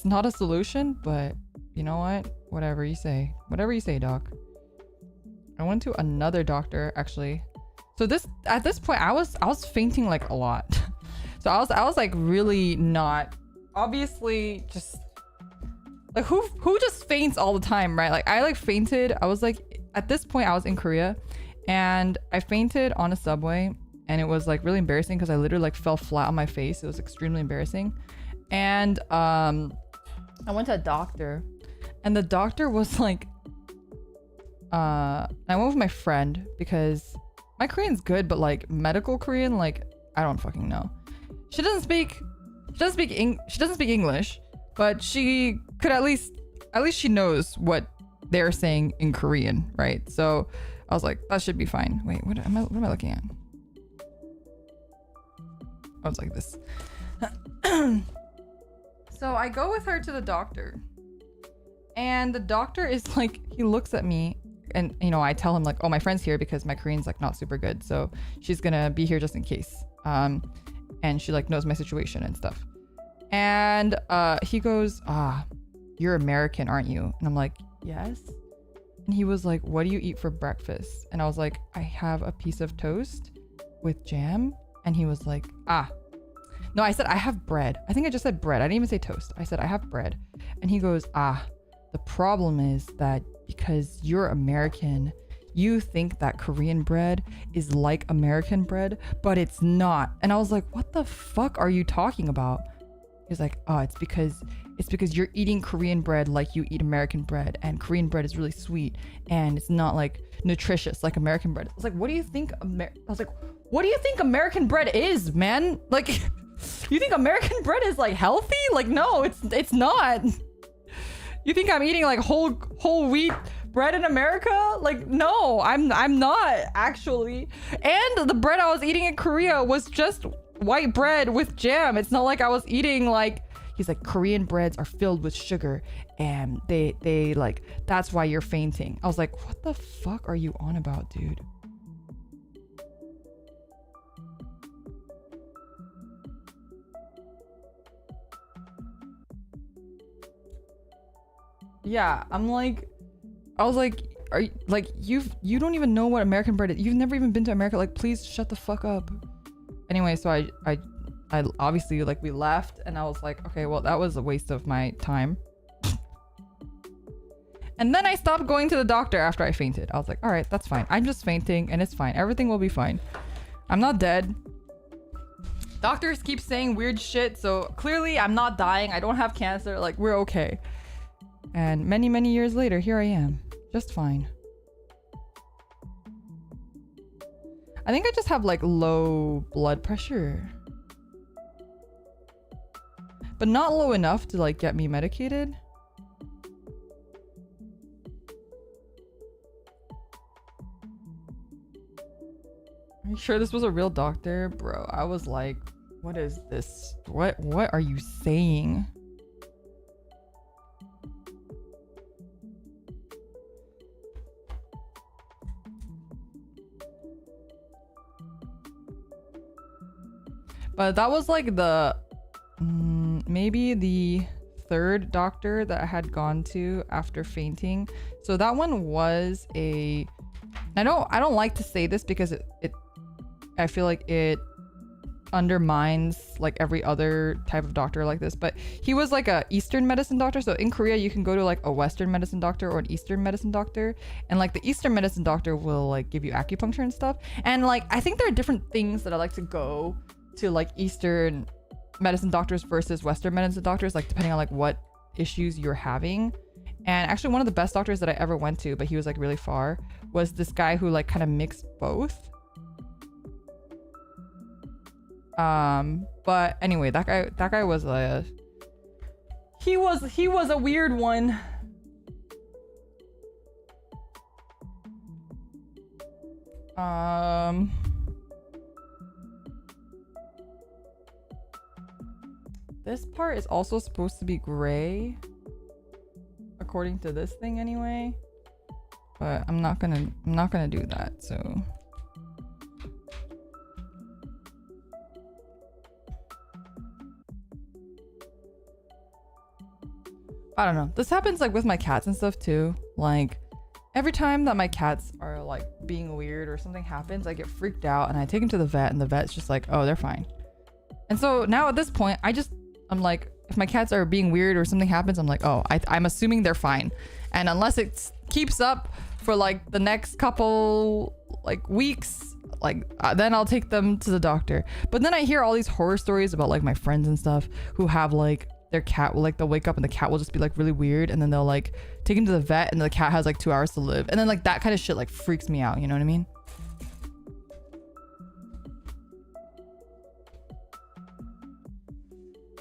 not a solution, but You know what? Whatever you say. Whatever you say, doc. I went to another doctor actually. So at this point I was fainting like a lot. So I was like really not, obviously, just like who just faints all the time, right? Like I like fainted. I was like, at this point I was in Korea and I fainted on a subway, and it was like really embarrassing because I literally like fell flat on my face. It was extremely embarrassing. And I went to a doctor, and the doctor was like, I went with my friend because my Korean's good, but like medical Korean, like I don't fucking know. She doesn't speak English, but she could at least she knows what they're saying in Korean, right? So I was like, that should be fine. Wait, what am I looking at? I was like this. So I go with her to the doctor, and the doctor is like, he looks at me, and you know, I tell him like, oh, my friend's here because my Korean's like not super good, so she's gonna be here just in case. And she like knows my situation and stuff. And he goes, you're American, aren't you? And I'm like, yes. And he was like, what do you eat for breakfast? And I was like, I have a piece of toast with jam. And he was like, no, I said I have bread. I think I just said bread. I didn't even say toast. I said I have bread. And he goes, the problem is that because you're American, you think that Korean bread is like American bread, but it's not. And I was like, what the fuck are you talking about? He's like, it's because you're eating Korean bread like you eat American bread, and Korean bread is really sweet and it's not like nutritious like American bread. I was like, what do you think American bread is, man? Like, you think American bread is like healthy? Like, no, it's not. You think I'm eating like whole wheat bread in America? Like, no, I'm not actually. And the bread I was eating in Korea was just white bread with jam. It's not like I was eating like, he's like, Korean breads are filled with sugar and they like, that's why you're fainting. I was like, what the fuck are you on about, dude? Yeah, I was like, are you like, you don't even know what American bread is. You've never even been to America. Like, please shut the fuck up. Anyway, so I obviously, like, we left, and I was like, okay, well, that was a waste of my time. And then I stopped going to the doctor after I fainted. I was like, all right, that's fine. I'm just fainting and it's fine. Everything will be fine. I'm not dead. Doctors keep saying weird shit, so clearly I'm not dying. I don't have cancer. Like, we're okay. And many, many years later, here I am. Just fine. I think I just have like low blood pressure. But not low enough to like get me medicated. Are you sure this was a real doctor? Bro, I was like, what is this? What are you saying? But that was like the maybe the third doctor that I had gone to after fainting. So that one was I don't like to say this because I feel like it undermines like every other type of doctor like this, but he was like a Eastern medicine doctor. So in Korea you can go to like a Western medicine doctor or an Eastern medicine doctor, and like the Eastern medicine doctor will like give you acupuncture and stuff. And like I think there are different things that I like to go to, like Eastern medicine doctors versus Western medicine doctors, like depending on like what issues you're having. And actually one of the best doctors that I ever went to, but he was like really far, was this guy who like kind of mixed both. But anyway, that guy was he was a weird one. This part is also supposed to be gray, according to this thing anyway. But I'm not gonna do that, so. I don't know. This happens like with my cats and stuff too. Like every time that my cats are like being weird or something happens, I get freaked out and I take them to the vet and the vet's just like, oh, they're fine. And so now at this point, I'm like, if my cats are being weird or something happens, I'm like, oh, I'm assuming they're fine. And unless it keeps up for like the next couple like weeks, like then I'll take them to the doctor. But then I hear all these horror stories about like my friends and stuff who have like their cat will like, they'll wake up and the cat will just be like really weird, and then they'll like take him to the vet and the cat has like 2 hours to live, and then like that kind of shit like freaks me out, you know what I mean?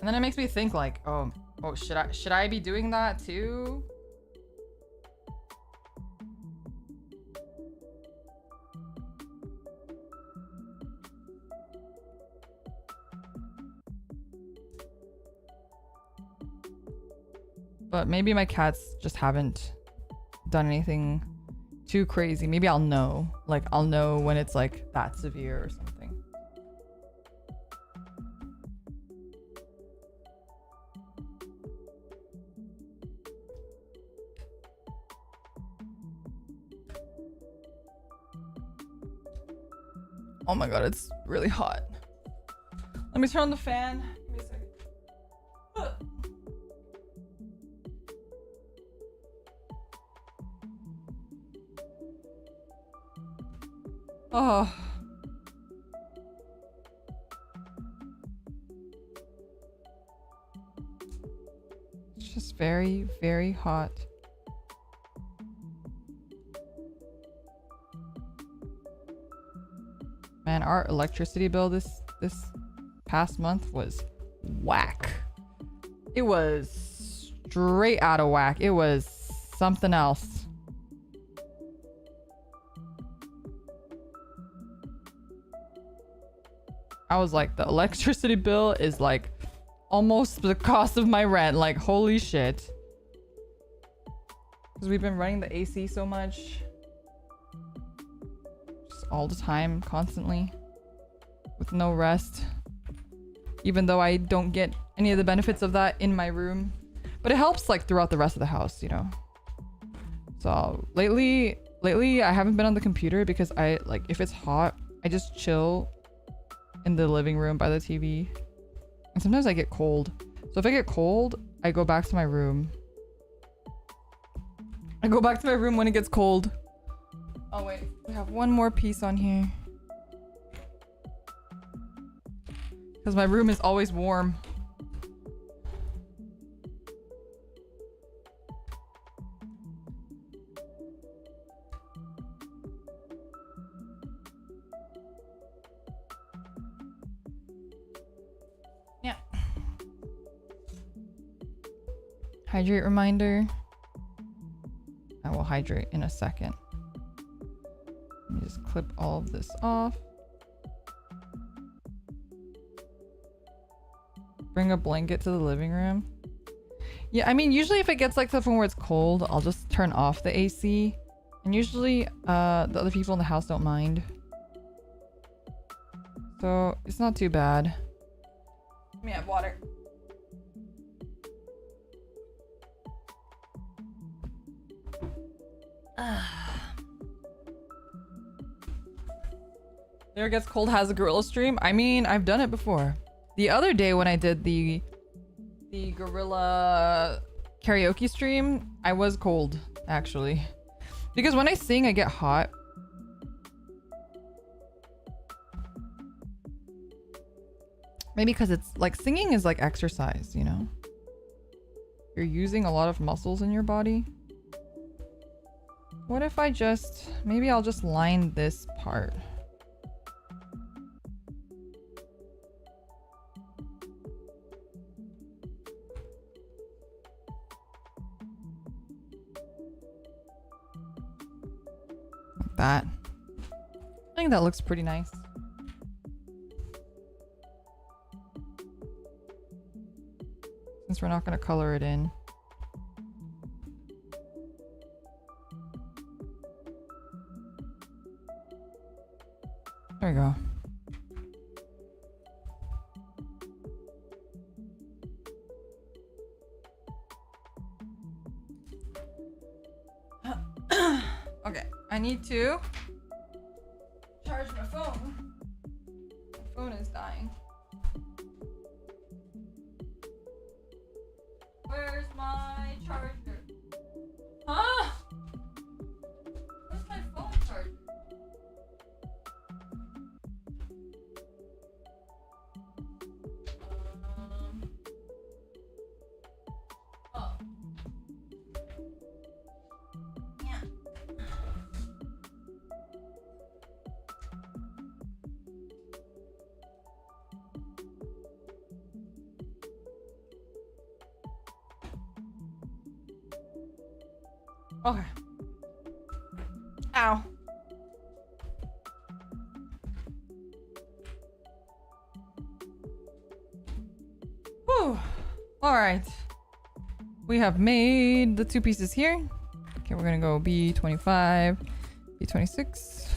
And then it makes me think like, oh, should I be doing that too? But maybe my cats just haven't done anything too crazy. Maybe I'll know. Like, I'll know when it's like that severe or something. Oh my god, it's really hot. Let me turn on the fan. Give me a second. Oh. It's just very, very hot. Man, our electricity bill this past month was whack. It was straight out of whack. It was something else. I was like, the electricity bill is like almost the cost of my rent. Like, holy shit. Because we've been running the AC so much. Just all the time, constantly. With no rest. Even though I don't get any of the benefits of that in my room. But it helps like throughout the rest of the house, you know. So lately I haven't been on the computer because I like, if it's hot, I just chill in the living room by the TV. And sometimes I get cold. So if I get cold, I go back to my room. I go back to my room when it gets cold. Oh wait, we have one more piece on here. Because my room is always warm. Yeah. Hydrate reminder. I will hydrate in a second. Let me just clip all of this off. Bring a blanket to the living room. Yeah, I mean, usually if it gets like to the point where it's cold, I'll just turn off the AC. And usually the other people in the house don't mind. So it's not too bad. Let me have water. There Gets Cold has a gorilla stream. I mean, I've done it before. The other day when I did the gorilla karaoke stream, I was cold, actually. Because when I sing, I get hot. Maybe because it's like, singing is like exercise, you know? You're using a lot of muscles in your body. What if I just, maybe I'll just line this part. Like that. I think that looks pretty nice. Since we're not going to color it in. There we go. I need to charge my phone. My phone is dying. Where's my charger? Huh? Where's my phone charger? Oh. Yeah. Okay. Ow. Whew. All right. We have made the 2 pieces here. Okay, we're gonna go B25, B26.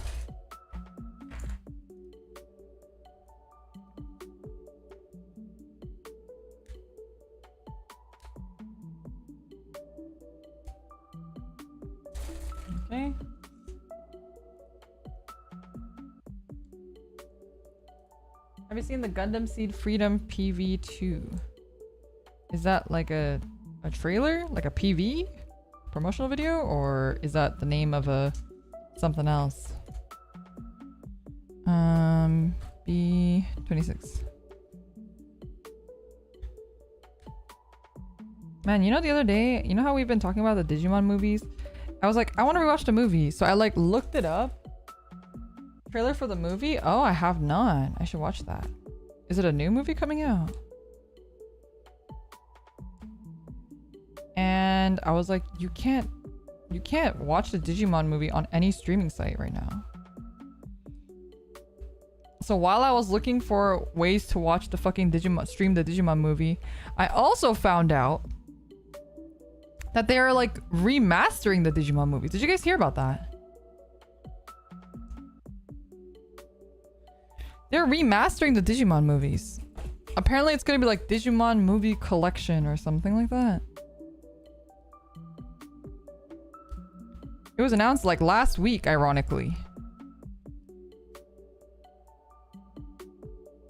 Okay. Have you seen the Gundam Seed Freedom PV2? Is that like a trailer? Like a PV? Promotional video? Or is that the name of a something else? B26. Man, you know the other day, you know how we've been talking about the Digimon movies? I was like, I want to rewatch the movie. So I like looked it up. Trailer for the movie? Oh, I have not. I should watch that. Is it a new movie coming out? And I was like, you can't watch the Digimon movie on any streaming site right now. So while I was looking for ways to watch the fucking stream the Digimon movie, I also found out that they are like remastering the Digimon movies. Did you guys hear about that? They're remastering the Digimon movies. Apparently it's gonna be like Digimon movie collection or something like that. It was announced like last week, ironically.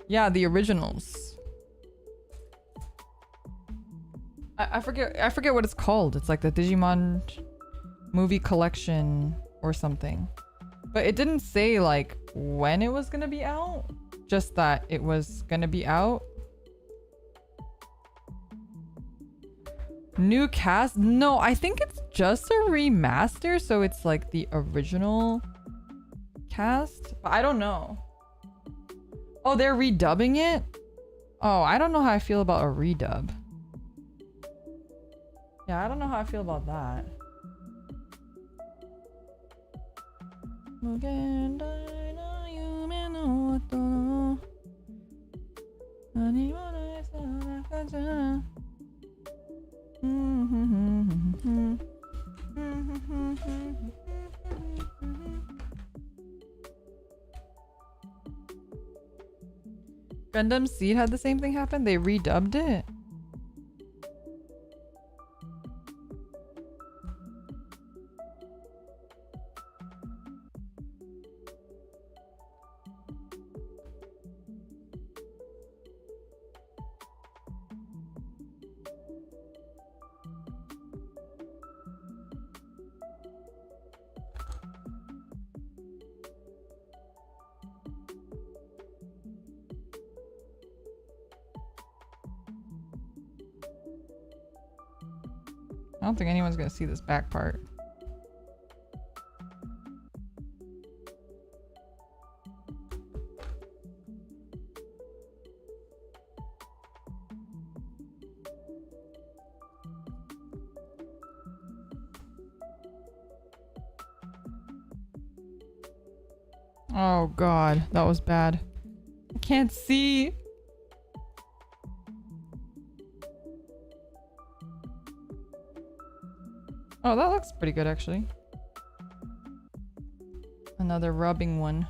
Yeah, the originals. I forget what it's called. It's like the Digimon movie collection or something. But it didn't say like when it was gonna be out. Just that it was gonna be out. New cast? No, I think it's just a remaster, so it's like the original cast. But I don't know. Oh, they're redubbing it? Oh, I don't know how I feel about a redub. Yeah, I don't know how I feel about that. Gundam Seed had the same thing happen? They redubbed it? I don't think anyone's gonna see this back part. Oh god, that was bad. I can't see. Oh, that looks pretty good actually. Another rubbing one.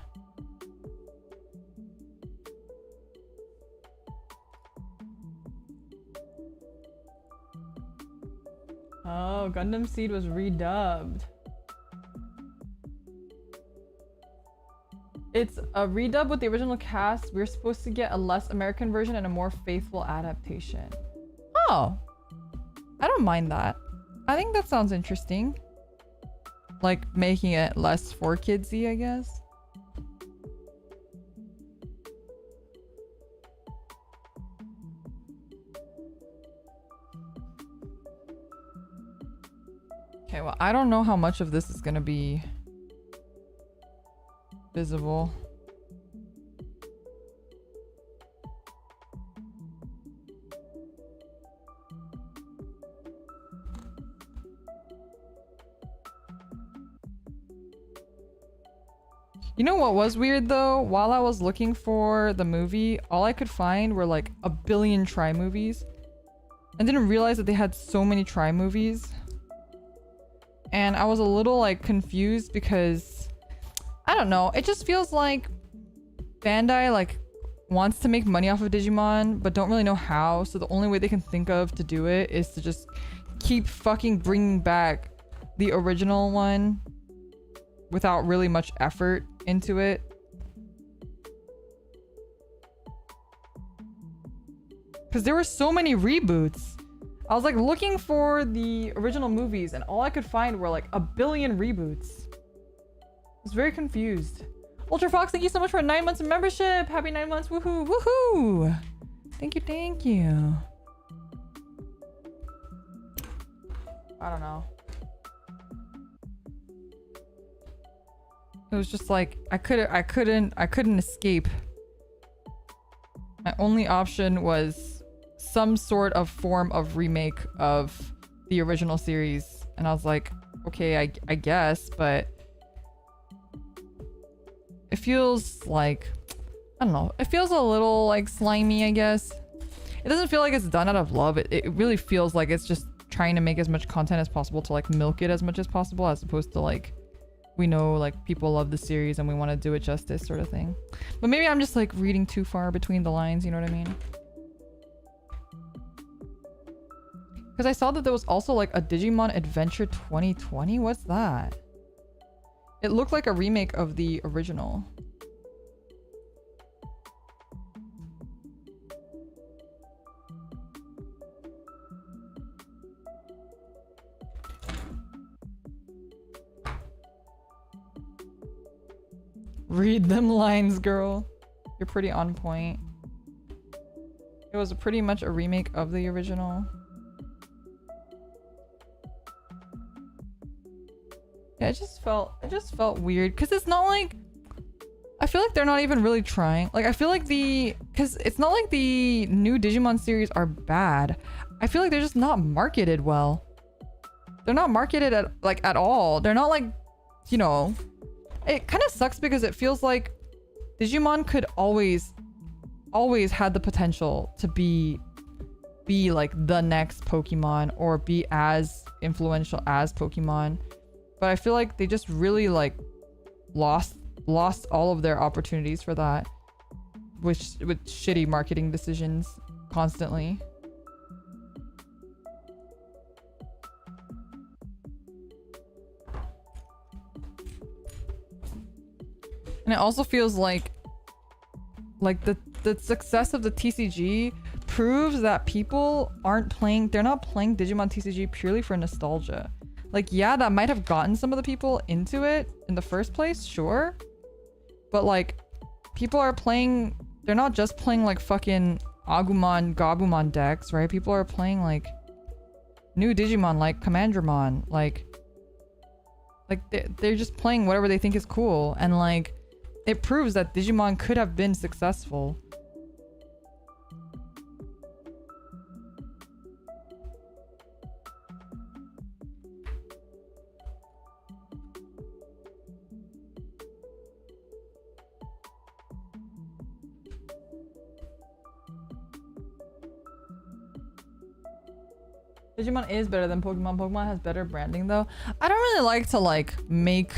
Oh, Gundam Seed was redubbed. It's a redub with the original cast. We're supposed to get a less American version and a more faithful adaptation. Oh, I don't mind that. I think that sounds interesting. Like making it less for kidsy, I guess. Okay, well, I don't know how much of this is gonna be visible. You know what was weird though? While I was looking for the movie, all I could find were like a billion Try movies. I didn't realize that they had so many Try movies. And I was a little like confused because I don't know, it just feels like Bandai like wants to make money off of Digimon but don't really know how, so the only way they can think of to do it is to just keep fucking bringing back the original one without really much effort into it. Because there were so many reboots. I was like looking for the original movies and all I could find were like a billion reboots. I was very confused. Ultra Fox, thank you so much for 9 months of membership. Happy 9 months. Woohoo, woohoo. Thank you, thank you. I don't know. It was just like I couldn't escape. My only option was some sort of form of remake of the original series, and I was like, okay, I guess, but it feels like, I don't know, it feels a little like slimy, I guess. It doesn't feel like it's done out of love. It really feels like it's just trying to make as much content as possible to like milk it as much as possible, as opposed to like, we know like people love the series and we want to do it justice sort of thing. But maybe I'm just like reading too far between the lines, you know what I mean? Because I saw that there was also like a Digimon Adventure 2020. What's that? It looked like a remake of the original. Read them lines, girl. You're pretty on point. It was pretty much a remake of the original. Yeah, it just felt weird because it's not like, I feel like they're not even really trying. Like I feel like because it's not like the new Digimon series are bad. I feel like they're just not marketed well. They're not marketed at all. They're not like, you know, it kind of sucks because it feels like Digimon could always had the potential to be like the next Pokemon or be as influential as Pokemon. But I feel like they just really like lost all of their opportunities for that, with shitty marketing decisions constantly. And it also feels like the success of the TCG proves that people they're not playing Digimon TCG purely for nostalgia. Like, yeah, that might have gotten some of the people into it in the first place, sure. But like, people are playing, they're not just playing like fucking Agumon, Gabumon decks, right? People are playing like new Digimon like Commandramon, like they're just playing whatever they think is cool, and like it proves that Digimon could have been successful. Digimon is better than Pokemon. Pokemon has better branding though. I don't really like to like make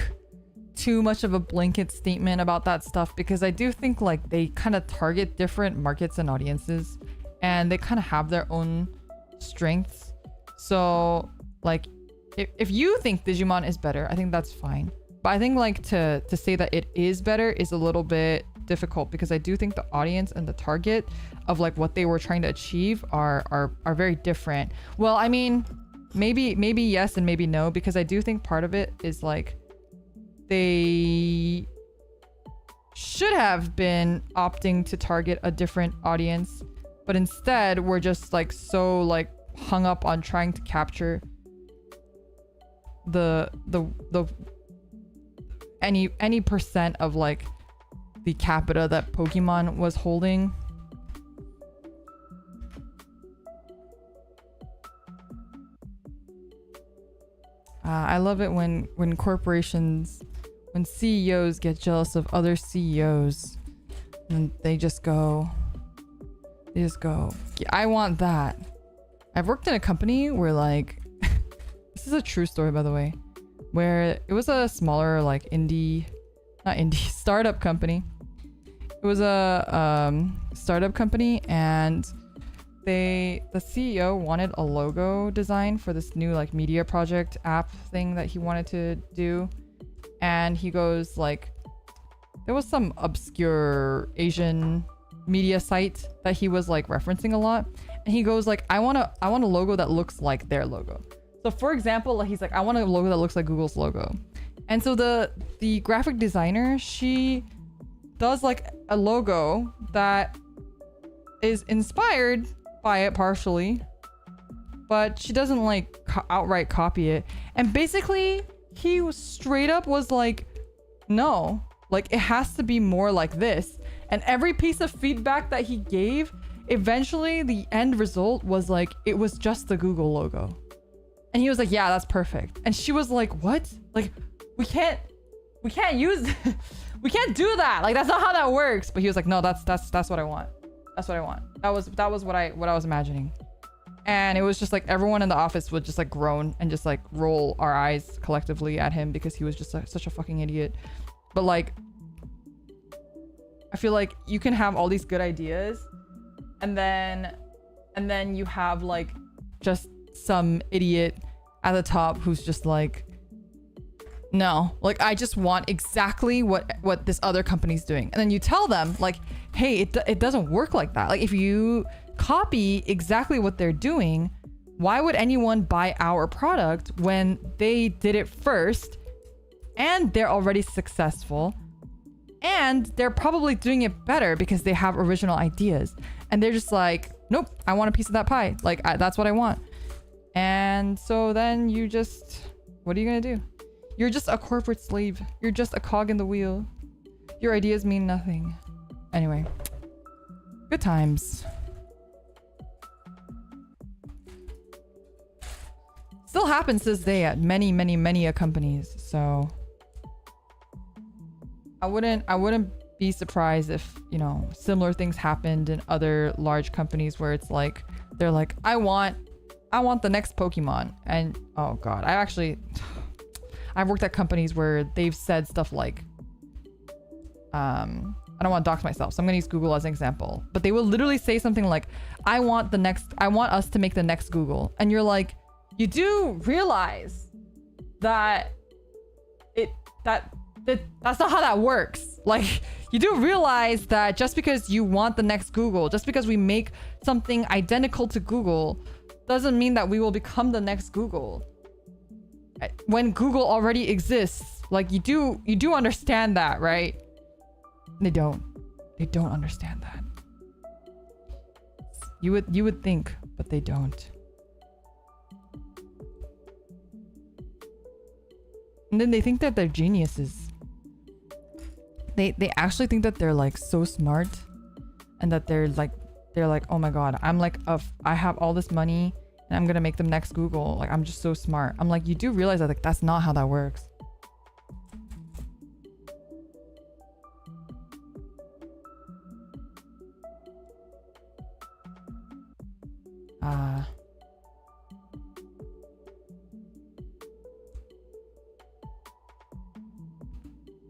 too much of a blanket statement about that stuff, because I do think like they kind of target different markets and audiences, and they kind of have their own strengths. So like if you think Digimon is better, I think that's fine. But I think like to say that it is better is a little bit difficult, because I do think the audience and the target of like what they were trying to achieve are very different. Well, I mean, maybe yes and maybe no, because I do think part of it is like they should have been opting to target a different audience, but instead we're just like so like hung up on trying to capture the any percent of like the capita that Pokemon was holding. I love it when corporations, when CEOs get jealous of other CEOs and they just go, yeah, I want that. I've worked in a company where like, this is a true story by the way, where it was a smaller like startup company. It was a startup company, and the CEO wanted a logo design for this new like media project app thing that he wanted to do. And he goes like, there was some obscure Asian media site that he was like referencing a lot. And he goes like, I want a logo that looks like their logo. So for example, he's like, I want a logo that looks like Google's logo. And so the graphic designer, she does like a logo that is inspired by it partially, but she doesn't like outright copy it. And basically he was straight up was like, no, like it has to be more like this. And every piece of feedback that he gave, eventually the end result was like, it was just the Google logo. And he was like, yeah, that's perfect. And she was like, what? Like, we can't use we can't do that, like that's not how that works. But he was like, no, that's what I want. That's what I want. That was what I was imagining. And it was just like everyone in the office would just like groan and just like roll our eyes collectively at him, because he was just like, such a fucking idiot. But like, I feel like you can have all these good ideas, and then you have like just some idiot at the top who's just like, no, like I just want exactly what this other company's doing. And then you tell them like, hey, it doesn't work like that. Like if you copy exactly what they're doing, why would anyone buy our product when they did it first and they're already successful and they're probably doing it better because they have original ideas? And they're just like, nope, I want a piece of that pie. Like that's what I want. And so then you just, what are you gonna do? You're just a corporate slave. You're just a cog in the wheel. Your ideas mean nothing. Anyway, good times. Still happens to this day at many companies. So I wouldn't be surprised if, you know, similar things happened in other large companies where it's like, they're like, I want the next Pokemon. And oh God, I've worked at companies where they've said stuff like, I don't want to dox myself, so I'm gonna use Google as an example, but they will literally say something like, I want us to make the next Google. And you're like, you do realize that that's not how that works. Like, you do realize that just because you want the next Google, just because we make something identical to Google, doesn't mean that we will become the next Google. When Google already exists, like you do understand that, right? They don't understand that. You would think, but they don't. And then they think that they're geniuses. They actually think that they're like so smart, and that they're like, oh my God, I have all this money and I'm gonna make the next Google. Like, I'm just so smart. I'm like, you do realize that like that's not how that works.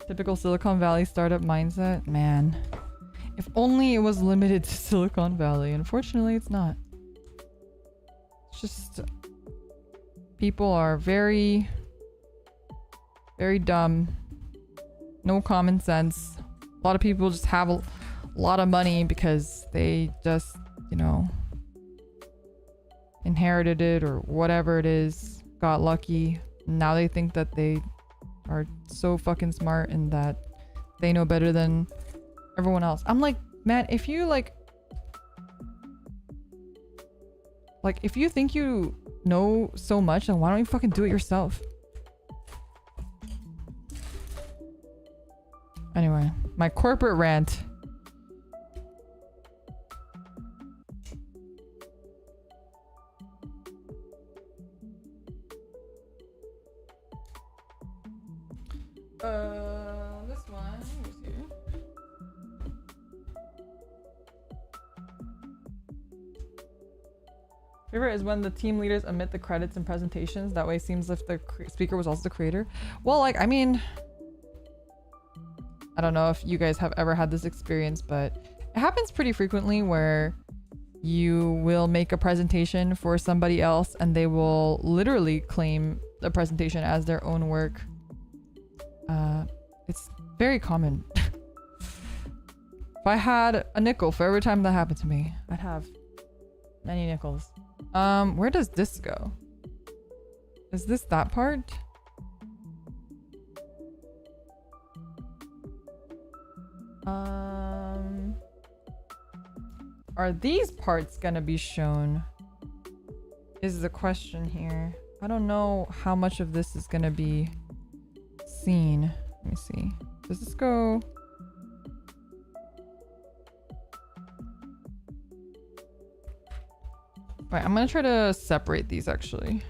Typical Silicon Valley startup mindset. Man, if only it was limited to Silicon Valley. Unfortunately, it's not. It's just people are very, very dumb No common sense. A lot of people just have a lot of money because they just, you know, inherited it or whatever it is, got lucky. Now they think that they are so fucking smart and that they know better than everyone else. I'm like, man, if you like if you think you know so much, then why don't you fucking do it yourself? Anyway, my corporate rant. This one. Let me see. Favorite is when the team leaders omit the credits and presentations. That way it seems as if the speaker was also the creator. Well, like, I mean, I don't know if you guys have ever had this experience, but it happens pretty frequently where you will make a presentation for somebody else and they will literally claim the presentation as their own work. It's very common. If I had a nickel for every time that happened to me, I'd have many nickels. Where does this go? Is this that part? Are these parts gonna be shown? Is the question here. I don't know how much of this is gonna be seen. Let me see. Does this go? Right, I'm gonna try to separate these actually.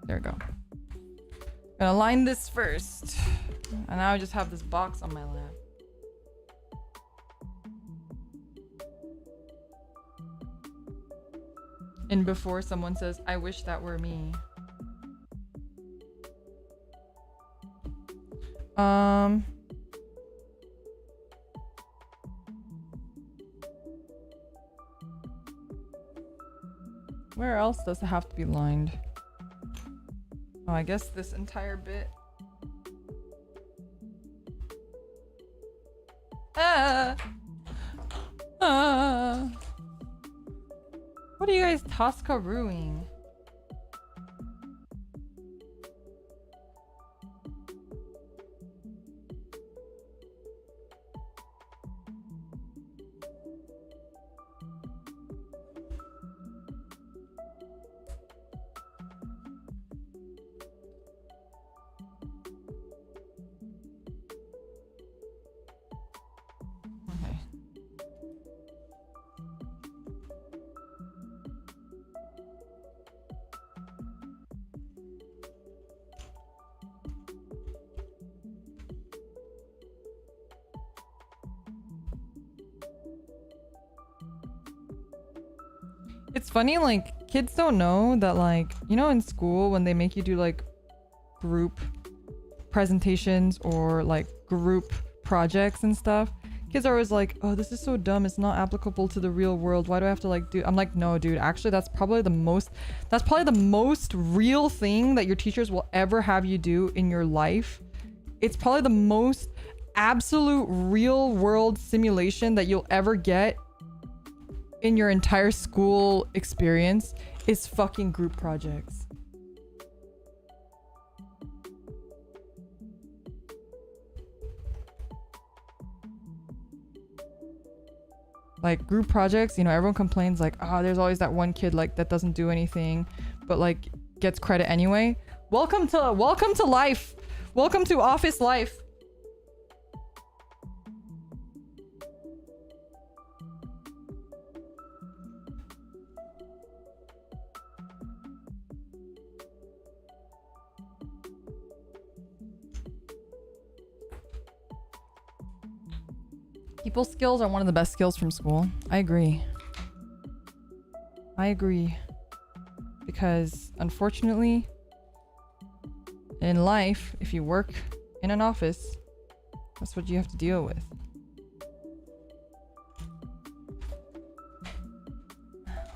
There we go. Gonna line this first. And now I just have this box on my lap. And before someone says, I wish that were me. Where else does it have to be lined? Oh, I guess this entire bit. What are you guys Tosca-rooing? It's funny, like, kids don't know that, like, you know, in school when they make you do like group presentations or like group projects and stuff, kids are always like, oh, this is so dumb, it's not applicable to the real world, why do I have to like do— I'm like, no dude, actually that's probably the most real thing that your teachers will ever have you do in your life. It's probably the most absolute real world simulation that you'll ever get in your entire school experience is fucking group projects. Like group projects, you know, everyone complains like, oh, there's always that one kid like that doesn't do anything but like gets credit anyway. Welcome to life. Welcome to office life. People skills are one of the best skills from school. I agree. I agree. Because unfortunately, in life, if you work in an office, that's what you have to deal with.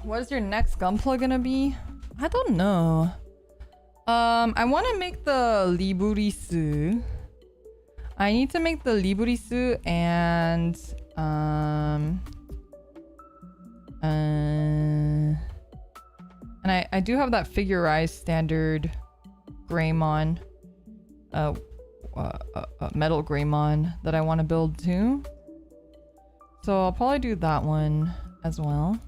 What is your next gunpla gonna be? I don't know. I want to make the liburisu. I need to make the liburisu and I do have that figurized standard Greymon, metal Greymon that I want to build too. So I'll probably do that one as well.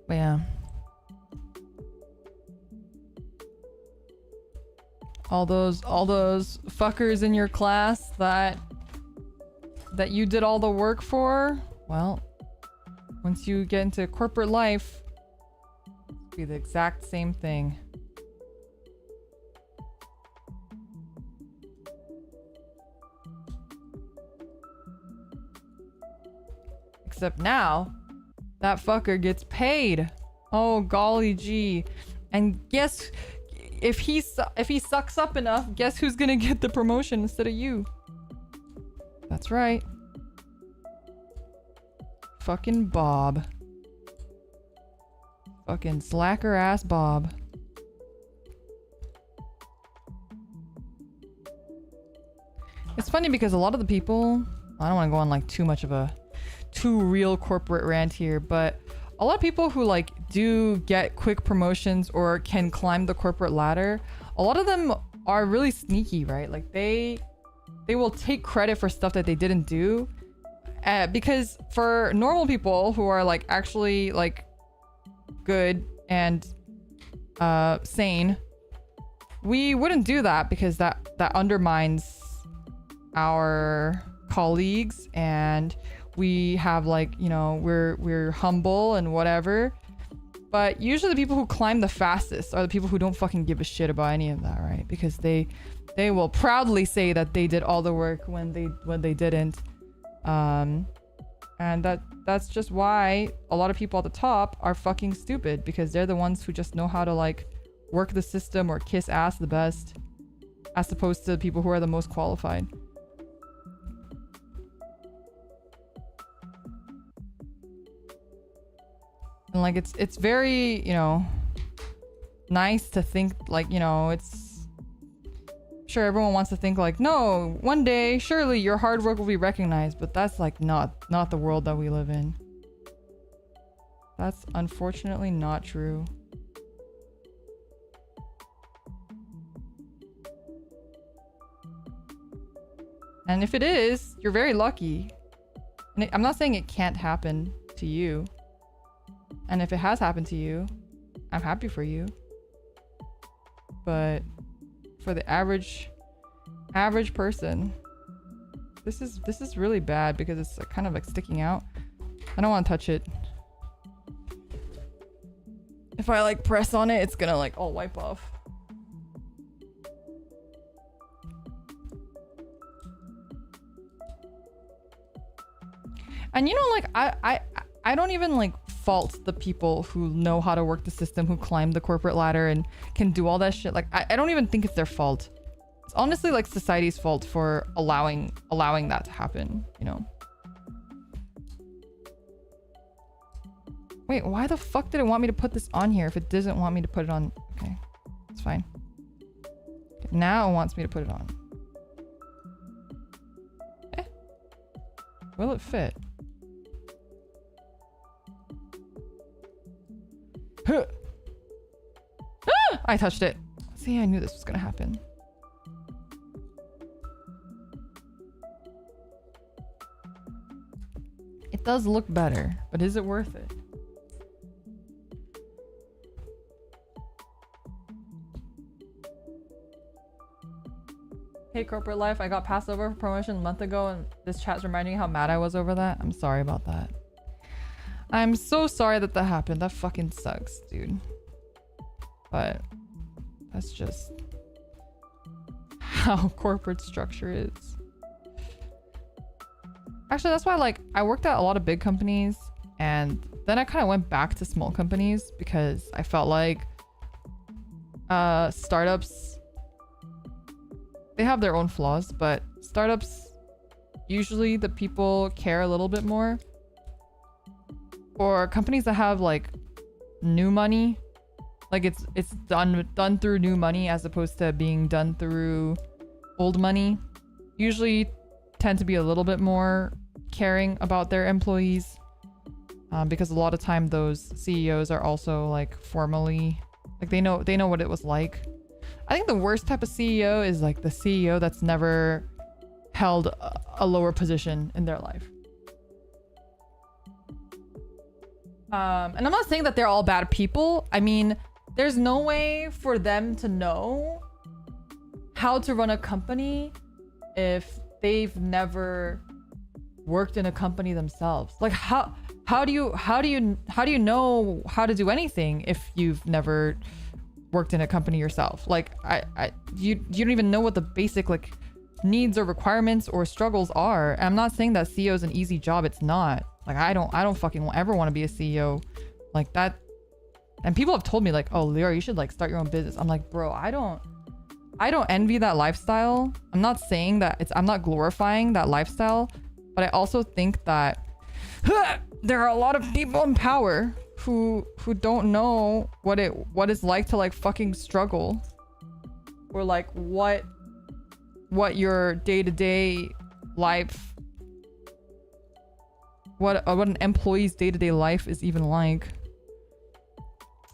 But yeah. All those fuckers in your class that you did all the work for, well, once you get into corporate life, it'll be the exact same thing. Except now, that fucker gets paid. Oh golly gee. And guess if he sucks up enough, guess who's gonna get the promotion instead of you? That's right. Fucking Bob. Fucking slacker ass Bob. It's funny because a lot of the people, I don't want to go on like too much of a too real corporate rant here, but a lot of people who like do get quick promotions or can climb the corporate ladder, a lot of them are really sneaky, right? Like they will take credit for stuff that they didn't do, because for normal people who are like actually like good and sane, we wouldn't do that because that undermines our colleagues, and we have like, you know, we're humble and whatever. But usually the people who climb the fastest are the people who don't fucking give a shit about any of that, right? Because they will proudly say that they did all the work when they didn't. And that's just why a lot of people at the top are fucking stupid, because they're the ones who just know how to like work the system or kiss ass the best, as opposed to the people who are the most qualified. And like it's very, you know, nice to think like, you know, it's sure everyone wants to think like, no, one day surely your hard work will be recognized, but that's like not the world that we live in. That's unfortunately not true. And if it is, you're very lucky. And I'm not saying it can't happen to you. And if it has happened to you, I'm happy for you. But for the average person, this is really bad because it's kind of like sticking out. I don't want to touch it. If I like press on it, it's gonna like all wipe off. And you know, like I don't even like fault the people who know how to work the system, who climb the corporate ladder and can do all that shit. Like I don't even think it's their fault. It's honestly like society's fault for allowing that to happen, you know. Wait, why the fuck did it want me to put this on here if it doesn't want me to put it on? Okay, it's fine. Okay, now it wants me to put it on. Eh. Will it fit? Ah! I touched it. See, I knew this was gonna happen. It does look better, but is it worth it? Hey, corporate life, I got passed over for promotion a month ago and this chat's reminding me how mad I was over that. I'm sorry about that. I'm so sorry that happened. That fucking sucks, dude. But that's just how corporate structure is. Actually, that's why like I worked at a lot of big companies and then I kind of went back to small companies because I felt like startups, they have their own flaws, but startups, usually the people care a little bit more. Or companies that have like new money, like it's done through new money as opposed to being done through old money, usually tend to be a little bit more caring about their employees, because a lot of time those CEOs are also like formally, like they know what it was like. I think the worst type of CEO is like the CEO that's never held a lower position in their life. And I'm not saying that they're all bad people. I mean, there's no way for them to know how to run a company if they've never worked in a company themselves. Like how do you know how to do anything if you've never worked in a company yourself? Like you don't even know what the basic like needs or requirements or struggles are. And I'm not saying that CEO is an easy job. It's not. Like I don't fucking ever want to be a CEO like that. And people have told me like, oh, Leora, you should like start your own business. I'm like, bro, I don't envy that lifestyle. I'm not saying that I'm not glorifying that lifestyle, but I also think that there are a lot of people in power who don't know what it's like to like fucking struggle, or like what your day-to-day life, what an employee's day-to-day life is even like.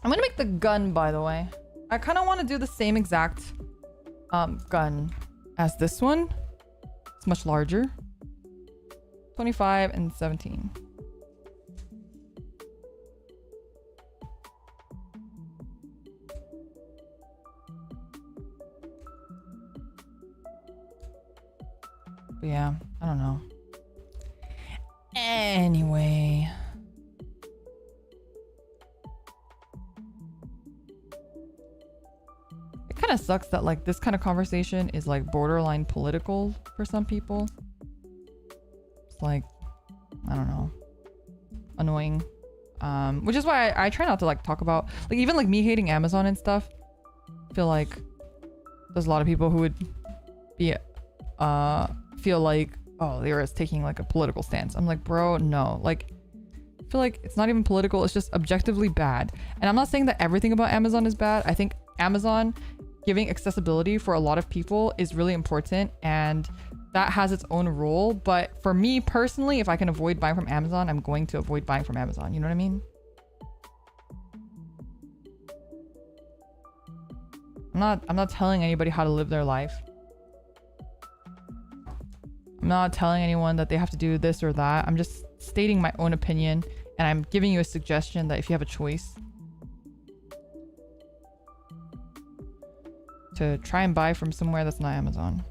I'm gonna make the gun, by the way. I kind of want to do the same exact gun as this one. It's much larger. 25 and 17. But yeah, I don't know. Anyway. It kind of sucks that like this kind of conversation is like borderline political for some people. It's like, I don't know, annoying. Which is why I try not to like talk about like even like me hating Amazon and stuff. I feel like there's a lot of people who would be feel like, oh, Leora is taking like a political stance. I'm like, bro, no. Like, I feel like it's not even political. It's just objectively bad. And I'm not saying that everything about Amazon is bad. I think Amazon giving accessibility for a lot of people is really important, and that has its own role. But for me personally, if I can avoid buying from Amazon, I'm going to avoid buying from Amazon. You know what I mean? I'm not telling anybody how to live their life. I'm not telling anyone that they have to do this or that. I'm just stating my own opinion, and I'm giving you a suggestion that if you have a choice to try and buy from somewhere that's not Amazon.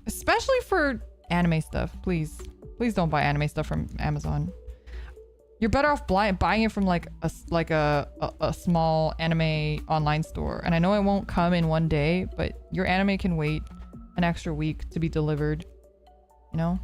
Especially for anime stuff. Please don't buy anime stuff from Amazon. You're better off buying it from like a small anime online store. And I know it won't come in one day, but your anime can wait an extra week to be delivered, you know?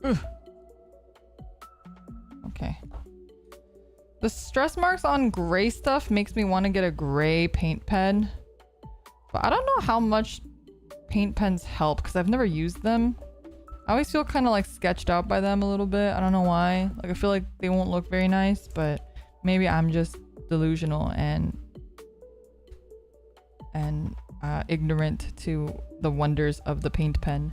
Ugh. Okay. The stress marks on gray stuff makes me want to get a gray paint pen. But I don't know how much paint pens help because I've never used them. I always feel kind of like sketched out by them a little bit. I don't know why. Like I feel like they won't look very nice, but maybe I'm just delusional and ignorant to the wonders of the paint pen.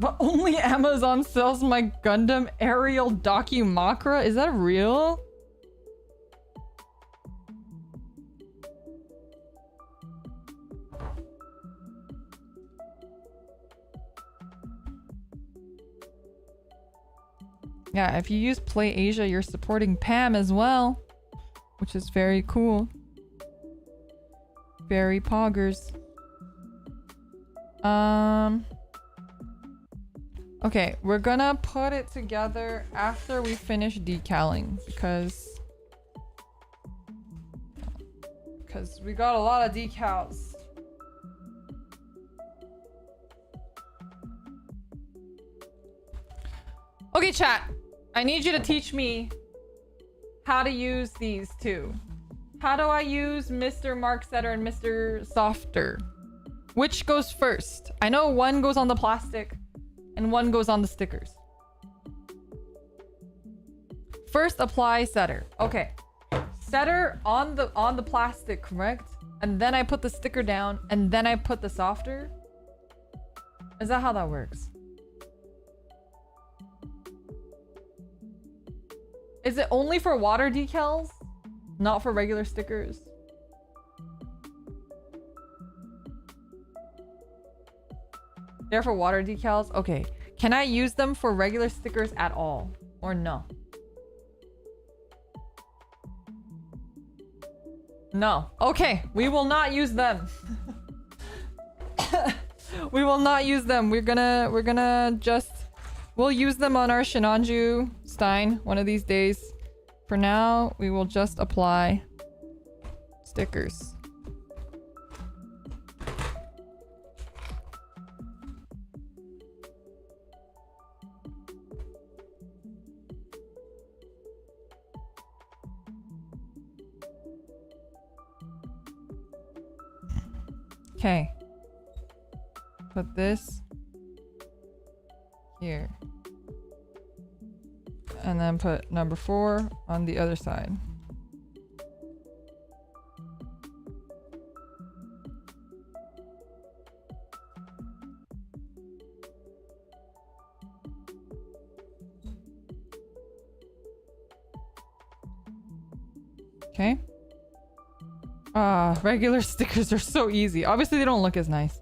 But only Amazon sells my Gundam aerial Dakimakura? Is that real? Yeah, if you use Play Asia, you're supporting Pam as well, which is very cool. Very poggers. Okay, we're gonna put it together after we finish decaling because we got a lot of decals. Okay, chat. I need you to teach me how to use these two. How do I use Mr. Mark Setter and Mr. Softer? Which goes first? I know one goes on the plastic and one goes on the stickers. First, apply setter. Okay. Setter on the plastic, correct? And then I put the sticker down and then I put the softer? Is that how that works? Is it only for water decals? Not for regular stickers? They're for water decals? Okay. Can I use them for regular stickers at all? Or no? No. Okay. We will not use them. We will not use them. We're gonna just... We'll use them on our Shinanju Stein one of these days. For now, we will just apply stickers. Okay. Put this here. And then put number 4 on the other side. Okay. Regular stickers are so easy. Obviously, they don't look as nice.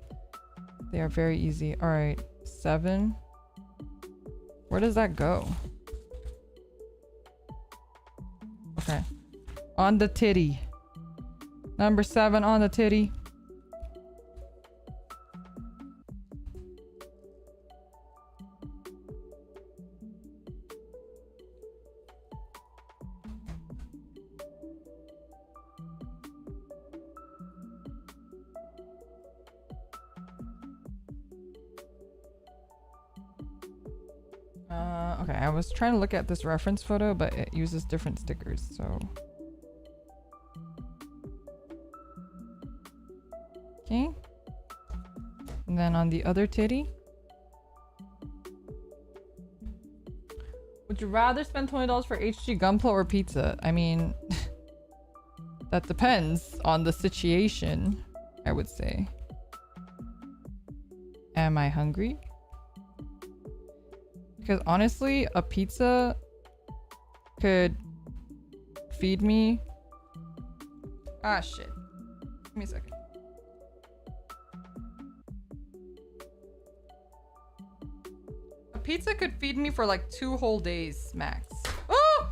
They are very easy. All right, 7. Where does that go? Okay. On the titty. Number 7 on the titty. Okay, I was trying to look at this reference photo, but it uses different stickers, so... Okay. And then on the other titty. Would you rather spend $20 for HG Gunpla or pizza? I mean... that depends on the situation, I would say. Am I hungry? Because honestly, a pizza could feed me. Ah, shit. Give me a second. A pizza could feed me for like 2 whole days max. Oh!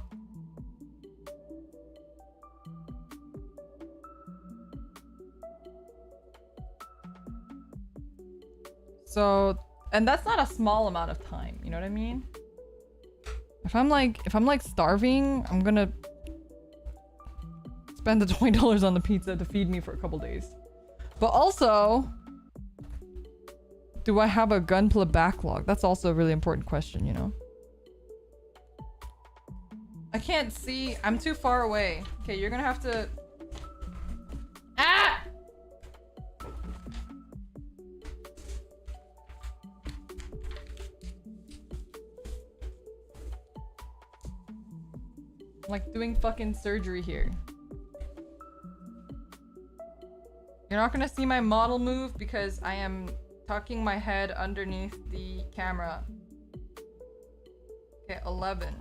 So, and that's not a small amount of time, you know what I mean? If I'm like starving, I'm gonna spend the $20 on the pizza to feed me for a couple days. But also, do I have a Gunpla backlog? That's also a really important question, you know? I can't see. I'm too far away. Okay, you're gonna have to... Ah! I'm like doing fucking surgery here. You're not gonna see my model move because I am tucking my head underneath the camera. Okay, 11.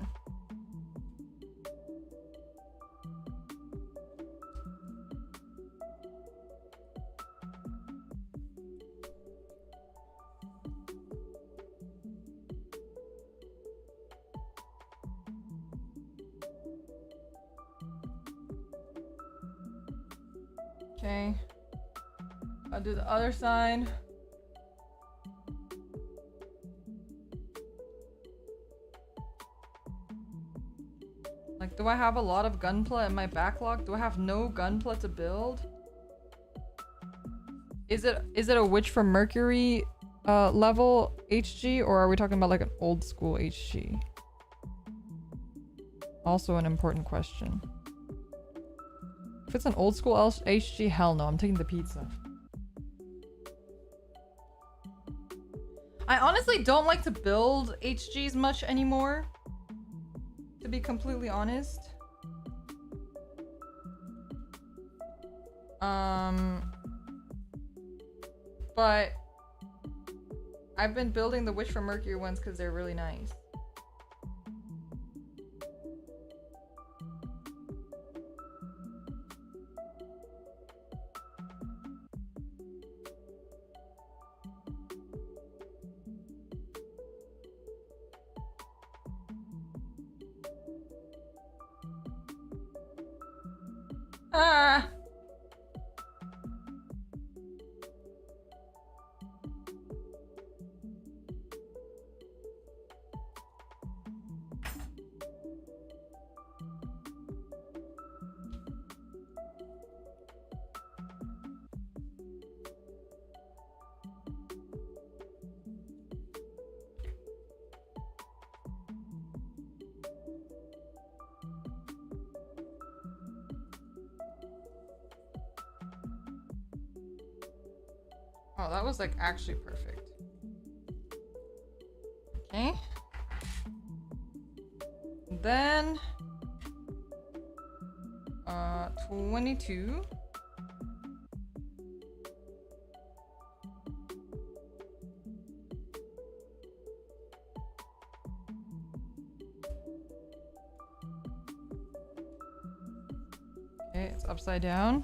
Okay. I'll do the other side. Like, do I have a lot of gunpla in my backlog? Do I have no gunpla to build? Is it a Witch from Mercury level HG, or are we talking about like an old school HG? Also an important question. If it's an old school HG, hell no, I'm taking the pizza. I honestly don't like to build HGs much anymore, to be completely honest. But I've been building the Witch from Mercury ones because they're really nice. Ah! Oh, that was like actually perfect. Okay. Then 22. Okay, it's upside down.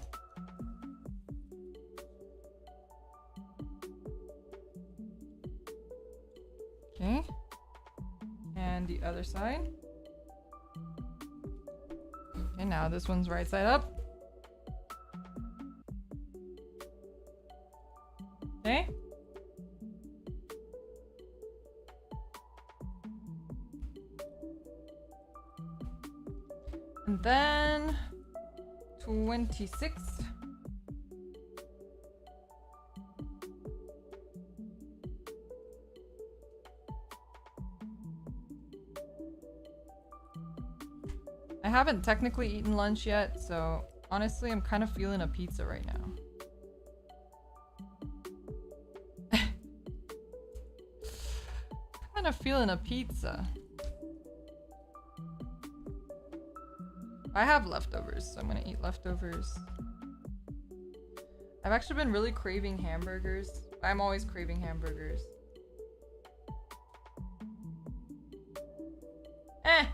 Okay. And the other side. Okay, now this one's right side up. Okay. And then 26. I haven't technically eaten lunch yet, so honestly, I'm kind of feeling a pizza right now. Kind of feeling a pizza. I have leftovers, so I'm gonna eat leftovers. I've actually been really craving hamburgers. I'm always craving hamburgers. Eh!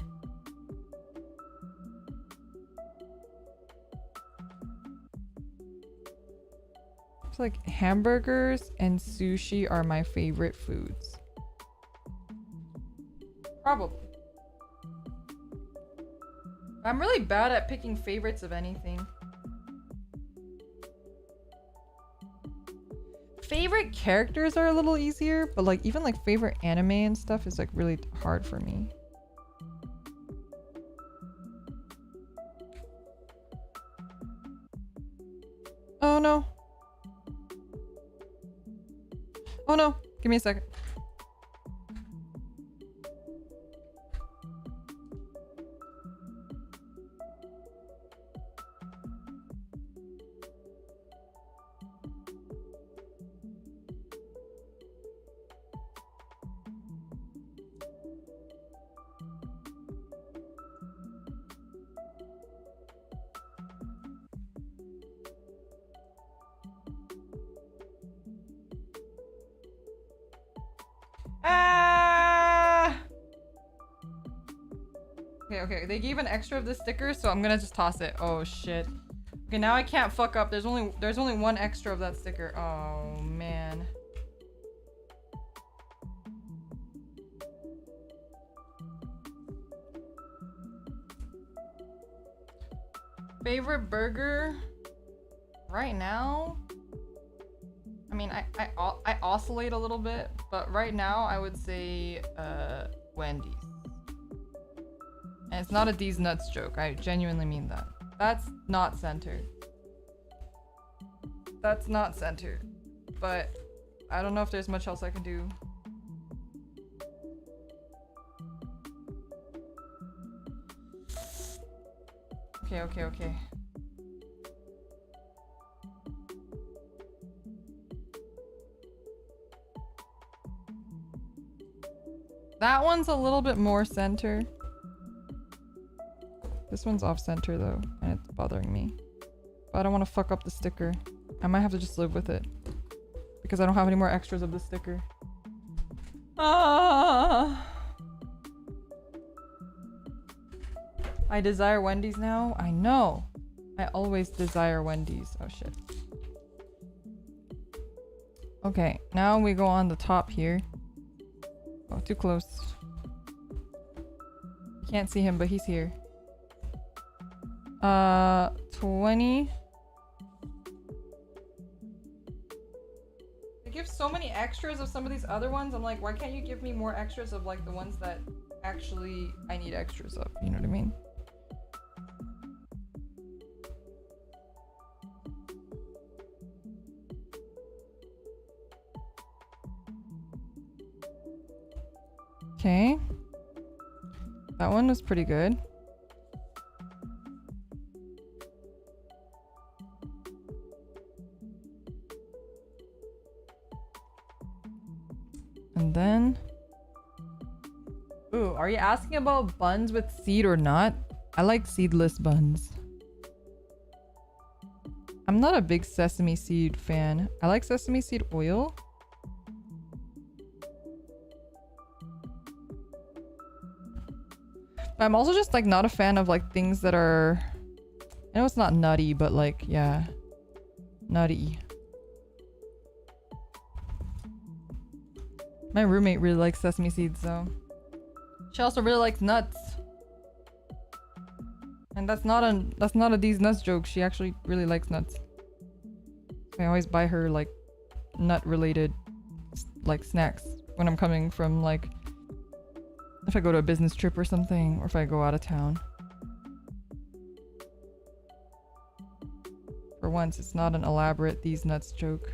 It's like hamburgers and sushi are my favorite foods. Probably. I'm really bad at picking favorites of anything. Favorite characters are a little easier, but like even like favorite anime and stuff is like really hard for me. Oh no. Oh no. Give me a second. Okay, they gave an extra of this sticker, so I'm gonna just toss it. Oh shit. Okay, now I can't fuck up. There's only one extra of that sticker. Oh man. Favorite burger? right now, I mean, I oscillate a little bit, but right now I would say Wendy's. And it's not a D's nuts joke. I genuinely mean that. That's not centered. That's not centered. But I don't know if there's much else I can do. Okay. That one's a little bit more center. This one's off center though, and it's bothering me. But I don't want to fuck up the sticker. I might have to just live with it. Because I don't have any more extras of the sticker. Ah! I desire Wendy's now? I know. I always desire Wendy's. Oh shit. Okay, now we go on the top here. Oh, too close. You can't see him, but he's here. 20. They give so many extras of some of these other ones. I'm like, why can't you give me more extras of like the ones that actually I need extras of? You know what I mean? Okay. That one was pretty good. And then... Ooh, are you asking about buns with seed or not? I like seedless buns. I'm not a big sesame seed fan. I like sesame seed oil. But I'm also just like not a fan of like things that are... I know it's not nutty, but like, yeah. Nutty. My roommate really likes sesame seeds, so... She also really likes nuts. And that's not a these nuts joke. She actually really likes nuts. I always buy her like nut related like snacks when I'm coming from like if I go to a business trip or something, or if I go out of town. For once, it's not an elaborate these nuts joke.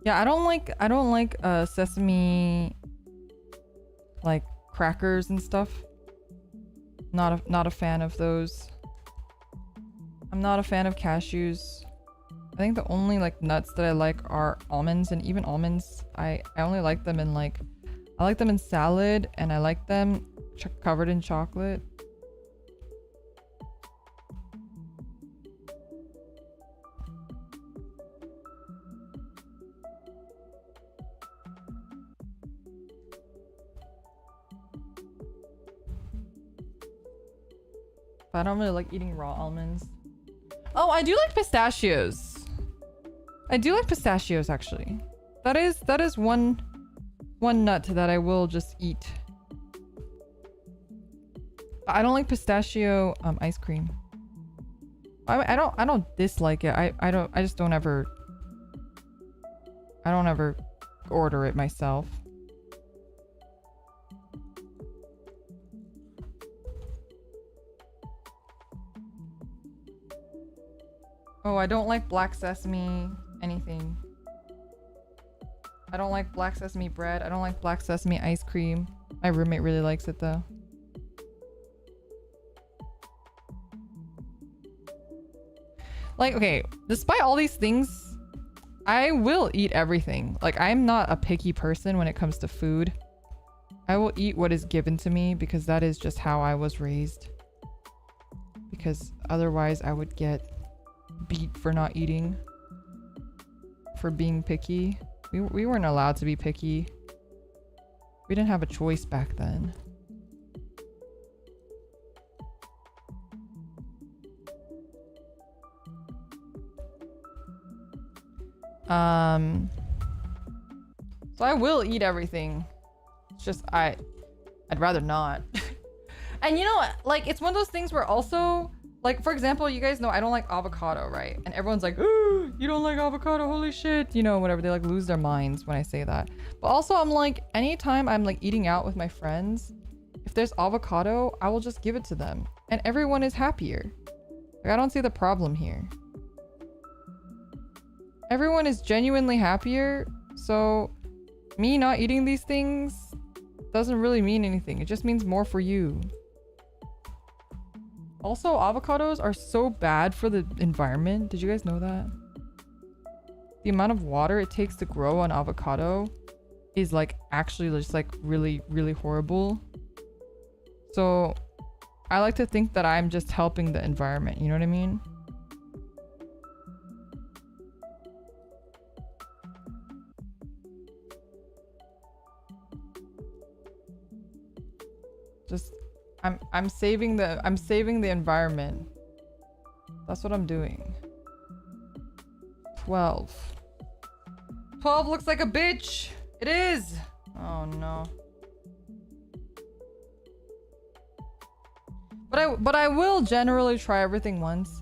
Yeah, I don't like sesame like crackers and stuff. Not a fan of those. I'm not a fan of cashews. I think the only like nuts that I like are almonds, and even almonds I only like them in like I like them in salad, and I like them covered in chocolate. But I don't really like eating raw almonds. Oh, I do like pistachios. I do like pistachios actually. That is one nut that I will just eat. I don't like pistachio ice cream. I don't dislike it. I don't ever order it myself. Oh, I don't like black sesame anything. I don't like black sesame bread. I don't like black sesame ice cream. My roommate really likes it though. Like, okay, despite all these things, I will eat everything. Like, I'm not a picky person when it comes to food. I will eat what is given to me because that is just how I was raised. Because otherwise I would get beat for not eating. For being picky. We weren't allowed to be picky. We didn't have a choice back then. So I will eat everything. It's just I'd rather not. And you know what? Like, it's one of those things where also, like, for example, you guys know I don't like avocado, right? And everyone's like, "Ooh, you don't like avocado? Holy shit!" You know, whatever. They like lose their minds when I say that. But also, I'm like, anytime I'm like eating out with my friends, if there's avocado, I will just give it to them, and everyone is happier. Like, I don't see the problem here. Everyone is genuinely happier, so me not eating these things doesn't really mean anything. It just means more for you. Also, avocados are so bad for the environment. Did you guys know that? The amount of water it takes to grow an avocado is like actually just like really, really horrible. So I like to think that I'm just helping the environment. You know what I mean? Just I'm saving the environment. That's what I'm doing. 12 looks like a bitch. It is. Oh no. But I will generally try everything once.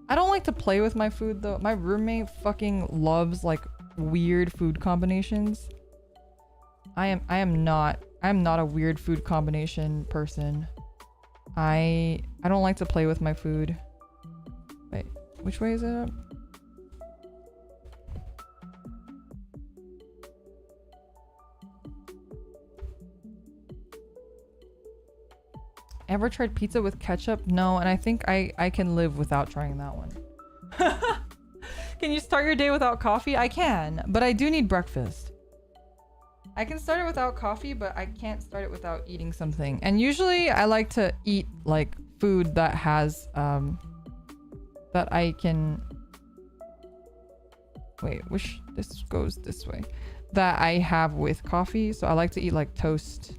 I don't like to play with my food though. My roommate fucking loves like weird food combinations. I am not a weird food combination person. I don't like to play with my food. Wait, which way is it up? Ever tried pizza with ketchup? No, and I think I can live without trying that one. Can you start your day without coffee? I can, but I do need breakfast. I can start it without coffee, but I can't start it without eating something. And usually I like to eat like food that has that I can wait, which this goes this way. That I have with coffee. So I like to eat like toast,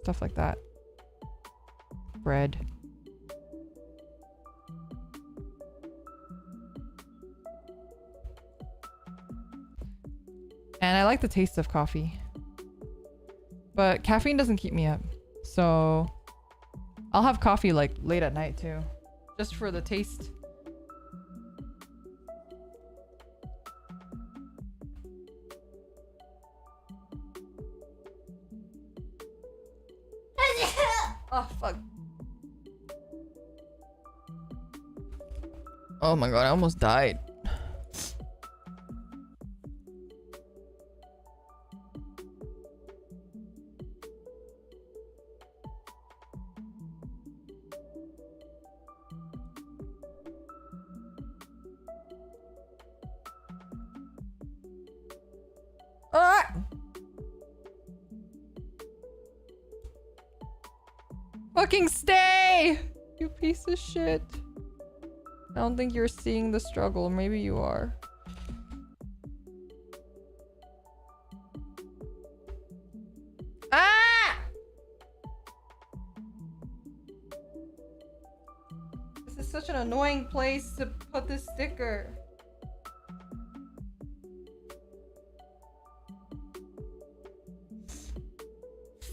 stuff like that. Bread. And I like the taste of coffee. But caffeine doesn't keep me up. So I'll have coffee like late at night too. Just for the taste. Oh fuck. Oh my god, I almost died. Ah! Fucking stay! You piece of shit. I don't think you're seeing the struggle. Maybe you are. Ah! This is such an annoying place to put this sticker.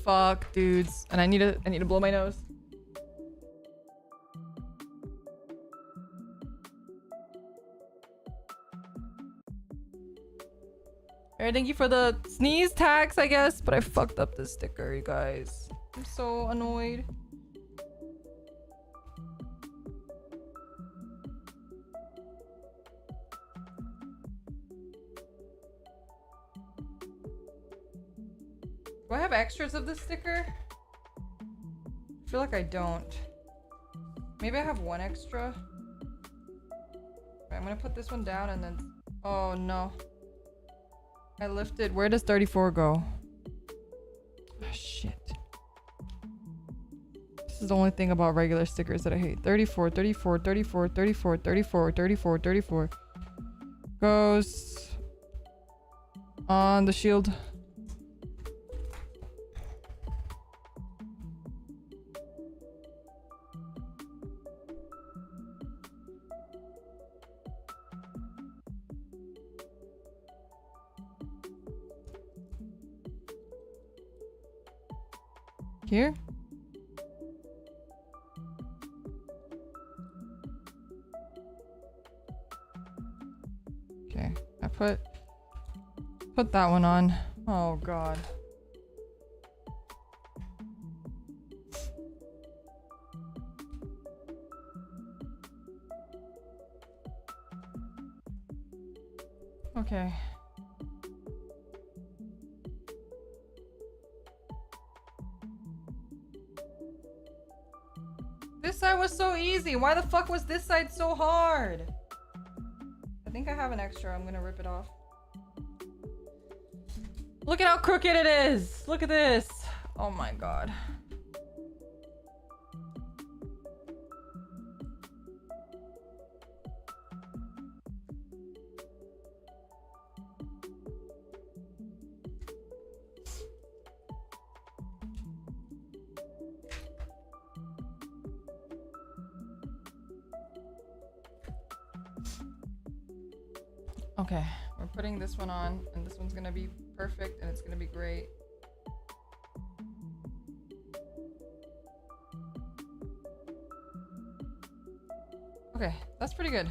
Fuck, dudes. And I need to blow my nose. Alright, thank you for the sneeze tags, I guess, but I fucked up this sticker, you guys. I'm so annoyed. Do I have extras of this sticker? I feel like I don't. Maybe I have one extra. Right, I'm gonna put this one down and then... Oh no. I lifted. Where does 34 go? Oh, shit. is the only thing about regular stickers that I hate. 34, 34, 34, 34, 34, 34, 34. Goes on the shield. Here? Okay, I put that one on. Oh god. Okay. This side was so easy. Why the fuck was this side so hard? I think I have an extra. I'm gonna rip it off. Look at how crooked it is. Look at this. Oh my god. Okay, we're putting this one on, and this one's gonna be perfect, and it's gonna be great. Okay, that's pretty good.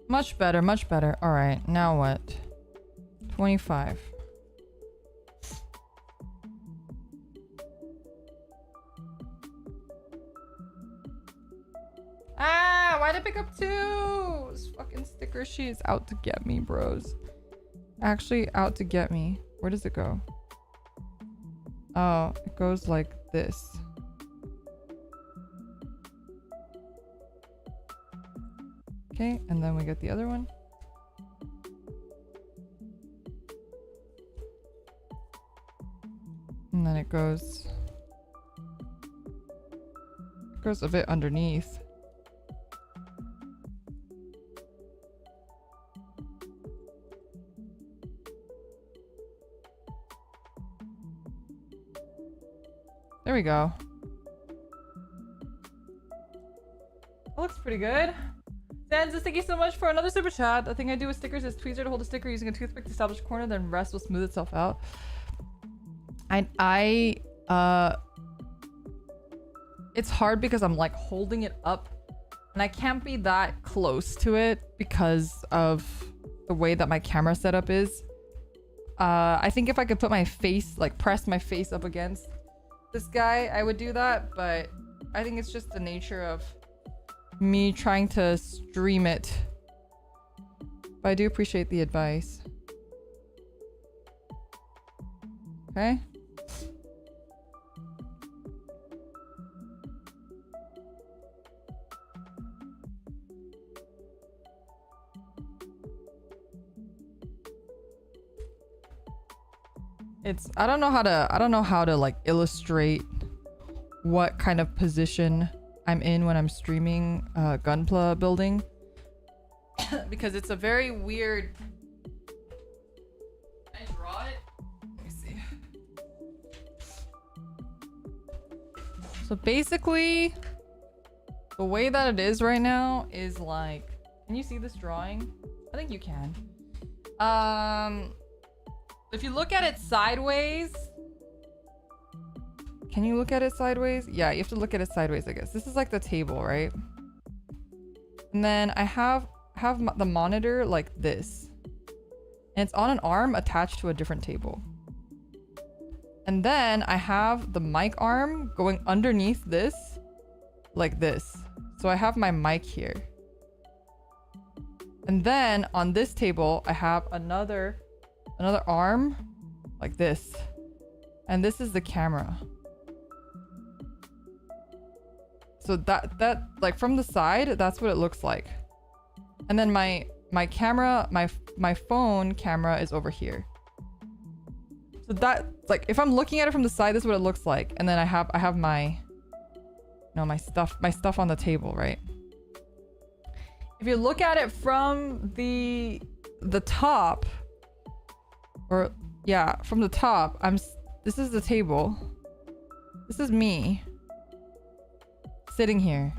Much better, much better. All right, now what? 25. Ah, why'd I pick up two? This fucking sticker sheet is out to get me, bros. Actually out to get me. Where does it go? Oh, it goes like this. Okay, and then we get the other one. And then it goes a bit underneath. There we go. That looks pretty good. Danza, thank you so much for another super chat. The thing I do with stickers is tweezer to hold a sticker using a toothpick to establish a corner, then rest will smooth itself out. It's hard because I'm like holding it up and I can't be that close to it because of the way that my camera setup is. I think if I could put my face, like press my face up against this guy, I would do that, but I think it's just the nature of me trying to stream it. But I do appreciate the advice. Okay. I don't know how to like illustrate what kind of position I'm in when I'm streaming Gunpla building because it's a very weird. Can I draw it? Let me see. So basically, the way that it is right now is like, can you see this drawing? I think you can. If you look at it sideways, can you look at it sideways? Yeah, you have to look at it sideways, I guess. This is like the table, right? And then I have the monitor like this. And it's on an arm attached to a different table. And then I have the mic arm going underneath this, like this. So I have my mic here. And then on this table, I have another arm like this. And this is the camera. So that like from the side, that's what it looks like. And then my camera, my phone camera is over here. So that, like, if I'm looking at it from the side, this is what it looks like. And then I have my know, my stuff on the table, right? If you look at it from the top, or yeah, from the top, this is the table. This is me sitting here.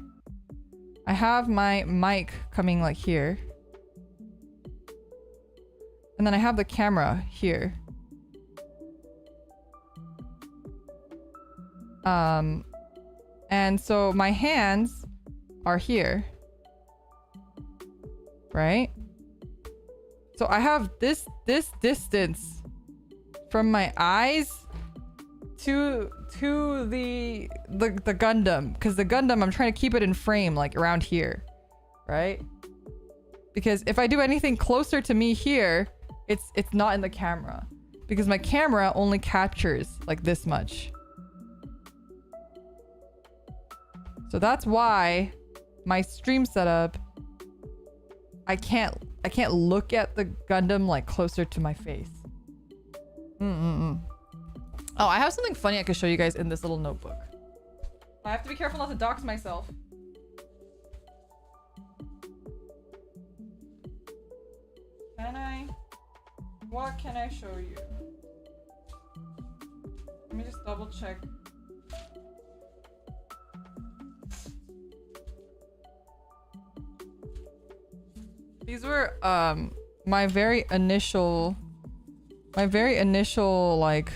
I have my mic coming like here. And then I have the camera here. And so my hands are here. Right? So I have this distance from my eyes to the Gundam, because the Gundam, I'm trying to keep it in frame like around here, right? Because if I do anything closer to me here, it's not in the camera, because my camera only captures like this much. So that's why my stream setup, I can't look at the Gundam like closer to my face. Oh, I have something funny I could show you guys in this little notebook. I have to be careful not to dox myself. Can I? What can I show you? Let me just double check. These were my very initial like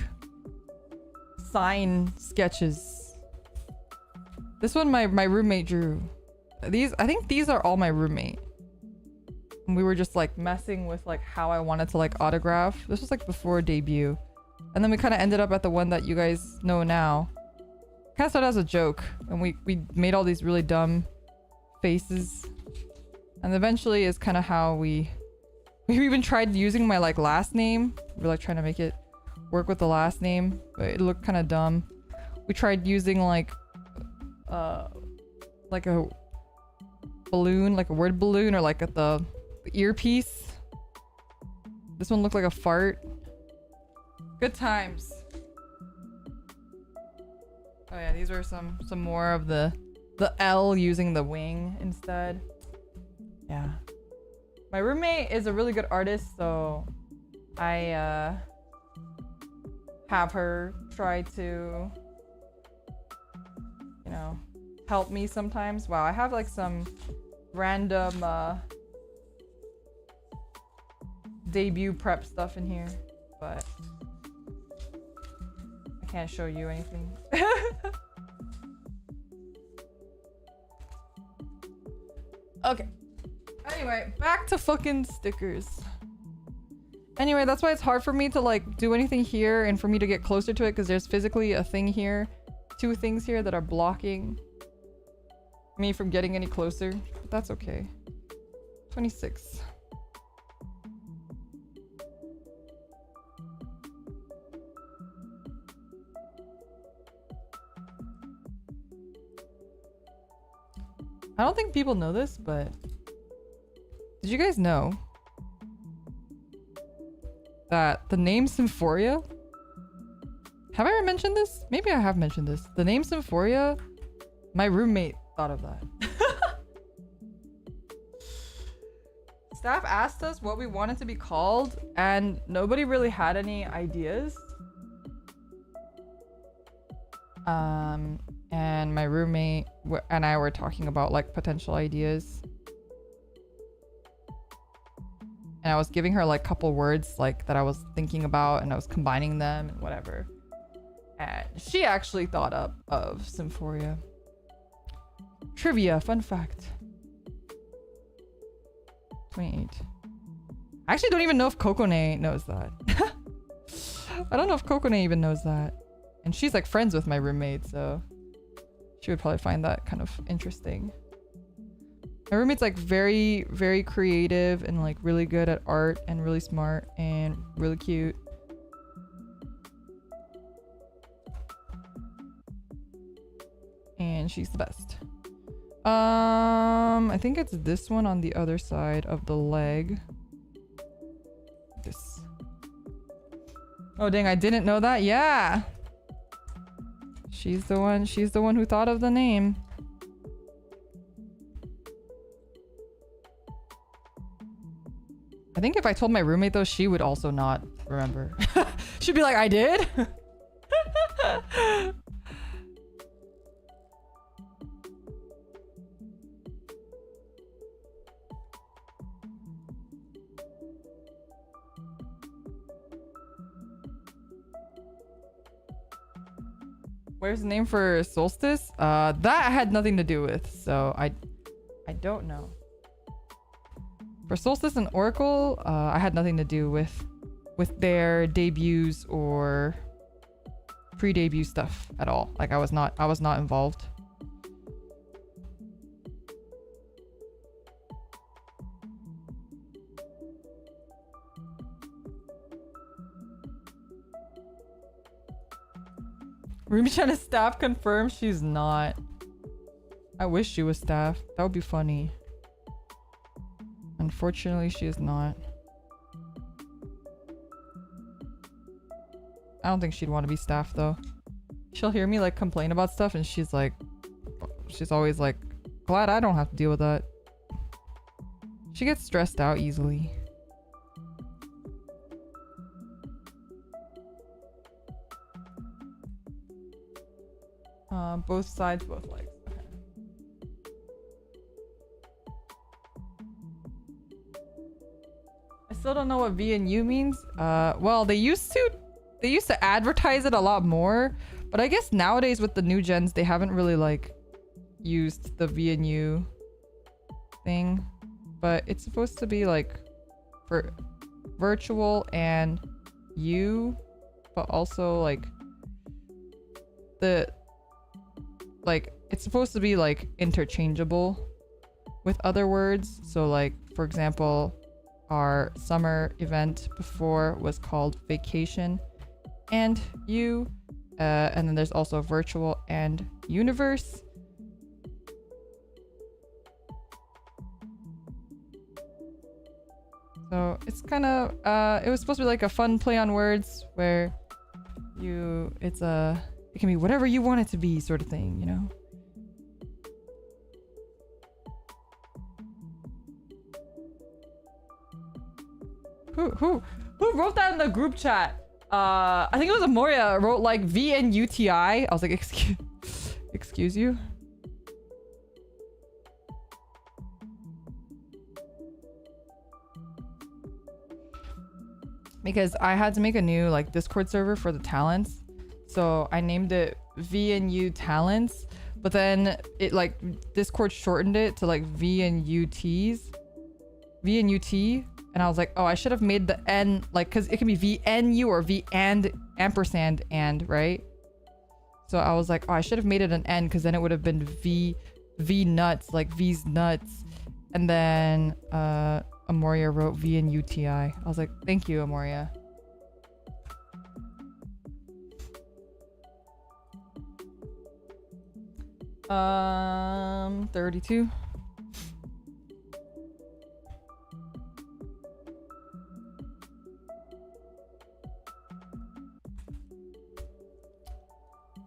sign sketches. This one my roommate drew. I think these are all my roommate. And we were just like messing with like how I wanted to like autograph. This was like before debut. And then we kind of ended up at the one that you guys know now. Kind of started as a joke, and we made all these really dumb faces. And eventually is kind of how we even tried using my like last name. We're like trying to make it work with the last name, but it looked kind of dumb. We tried using like a balloon, like a word balloon, or like at the earpiece. This one looked like a fart. Good times. Oh yeah, these were some more of the L using the wing instead. Yeah. My roommate is a really good artist, so I have her try to, you know, help me sometimes. Wow, I have like some random debut prep stuff in here, but I can't show you anything. Okay. Anyway, back to fucking stickers. Anyway, that's why it's hard for me to like do anything here and for me to get closer to it, because there's physically a thing here, two things here that are blocking me from getting any closer. But that's okay. 26. I don't think people know this, but did you guys know that the name Symphoria? Have I ever mentioned this? Maybe I have mentioned this. The name Symphoria, my roommate thought of that. Staff asked us what we wanted to be called, and nobody really had any ideas. And my roommate and I were talking about like potential ideas. And I was giving her like a couple words like that I was thinking about, and I was combining them and whatever. And she actually thought up of Symphoria. Trivia, fun fact. 28. I actually don't even know if Kokone knows that. I don't know if Kokone even knows that. And she's like friends with my roommate, so she would probably find that kind of interesting. My roommate's like very, very creative and like really good at art and really smart and really cute. And she's the best. I think it's this one on the other side of the leg. This. Oh dang, I didn't know that. Yeah. She's the one who thought of the name. think if I told my roommate though, she would also not remember. She'd be like, I did? Where's the name for solstice? That had nothing to do with, so I don't know. For solstice and oracle, I had nothing to do with their debuts or pre-debut stuff at all. Like I was not involved. Ruby-chan staff confirmed she's not. I wish she was staff. That would be funny. Unfortunately, she is not. I don't think she'd want to be staff though. She'll hear me like complain about stuff and she's always like, glad I don't have to deal with that. She gets stressed out easily. Both sides, both legs. Okay. I still don't know what V and U means. Well, they used to advertise it a lot more, but I guess nowadays with the new gens, they haven't really like used the V and U thing. But it's supposed to be like for virtual and U, but also like it's supposed to be like interchangeable with other words. So like, for example, our summer event before was called vacation and U, and then there's also virtual and universe. So it's kind of it was supposed to be like a fun play on words where it can be whatever you want it to be, sort of thing, you know? Who wrote that in the group chat? I think it was Amoria wrote like V and UTI. I was like, excuse you? Because I had to make a new like Discord server for the talents. So I named it V&U Talents, but then it like Discord shortened it to like V&UT, and I was like, oh, I should have made the N like, because it can be VNU or V and ampersand and, right? So I was like, oh, I should have made it an N because then it would have been V nuts, like V's nuts. And then Amoria wrote V&UTI. I was like, thank you, Amoria. 32.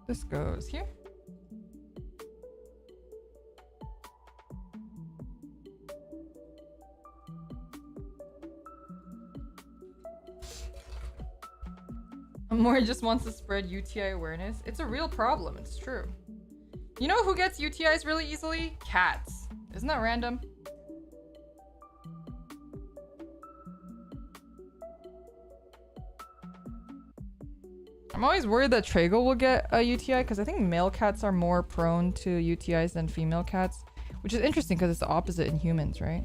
This goes here. Amore just wants to spread UTI awareness. It's a real problem. It's true. You know who gets UTIs really easily? Cats. Isn't that random? I'm always worried that Trago will get a UTI because I think male cats are more prone to UTIs than female cats, which is interesting because it's the opposite in humans, right?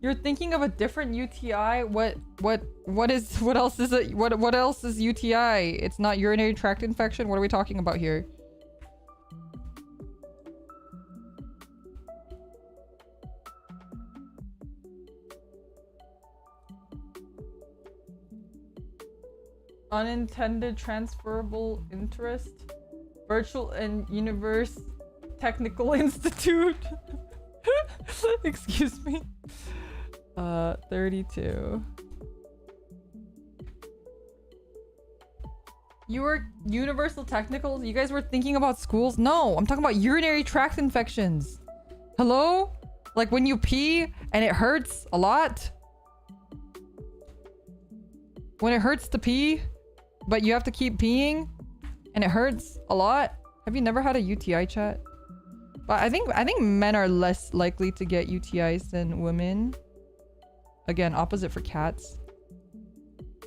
You're thinking of a different UTI? What else is it? What else is UTI? It's not urinary tract infection? What are we talking about here? Unintended transferable interest? Virtual and universe Technical Institute. Excuse me. 32. You were universal technicals? You guys were thinking about schools? No, I'm talking about urinary tract infections. Hello? Like when you pee and it hurts a lot? When it hurts to pee, but you have to keep peeing and it hurts a lot? Have you never had a UTI, chat? But I think men are less likely to get UTIs than women. Again, opposite for cats.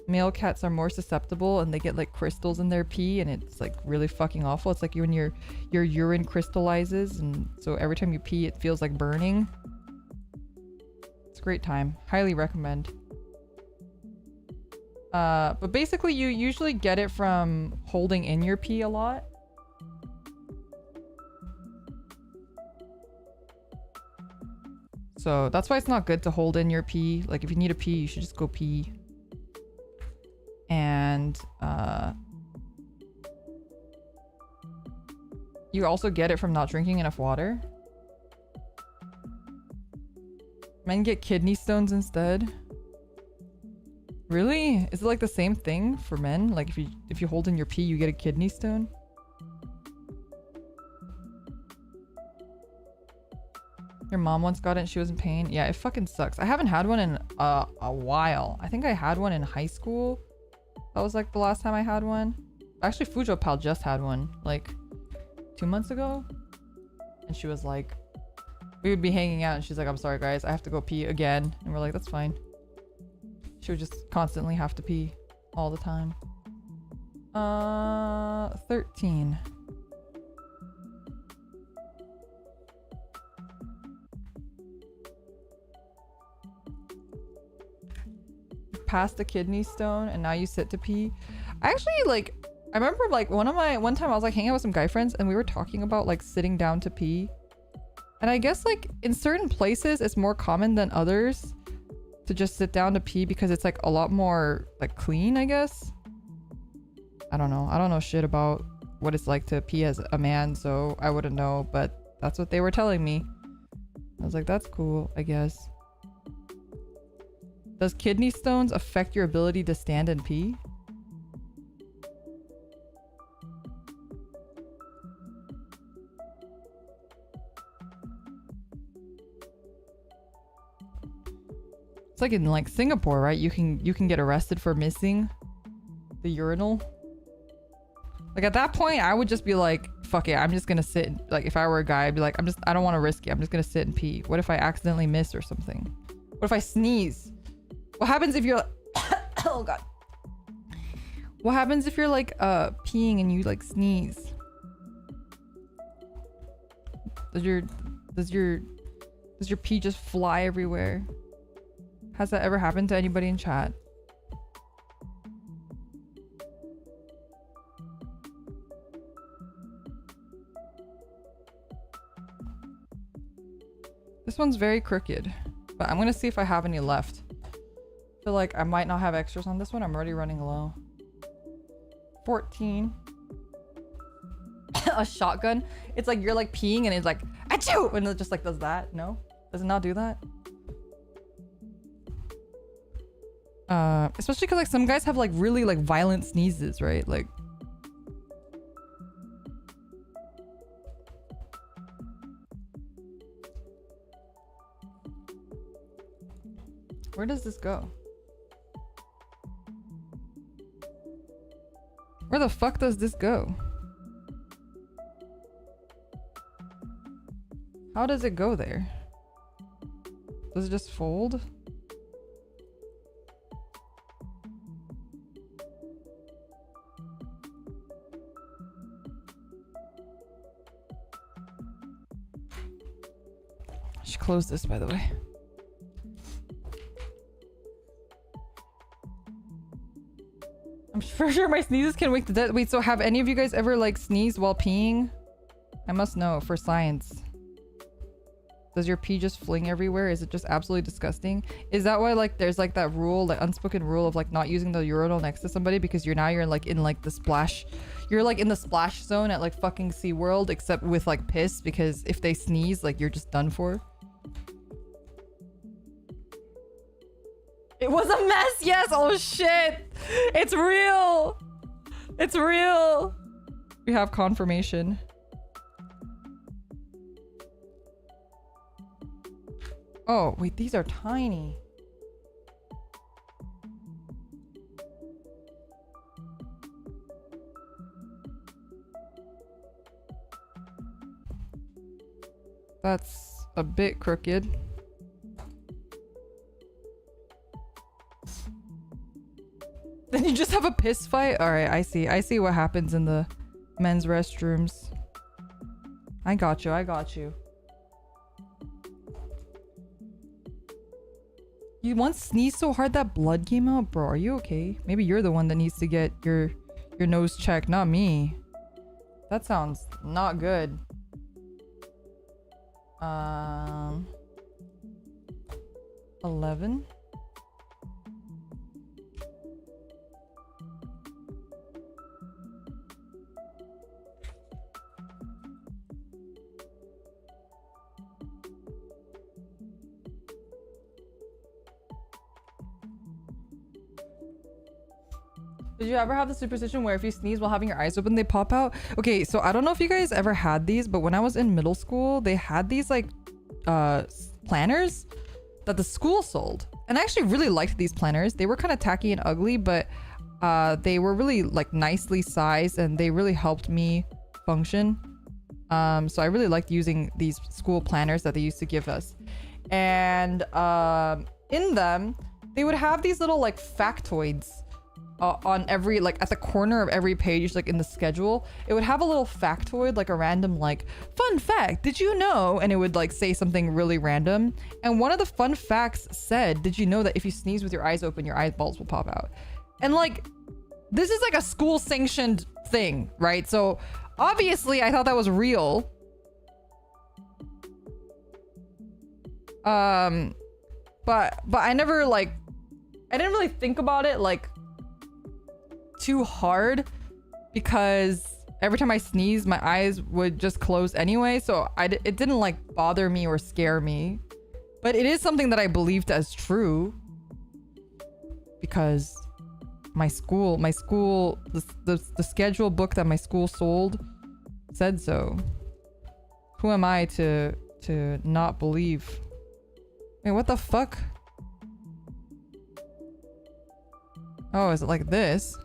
Male cats are more susceptible and they get like crystals in their pee and it's like really fucking awful. It's like when your urine crystallizes and so every time you pee it feels like burning. It's a great time. Highly recommend. But basically you usually get it from holding in your pee a lot. So that's why it's not good to hold in your pee. Like if you need a pee, you should just go pee. And you also get it from not drinking enough water. Men get kidney stones instead. Really? Is it like the same thing for men? Like if you hold in your pee, you get a kidney stone? Your mom once got it and she was in pain. Yeah, it fucking sucks. I haven't had one in a while. I think I had one in high school. That was like the last time I had one. Actually, Fujo Pal just had one like 2 months ago. And she was like, we would be hanging out and she's like, I'm sorry guys, I have to go pee again. And we're like, that's fine. She would just constantly have to pee all the time. 13. Past the kidney stone and now you sit to pee. I actually like I remember like one time I was like hanging out with some guy friends and we were talking about like sitting down to pee, and I guess like in certain places it's more common than others to just sit down to pee because it's like a lot more like clean, I guess. I don't know shit about what it's like to pee as a man, so I wouldn't know, but that's what they were telling me. I was like, that's cool, I guess. Does kidney stones affect your ability to stand and pee? It's like in like Singapore, right? You can get arrested for missing the urinal. Like at that point, I would just be like, fuck it, I'm just gonna sit. Like if I were a guy, I'd be like, I don't want to risk it. I'm just gonna sit and pee. What if I accidentally miss or something? What if I sneeze? What happens if you're oh god. What happens if you're like peeing and you like sneeze? Does your pee just fly everywhere? Has that ever happened to anybody in chat? This one's very crooked, but I'm gonna see if I have any left. I feel like I might not have extras on this one. I'm already running low. 14. A shotgun. It's like you're like peeing and it's like achoo, and it just like does that. No, does it not do that? Especially because like some guys have like really like violent sneezes, right? Like where does this go? Where the fuck does this go? How does it go there? Does it just fold? I should close this, by the way. I'm for sure my sneezes can wake the dead. Wait, so have any of you guys ever like sneezed while peeing? I must know for science. Does your pee just fling everywhere? Is it just absolutely disgusting? Is that why like there's like that rule, like unspoken rule of like not using the urinal next to somebody because you're like in like the splash, you're like in the splash zone at like fucking SeaWorld except with like piss, because if they sneeze like you're just done for. It was a mess. Yes. Oh shit. It's real. It's real. We have confirmation. Oh, wait, these are tiny. That's a bit crooked. Then you just have a piss fight? Alright, I see. I see what happens in the men's restrooms. I got you. I got you. You once sneezed so hard that blood came out? Bro, are you okay? Maybe you're the one that needs to get your nose checked, not me. That sounds not good. 11? Did you ever have the superstition where if you sneeze while having your eyes open, they pop out? Okay, so I don't know if you guys ever had these, but when I was in middle school, they had these like planners that the school sold. And I actually really liked these planners. They were kind of tacky and ugly, but they were really like nicely sized and they really helped me function. So I really liked using these school planners that they used to give us. And in them, they would have these little like factoids on every, like at the corner of every page, like in the schedule. It would have a little factoid, like a random like fun fact, did you know? And it would like say something really random. And one of the fun facts said, did you know that if you sneeze with your eyes open, your eyeballs will pop out? And like, this is like a school sanctioned thing, right? So obviously I thought that was real. But I never like, I didn't really think about it like too hard, because every time I sneezed, my eyes would just close anyway. So it didn't like bother me or scare me. But it is something that I believed as true, because my school, the schedule book that my school sold said so. Who am I to not believe? Wait, what the fuck? Oh, is it like this?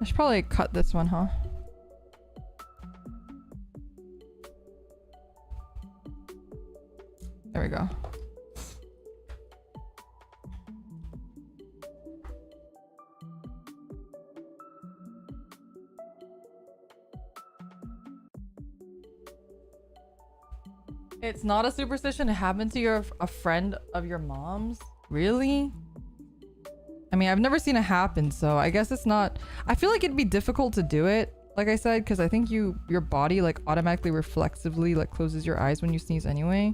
I should probably cut this one, huh? There we go. It's not a superstition. It happened to a friend of your mom's? Really? I mean, I've never seen it happen, so I guess it's not... I feel like it'd be difficult to do it, like I said, because I think your body like automatically reflexively like closes your eyes when you sneeze anyway.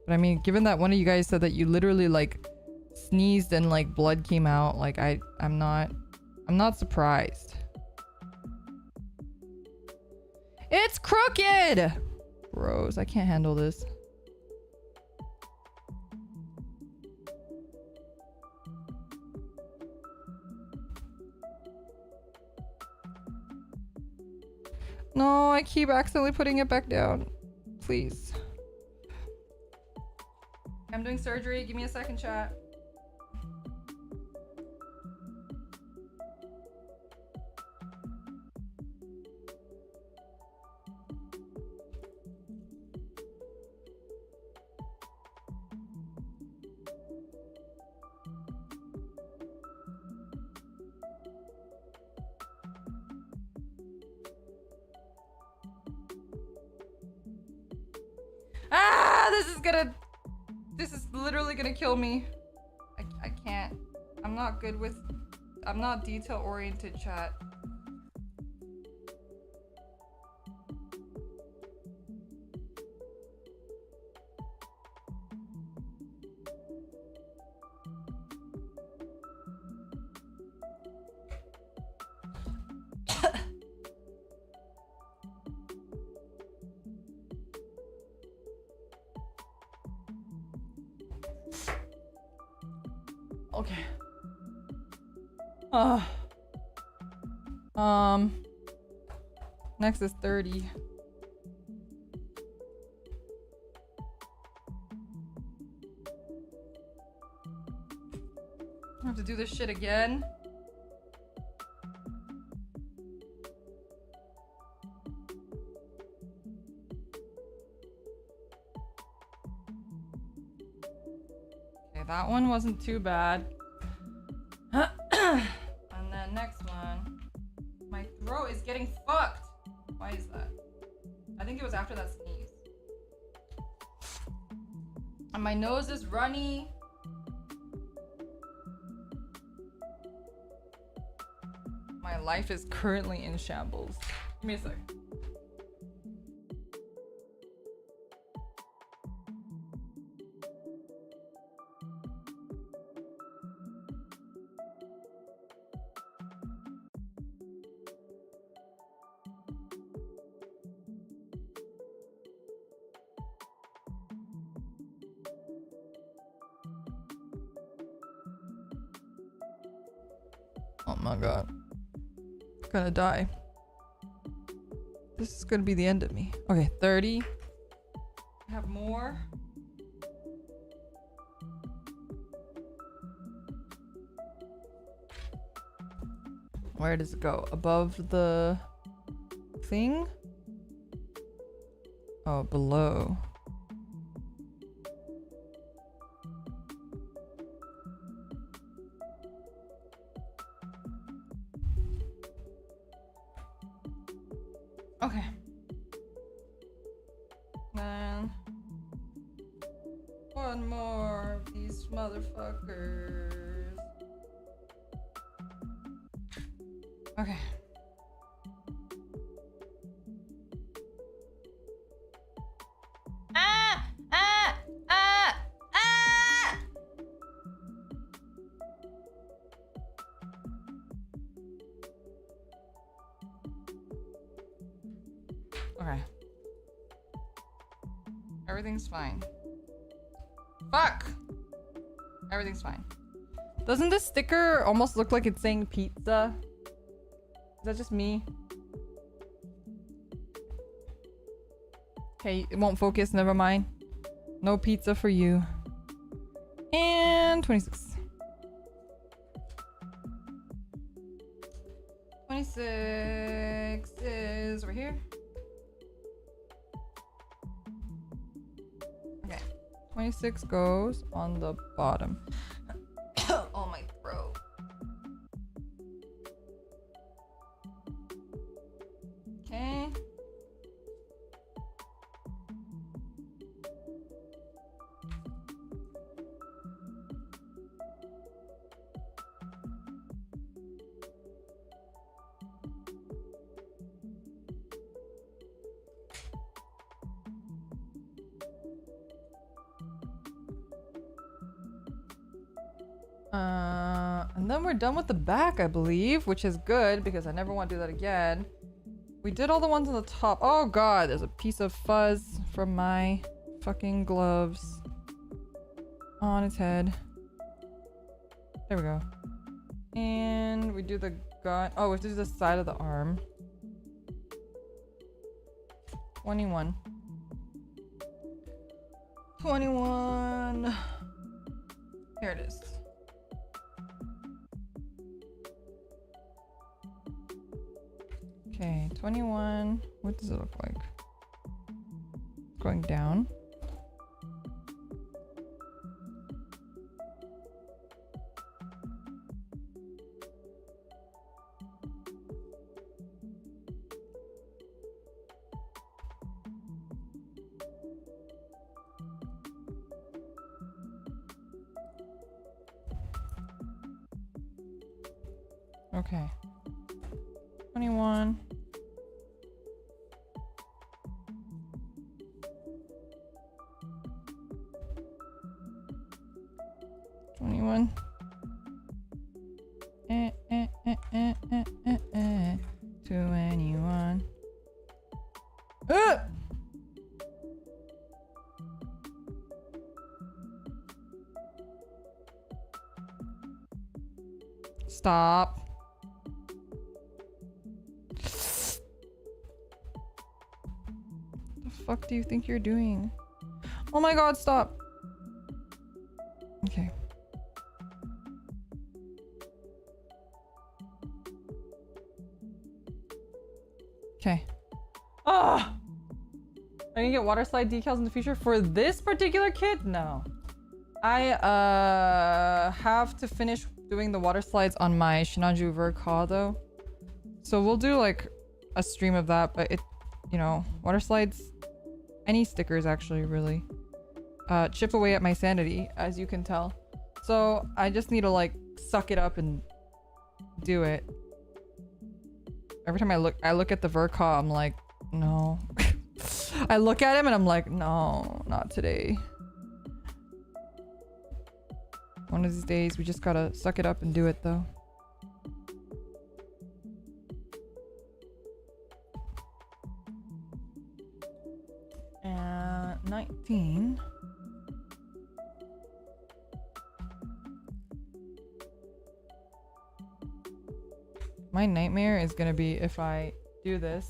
But I mean, given that one of you guys said that you literally like sneezed and like blood came out, like I'm not surprised. It's crooked! Bros, I can't handle this. No, I keep accidentally putting it back down. Please. I'm doing surgery. Give me a second, chat. Ah! This is literally gonna kill me. I can't. I'm not good with. I'm not detail oriented, chat. Okay. Next is 30. I have to do this shit again. Okay, that one wasn't too bad. And then next one. My throat is getting fucked. Why is that? I think it was after that sneeze. And my nose is runny. My life is currently in shambles. Give me a sec. Oh my god. I'm gonna die. This is gonna be the end of me. Okay, 30. I have more. Where does it go? Above the thing? Oh, below. Okay. Then one more of these motherfuckers. Okay. Ah! Ah! Ah! Ah! Okay. Everything's fine. Fuck! Everything's fine. Doesn't this sticker almost look like it's saying pizza? Is that just me? Okay, it won't focus, never mind. No pizza for you. And 26. 26 is over here. Okay. 26 goes on the bottom. Oh, my throat. Okay. And then we're done with the back, I believe, which is good because I never want to do that again. We did all the ones on the top. Oh god, there's a piece of fuzz from my fucking gloves on its head. There we go. And we do the gun. Oh, we have to do the side of the arm. 21. 21. Here it is. Okay, 21. What does it look like? Going down. Okay. 21. Eh, 21. Stop. The fuck do you think you're doing? Oh my god, stop. Okay. Okay. Ah! Are you gonna get water slide decals in the future for this particular kid? No. I have to finish doing the water slides on my Shinaju Verka though. So we'll do like a stream of that, but it, you know, water slides, any stickers actually really chip away at my sanity, as you can tell. So I just need to like suck it up and do it. Every time I look at the Verka, I'm like, no. I look at him and I'm like, no, not today. One of these days, we just gotta suck it up and do it though. And 19. My nightmare is gonna be if I do this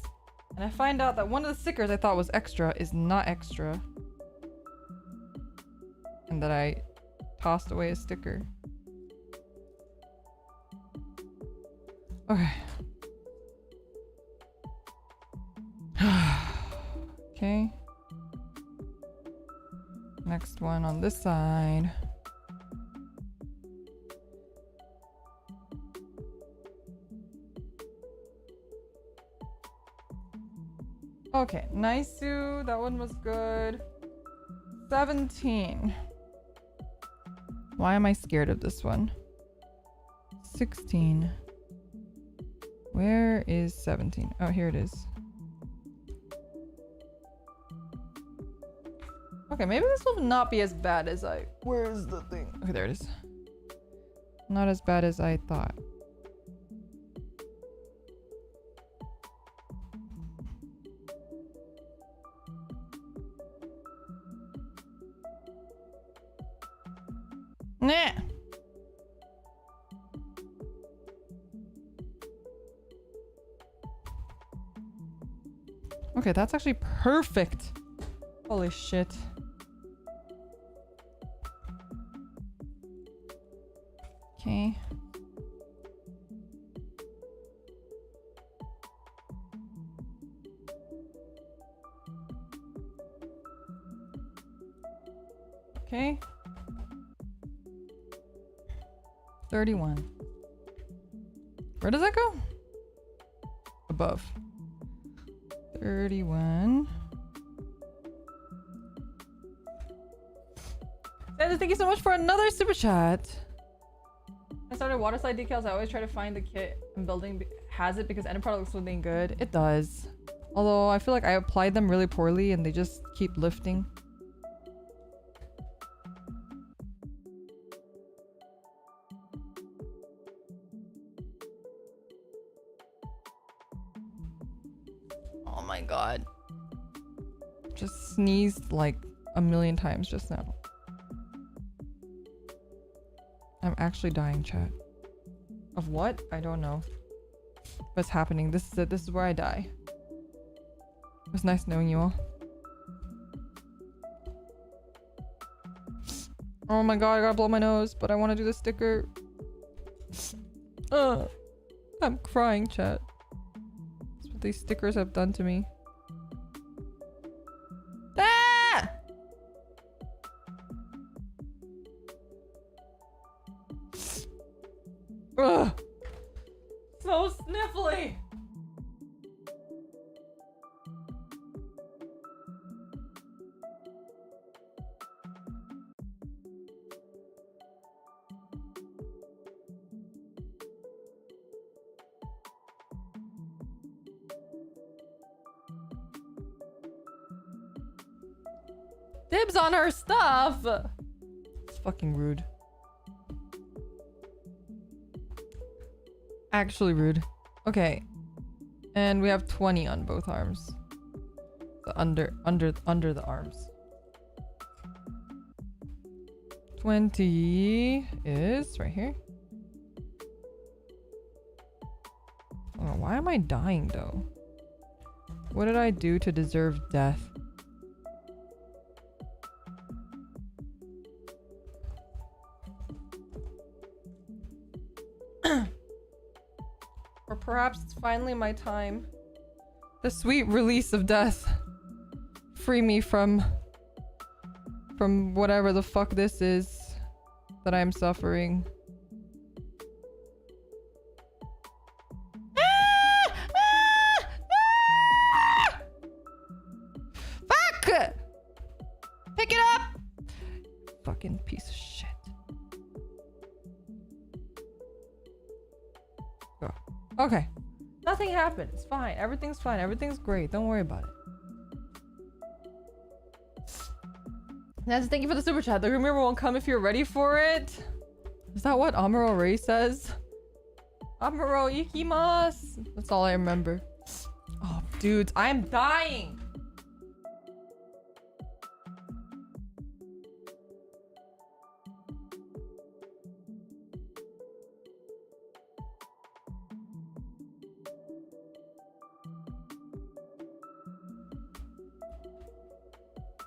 and I find out that one of the stickers I thought was extra is not extra. And that I tossed away a sticker. Okay. Okay. Next one on this side. Okay, Naisu, that one was good. 17. Why am I scared of this one? 16. Where is 17? Oh, here it is. Okay, maybe this will not be as bad as I... Where is the thing? Okay, there it is. Not as bad as I thought. Nah. Okay, that's actually perfect. Holy shit. Okay. Okay. 31. Where does that go? Above. 31. Sandra, thank you so much for another super chat. I started water slide decals. I always try to find the kit I'm building has it because end product looks something good. It does. Although I feel like I applied them really poorly and they just keep lifting. Oh my god. Just sneezed like a million times just now. I'm actually dying, chat. Of what? I don't know. What's happening? This is it. This is where I die. It was nice knowing you all. Oh my god, I gotta blow my nose, but I want to do the sticker. I'm crying, chat. That's what these stickers have done to me. Ah! Ugh. So sniffly. Dibs on her stuff! It's fucking rude. Actually rude. Okay. And we have 20 on both arms. So under the arms. 20 is right here. Oh, why am I dying though? What did I do to deserve death? Or perhaps it's finally my time. The sweet release of death. Free me from whatever the fuck this is that I'm suffering. Fuck! Pick it up! Fucking piece of shit. Go. Okay. Nothing happened. It's fine. Everything's fine. Everything's great. Don't worry about it. Nancy, thank you for the super chat. The Grim Reaper won't come if you're ready for it. Is that what Amuro Ray says? Amuro ikimasu. That's all I remember. Oh, dudes, I'm dying.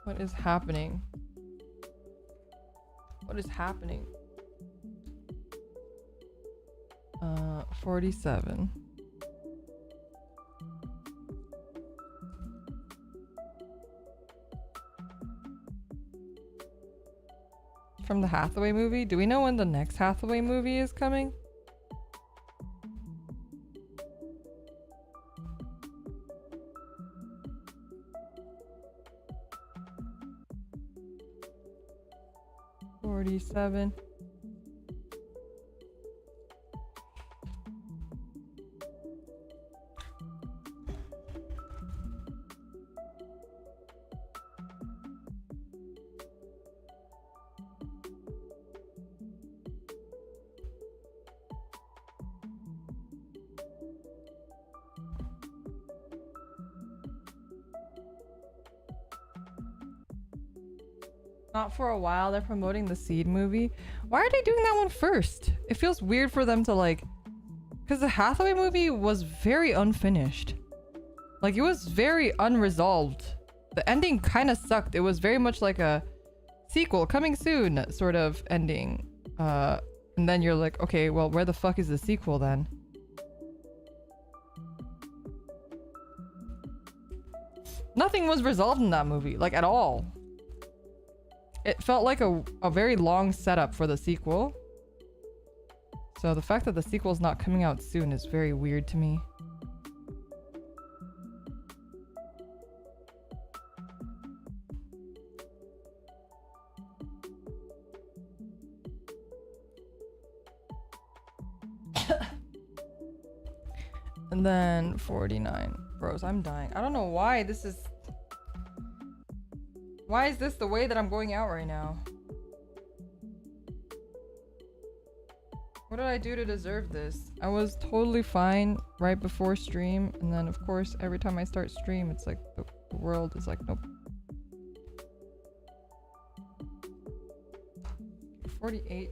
What is happening? What is happening? 47. From the Hathaway movie? Do we know when the next Hathaway movie is coming? Seven. Not for a while. They're promoting the Seed movie. Why are they doing that one first? It feels weird for them to like... Because the Hathaway movie was very unfinished. Like, it was very unresolved. The ending kind of sucked. It was very much like a sequel coming soon sort of ending. And then you're like, okay, well, where the fuck is the sequel then? Nothing was resolved in that movie, like at all. It felt like a very long setup for the sequel. So the fact that the sequel is not coming out soon is very weird to me. And then 49. Bros, I'm dying. I don't know why this is... Why is this the way that I'm going out right now? What did I do to deserve this? I was totally fine right before stream, and then of course every time I start stream it's like the world is like, nope. 48.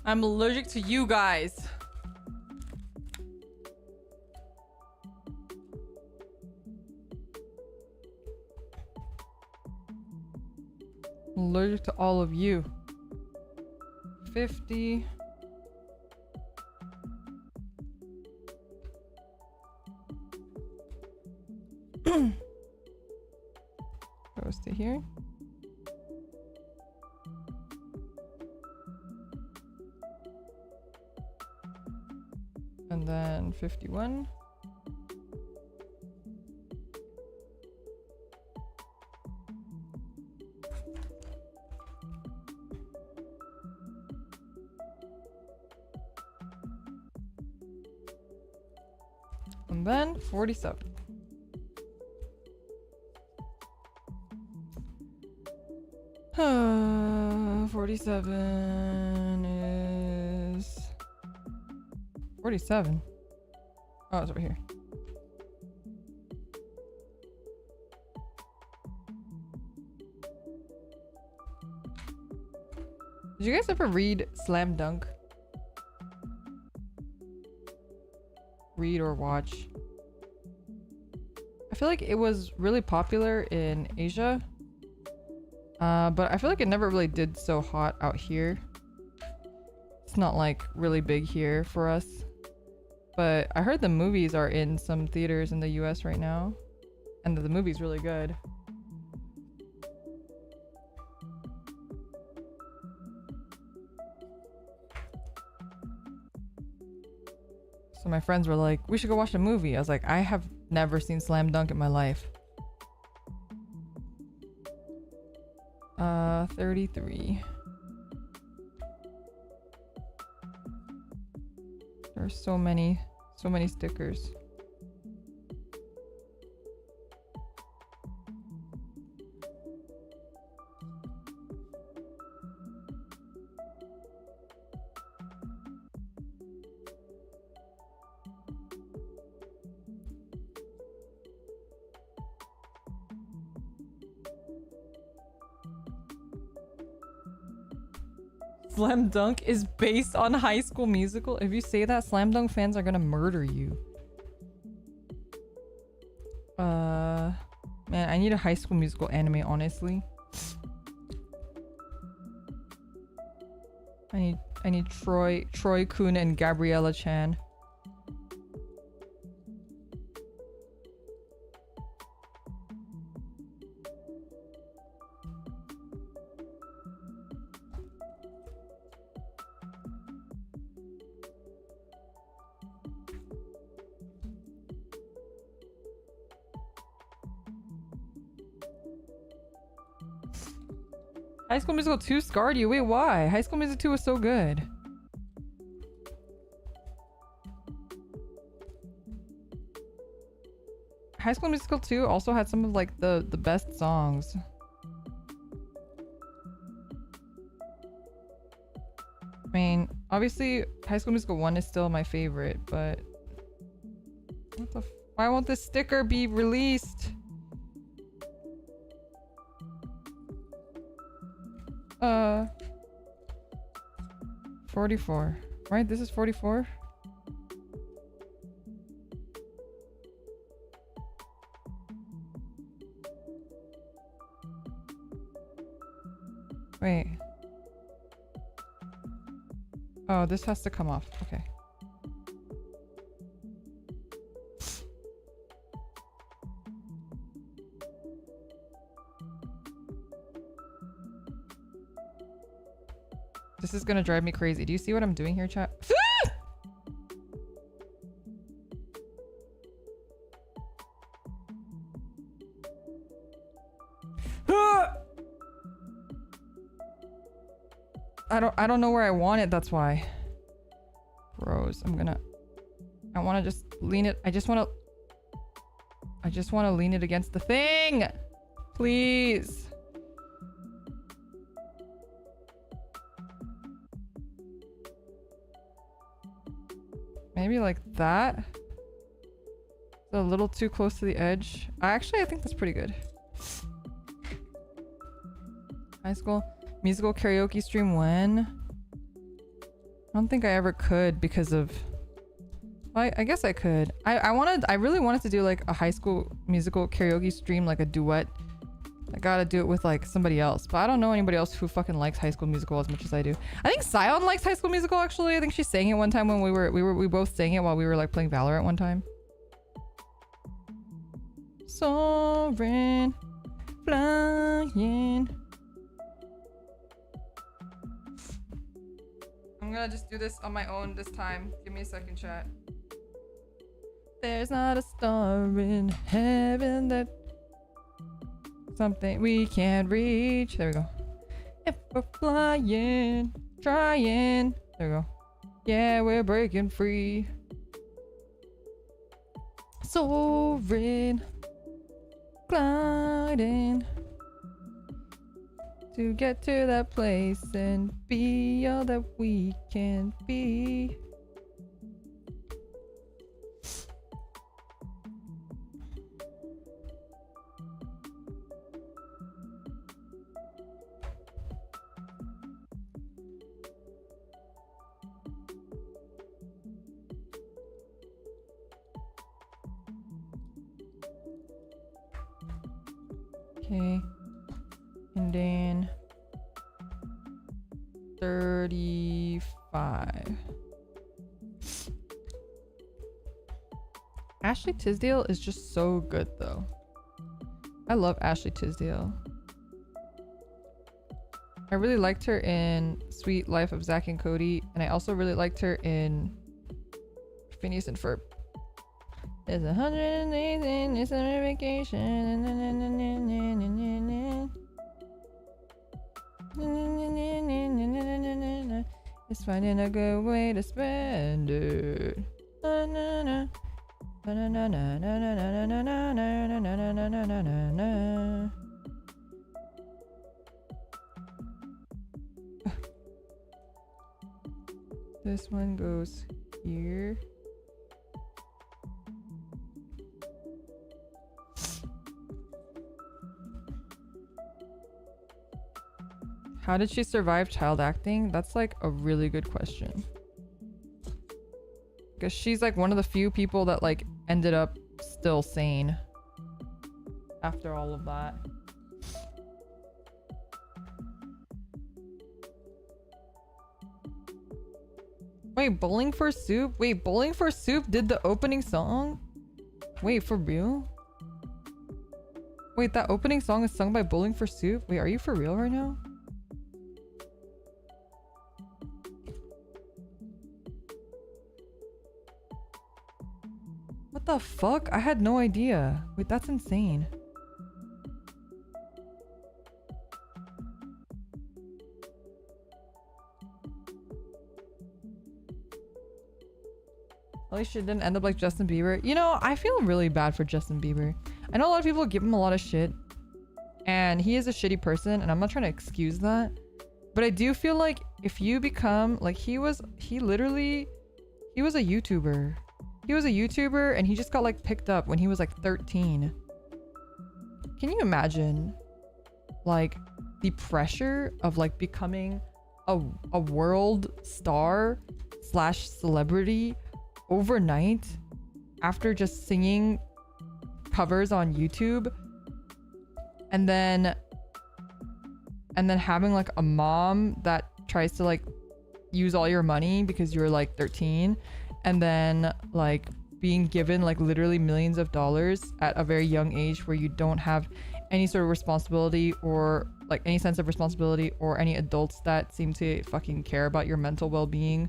I'm allergic to you guys. I'm allergic to all of you. 50. Goes to here. And then 51. And then 47. Uh, 47 is 47. Oh, it's over here. Did you guys ever read Slam Dunk? Read or watch? I feel like it was really popular in Asia. But I feel like it never really did so hot out here. It's not like really big here for us. But I heard the movies are in some theaters in the US right now. And the movie's really good. So my friends were like, we should go watch a movie. I was like, I have never seen Slam Dunk in my life. 33. There's so many stickers. Slam Dunk is based on High School Musical. If you say that, Slam Dunk fans are gonna murder you. Man, I need a High School Musical anime, honestly. I need Troy Kun and Gabriella Chan. High School Musical 2 scarred you? Wait, why? High School Musical 2 was so good. High School Musical 2 also had some of like the best songs. I mean, obviously High School Musical 1 is still my favorite, but what the why won't this sticker be released? 44. Right? This is 44? Wait. Oh, this has to come off. Okay. This is gonna drive me crazy. Do you see what I'm doing here, chat? I don't know where I want it, that's why. Bros, I wanna just lean it. I just wanna lean it against the thing. Please. Maybe like that. It's a little too close to the edge. I think that's pretty good. High School Musical karaoke stream when? I don't think I ever could because of... Well, I guess I could. I really wanted to do like a High School Musical karaoke stream, like a duet. I gotta do it with like somebody else, but I don't know anybody else who fucking likes High School Musical as much as I do. I think Sion likes High School Musical actually. I think she sang it one time when we both sang it while we were like playing Valorant one time. Soaring, flying. I'm gonna just do this on my own this time. Give me a second, chat. There's not a star in heaven that something we can't reach. There we go. If we're flying, trying. There we go. Yeah, we're breaking free. Soaring, gliding to get to that place and be all that we can be. Okay, and then 35. Ashley Tisdale is just so good though. I love Ashley Tisdale. I really liked her in Sweet Life of Zack and Cody, and I also really liked her in Phineas and Ferb. There's 100 days in this summer vacation. It's finding a good way to spend it. This one goes here. How did she survive child acting? That's like a really good question. Because she's like one of the few people that like ended up still sane after all of that. Wait, Bowling for Soup? Wait, Bowling for Soup did the opening song? Wait, for real? Wait, that opening song is sung by Bowling for Soup? Wait, are you for real right now? What the fuck? I had no idea. Wait, that's insane. At least she didn't end up like Justin Bieber. You know, I feel really bad for Justin Bieber. I know a lot of people give him a lot of shit, and he is a shitty person, and I'm not trying to excuse that, but I do feel like if you become like he was a YouTuber. He was a YouTuber and he just got like picked up when he was like 13. Can you imagine like the pressure of like becoming a world star / celebrity overnight after just singing covers on YouTube, and then having like a mom that tries to like use all your money because you're like 13, and then like being given like literally millions of dollars at a very young age where you don't have any sort of responsibility or like any sense of responsibility or any adults that seem to fucking care about your mental well-being.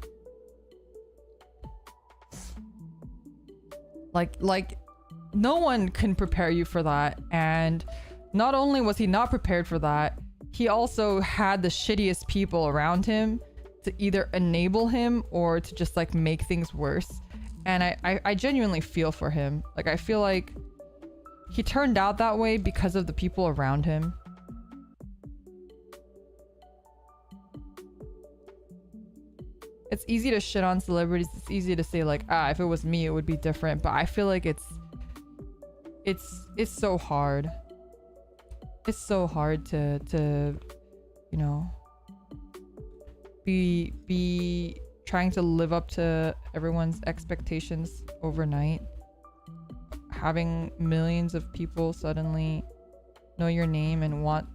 Like no one can prepare you for that. And not only was he not prepared for that, he also had the shittiest people around him to either enable him or to just like make things worse. And I genuinely feel for him. Like I feel like he turned out that way because of the people around him. It's easy to shit on celebrities. It's easy to say like, if it was me, it would be different. But I feel like it's so hard. It's so hard to you know, be trying to live up to everyone's expectations overnight. Having millions of people suddenly know your name and want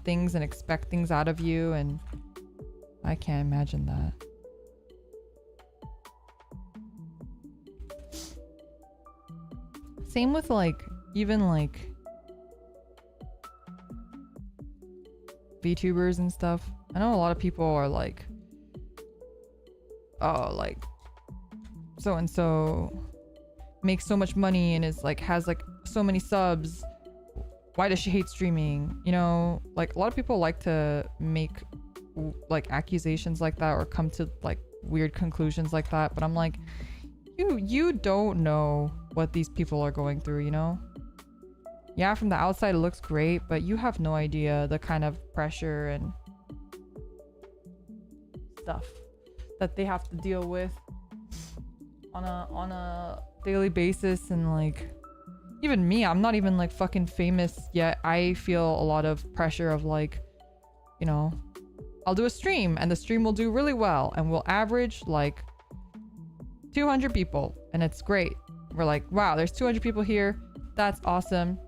things and expect things out of you, and I can't imagine that. Same with like even like VTubers and stuff. I know a lot of people are like, oh, like so and so makes so much money and is like has like so many subs, why does she hate streaming? You know, like a lot of people like to make like accusations like that or come to like weird conclusions like that, but I'm like, You don't know what these people are going through, you know? Yeah, from the outside it looks great, but you have no idea the kind of pressure and stuff that they have to deal with on a daily basis. And like, even me, I'm not even like fucking famous yet. I feel a lot of pressure of like, you know, I'll do a stream and the stream will do really well and we'll average like 200 people and it's great. We're like, wow, there's 200 people here. That's awesome.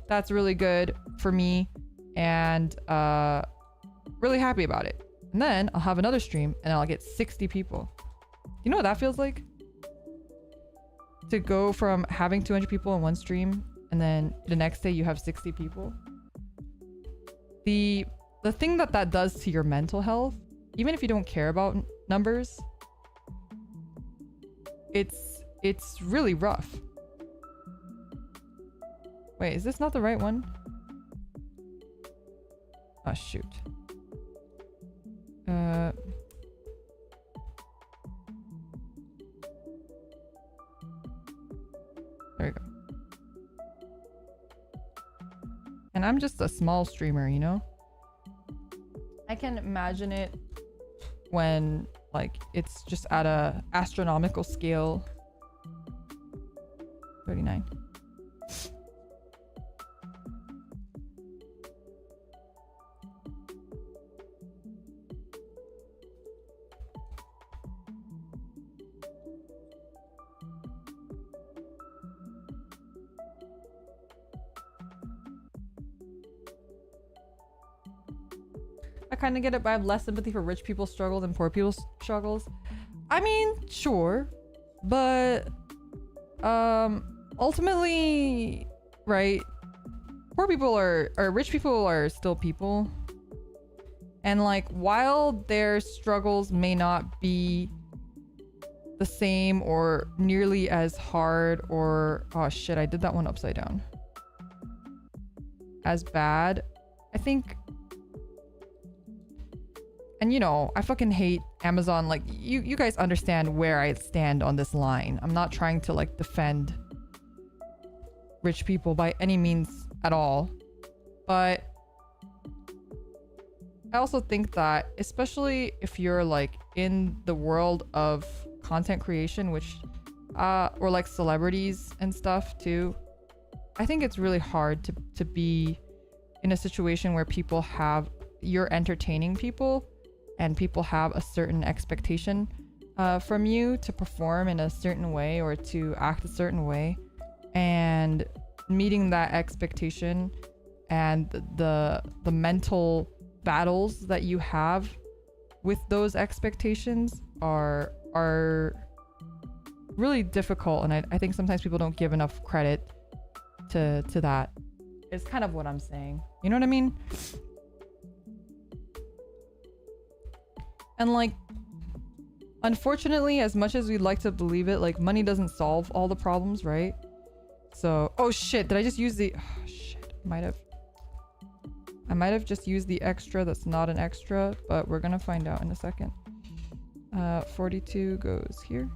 That's really good for me and really happy about it. And then I'll have another stream and I'll get 60 people. You know what that feels like? To go from having 200 people in one stream and then the next day you have 60 people. The thing that does to your mental health, even if you don't care about numbers, it's really rough. Wait, is this not the right one? Oh shoot. There we go. And I'm just a small streamer, you know? I can imagine it when like it's just at a astronomical scale. 39. I kind of get it, but I have less sympathy for rich people's struggle than poor people's struggles. I mean, sure, but ultimately, right, poor people or rich people are still people. And like, while their struggles may not be the same or nearly as hard or, oh shit, I did that one upside down, as bad, I think. And you know, I fucking hate Amazon. Like, you guys understand where I stand on this line. I'm not trying to like defend rich people by any means at all. But I also think that, especially if you're like in the world of content creation, which or like celebrities and stuff too, I think it's really hard to be in a situation where people have, you're entertaining people and people have a certain expectation from you to perform in a certain way or to act a certain way, and meeting that expectation and the mental battles that you have with those expectations are really difficult. And I think sometimes people don't give enough credit to that. It's kind of what I'm saying. You know what I mean? And like, unfortunately, as much as we'd like to believe it, like money doesn't solve all the problems, right? So, oh shit, did I just use the, oh shit, I might have just used the extra that's not an extra, but we're gonna find out in a second. 42 goes here.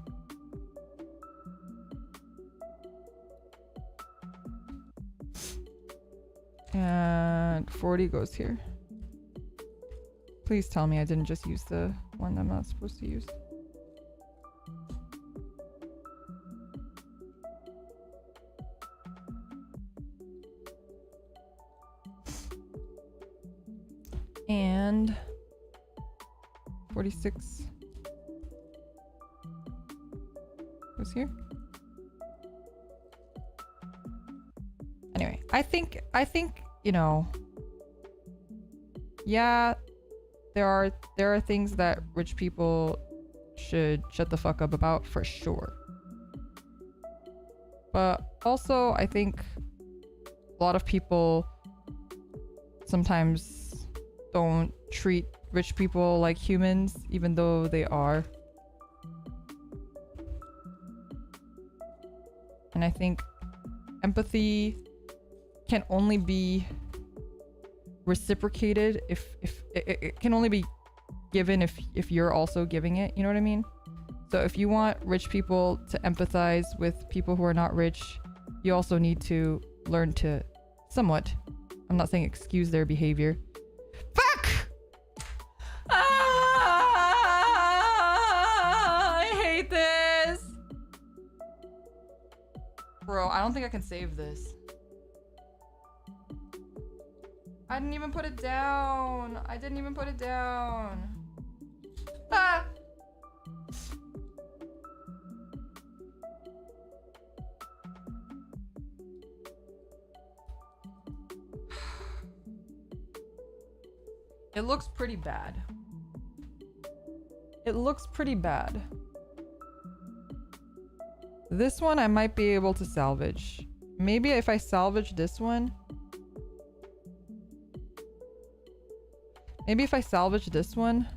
And 40 goes here. Please tell me I didn't just use the one I'm not supposed to use. And 46 goes here. Anyway, I think, you know, yeah, there are things that rich people should shut the fuck up about, for sure. But also, I think a lot of people sometimes don't treat rich people like humans, even though they are. And I think empathy can only be reciprocated if it can only be given if you're also giving it, you know what I mean? So if you want rich people to empathize with people who are not rich, you also need to learn to somewhat, I'm not saying excuse their behavior. Fuck! I hate this. Bro, I don't think I can save this. I didn't even put it down. I didn't even put it down. Ah! It looks pretty bad. It looks pretty bad. This one I might be able to salvage. Maybe if I salvage this one. Maybe if I salvage this one.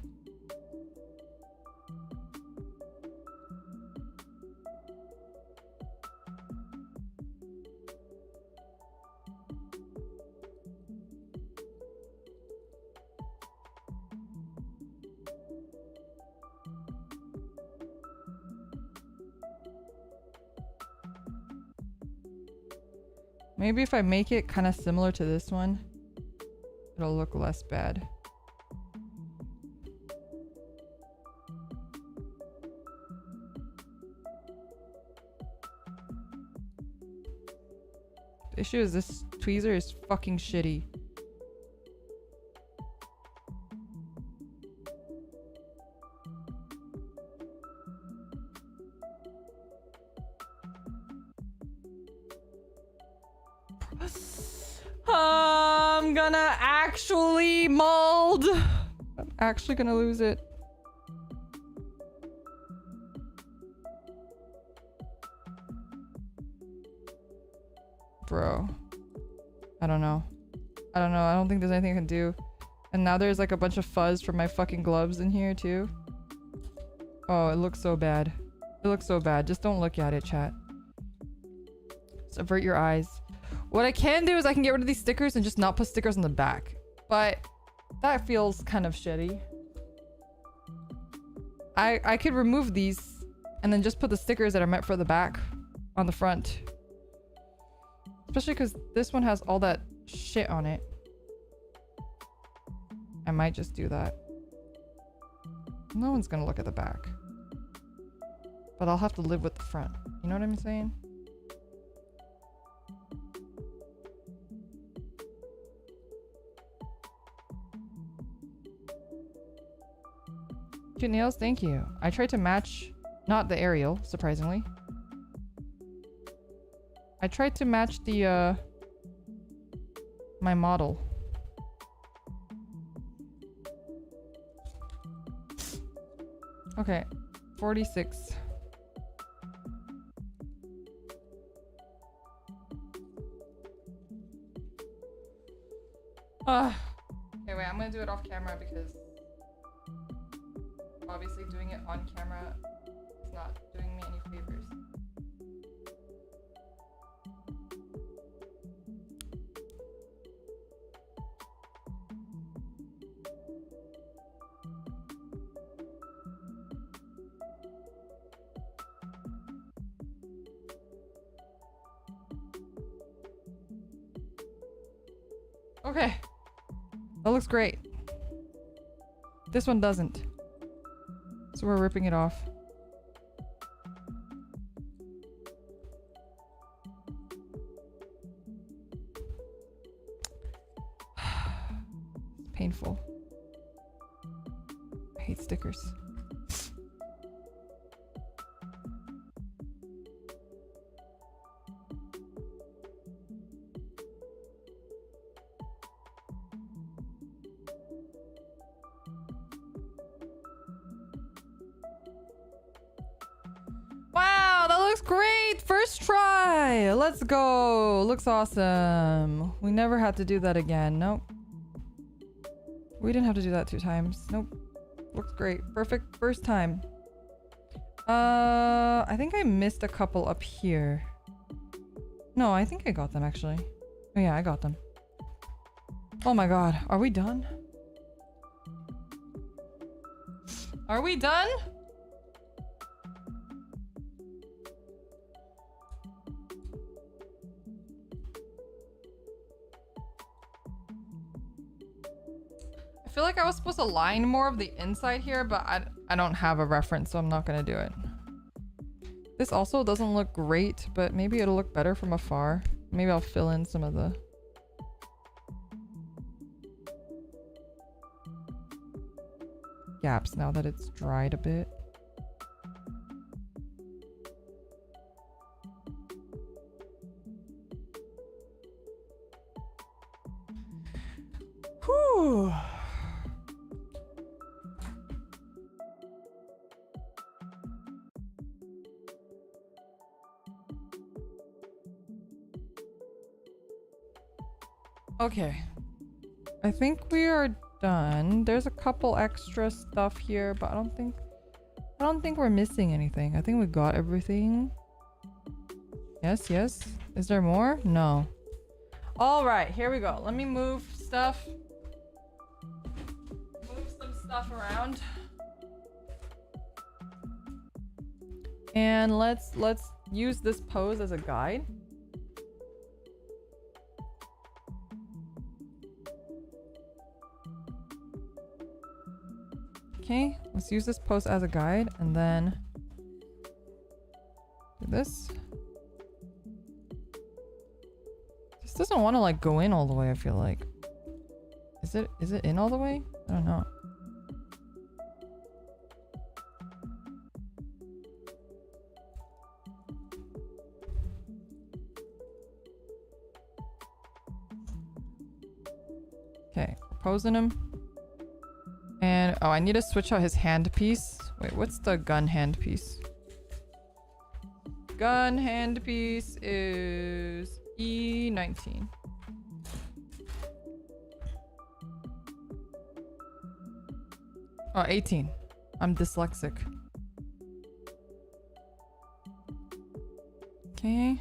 Maybe if I make it kind of similar to this one, it'll look less bad. The issue is this tweezer is fucking shitty. I'm gonna actually mold. I'm actually gonna lose it. Bro. I don't know. I don't know. I don't think there's anything I can do. And now there's like a bunch of fuzz from my fucking gloves in here too. Oh, it looks so bad. It looks so bad. Just don't look at it, chat. Just avert your eyes. What I can do is I can get rid of these stickers and just not put stickers on the back. But that feels kind of shitty. I could remove these and then just put the stickers that are meant for the back on the front. Especially because this one has all that shit on it. I might just do that. No one's gonna look at the back. But I'll have to live with the front. You know what I'm saying? Cute nails, thank you. I tried to match, not the Ariel, surprisingly. I tried to match the, my model. Okay, 46. Okay, wait, I'm gonna do it off camera because obviously doing it on camera is not doing me any favors. Okay. That looks great. This one doesn't. So we're ripping it off. It's painful. I hate stickers. Great! First try! Let's go! Looks awesome. We never had to do that again. Nope. We didn't have to do that 2 times. Nope. Looks great. Perfect first time. I think I missed a couple up here. No, I think I got them actually. Oh yeah, I got them. Oh my god. Are we done? Are we done? feel like I was supposed to line more of the inside here, but I don't have a reference, so I'm not gonna do it. This also doesn't look great, but maybe it'll look better from afar. Maybe I'll fill in some of the gaps now that it's dried a bit. Whew. Okay. I think we are done. There's a couple extra stuff here, but I don't think we're missing anything. I think we got everything. Yes, yes. Is there more? No. All right, here we go. Let me move stuff. Move some stuff around. And let's use this pose as a guide. Okay, let's use this pose as a guide and then do this. This doesn't want to like go in all the way, I feel like. Is it in all the way? I don't know. Okay, posing him. And oh, I need to switch out his hand piece. Wait, what's the gun hand piece? Gun hand piece is E19. Oh, 18. I'm dyslexic. Okay.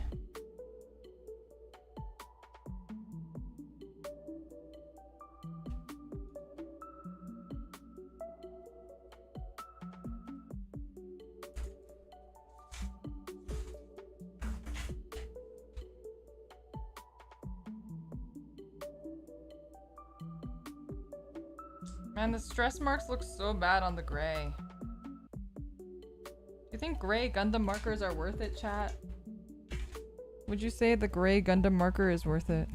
Man, the stress marks look so bad on the gray. Do you think gray Gundam markers are worth it, chat? Would you say the gray Gundam marker is worth it?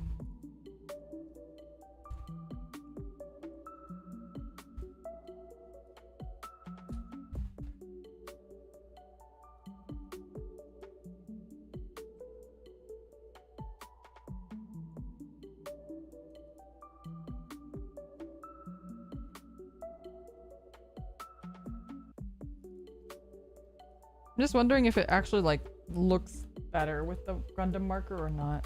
I'm just wondering if it actually like looks better with the Gundam marker or not.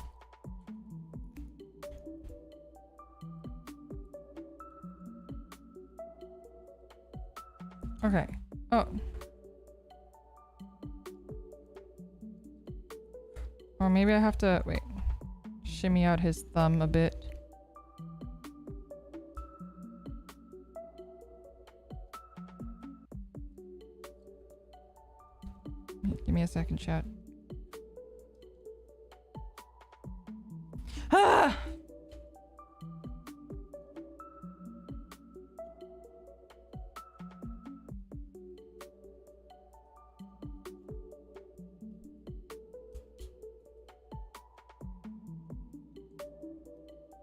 Okay. Oh. Or maybe I have to wait. Shimmy out his thumb a bit. Give me a second, chat. Ah!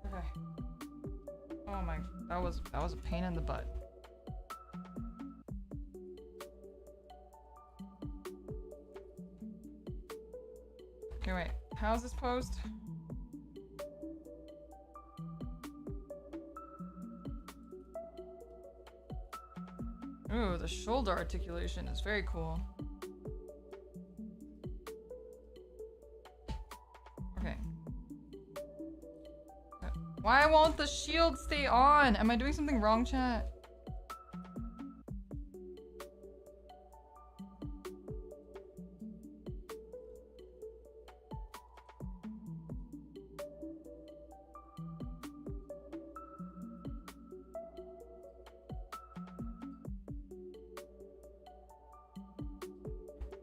Okay. Oh my, that was a pain in the butt. Okay, wait. How's this posed? Ooh, the shoulder articulation is very cool. Okay. Why won't the shield stay on? Am I doing something wrong, chat?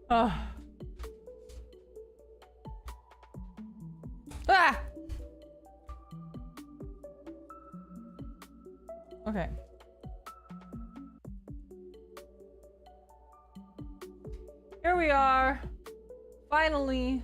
Ah! Okay. here we are. Finally,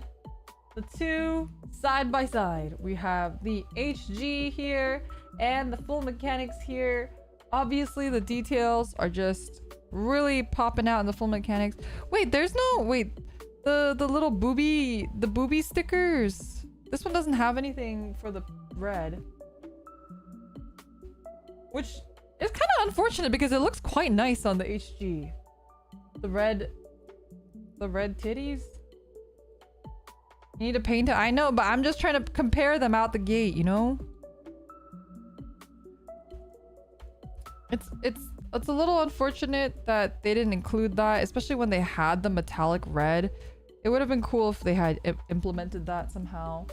the two side by side. We have the HG here and the full mechanics here. Obviously, the details are just really popping out in the full mechanics. Wait, there's no... Wait, the little booby... The booby stickers. This one doesn't have anything for the red. Which is kind of unfortunate because it looks quite nice on the HG. The red titties. You need to paint it. I know, but I'm just trying to compare them out the gate, you know? It's a little unfortunate that they didn't include that, especially when they had the metallic red. It would have been cool if they had implemented that somehow.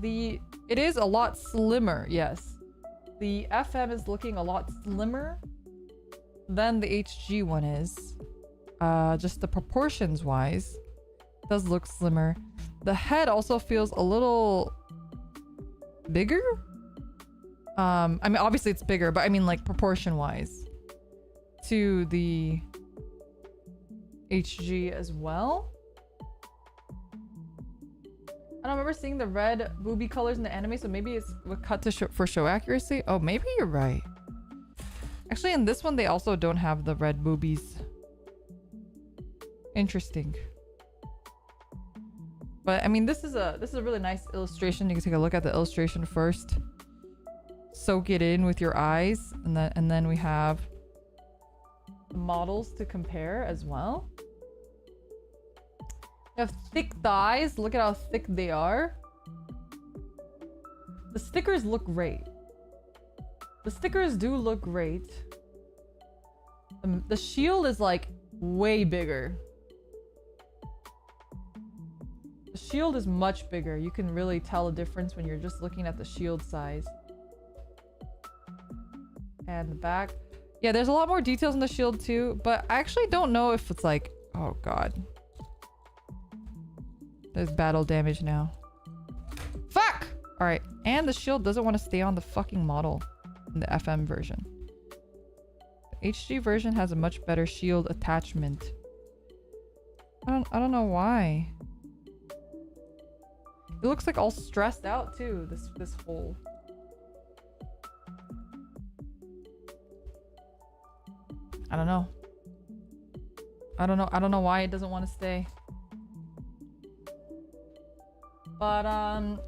It is a lot slimmer, yes. The FM is looking a lot slimmer than the HG one is. Just the proportions wise, does look slimmer. The head also feels a little bigger. I mean, obviously it's bigger, but I mean like proportion wise to the HG as well. I don't remember seeing the red booby colors in the anime, so maybe it's cut to for show accuracy. Oh, maybe you're right. Actually, in this one, they also don't have the red boobies. Interesting. But I mean, this is a really nice illustration. You can take a look at the illustration first. Soak it in with your eyes, and then we have the models to compare as well. You have thick thighs. Look at how thick they are. The stickers look great. The stickers do look great. The shield is like way bigger. The shield is much bigger. You can really tell a difference when you're just looking at the shield size. And the back. Yeah, there's a lot more details in the shield too, but I actually don't know if it's like... Oh god. There's battle damage now. Fuck! Alright, and the shield doesn't want to stay on the fucking model in the FM version. The HG version has a much better shield attachment. I don't know why. It looks like all stressed out too, this hole. I don't know. I don't know why it doesn't want to stay. But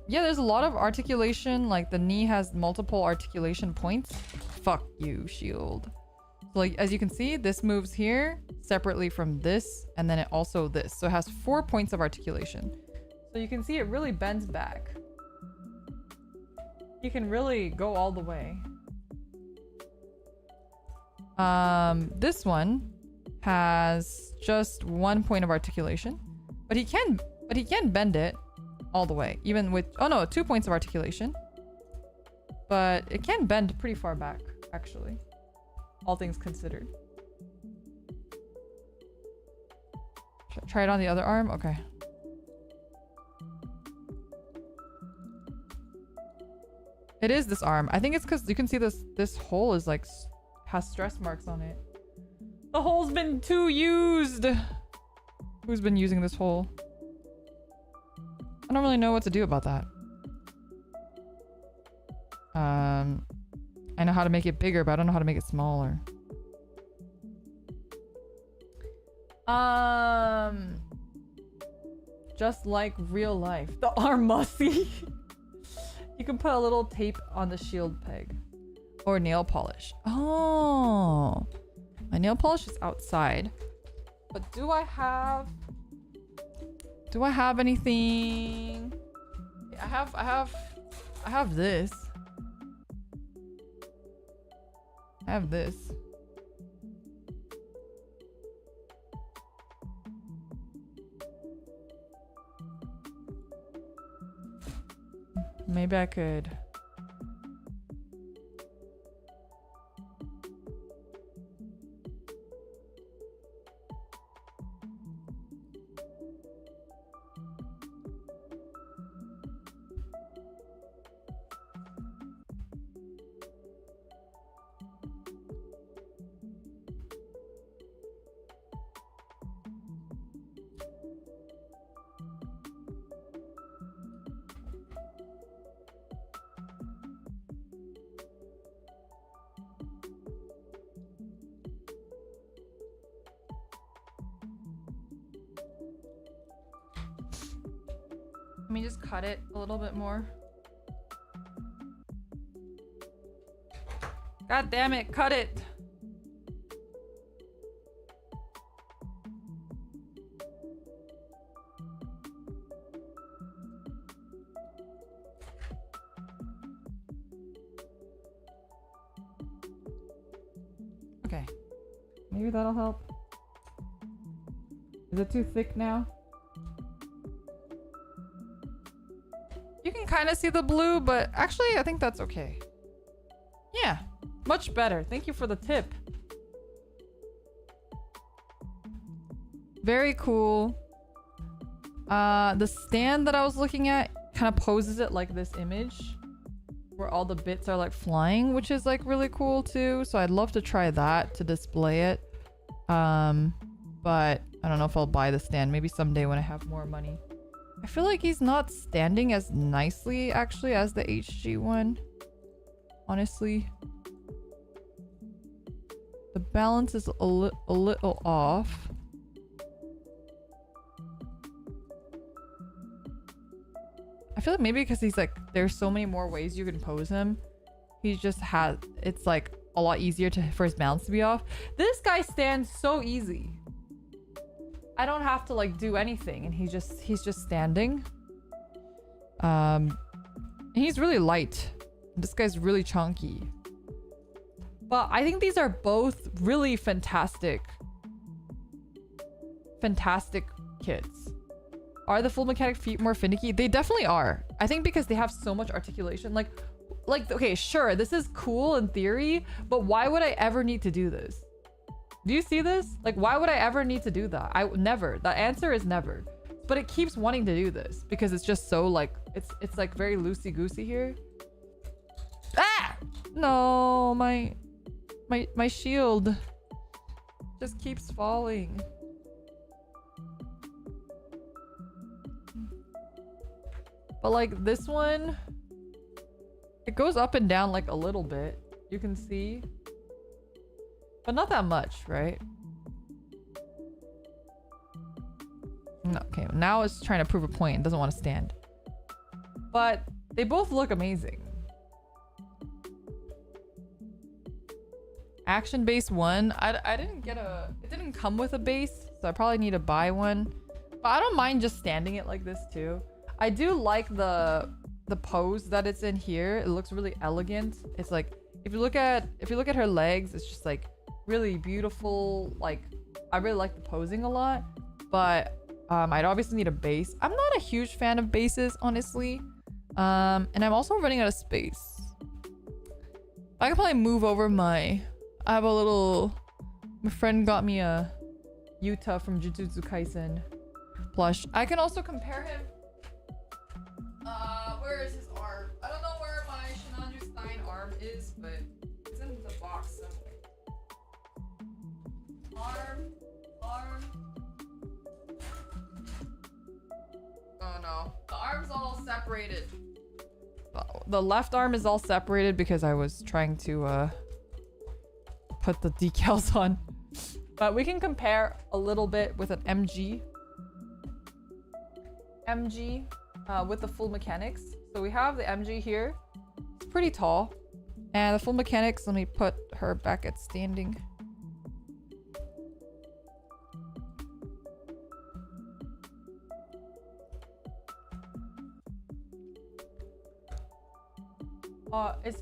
yeah, there's a lot of articulation. Like the knee has multiple articulation points. Fuck you, shield. So like as you can see, this moves here separately from this, and then it also this. So it has 4 points of articulation. So you can see it really bends back. You can really go all the way. This one has just 1 point of articulation, but he can bend it all the way, even with 2 points of articulation, but it can bend pretty far back actually, all things considered. Try it on the other arm. Okay. It is this arm. I think it's because you can see this hole is like has stress marks on it. The hole's been too used. Who's been using this hole? I don't really know what to do about that. I know how to make it bigger, but I don't know how to make it smaller. Just like real life. The arm musty. You can put a little tape on the shield peg. Or nail polish. Oh. My nail polish is outside. But do I have anything? Yeah, I have this. I have this. Maybe I could. me just cut it a little bit more. God damn it, cut it. Okay. Maybe that'll help. Is it too thick now? You can kind of see the blue, but actually I think that's okay. Yeah, much better. Thank you for the tip. Very cool. The stand that I was looking at kind of poses it like this image where all the bits are like flying, which is like really cool too. So I'd love to try that to display it. But I don't know if I'll buy the stand. Maybe someday when I have more money. I feel like he's not standing as nicely actually as the HG one. Honestly. The balance is a little off. I feel like maybe because he's like, there's so many more ways you can pose him. He just has, it's like a lot easier for his balance to be off. This guy stands so easy. I don't have to like do anything and he's just standing. He's really light. This guy's really chunky. But I think these are both really fantastic kits. Are the full mechanic feet more finicky? They definitely are. I think because they have so much articulation. Like, okay, sure, this is cool in theory, but why would I ever need to do this? Do you see this? Like, why would I ever need to do that? I never. The answer is never. But it keeps wanting to do this because it's just so like, it's like very loosey-goosey here. Ah! No, my shield just keeps falling. But like this one, it goes up and down like a little bit. You can see. But not that much, right? No, okay, now it's trying to prove a point. It doesn't want to stand. But they both look amazing. Action base one. I didn't get it didn't come with a base, so I probably need to buy one. But I don't mind just standing it like this too. I do like the pose that it's in here. It looks really elegant. It's like if you look at her legs, it's just like really beautiful. Like I really like the posing a lot, but I'd obviously need a base. I'm not a huge fan of bases, honestly. And I'm also running out of space. I could probably move over my friend got me a Yuta from Jujutsu Kaisen plush. I can also compare him. Where is his arm? I don't know where my Shinanju Stein arm is, but it's in the box somewhere. Arm. Oh no. The arm's all separated. The left arm is all separated because I was trying to put the decals on. But we can compare a little bit with an MG. With the full mechanics. So we have the MG here. It's pretty tall. And the full mechanics, let me put her back at standing.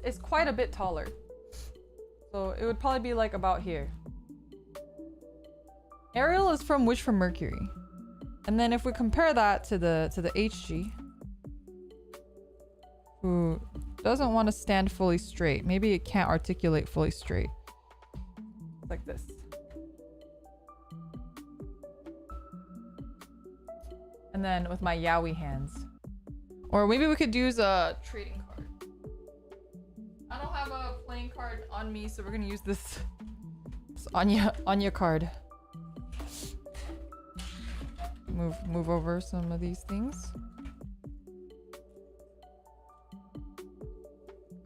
It's quite a bit taller. So it would probably be like about here. Ariel is from Witch from Mercury. And then if we compare that to the HG, who doesn't want to stand fully straight. Maybe it can't articulate fully straight. Like this. And then with my yaoi hands. Or maybe we could use a trading card. I don't have a playing card on me, so we're gonna use this Anya card. Move over some of these things.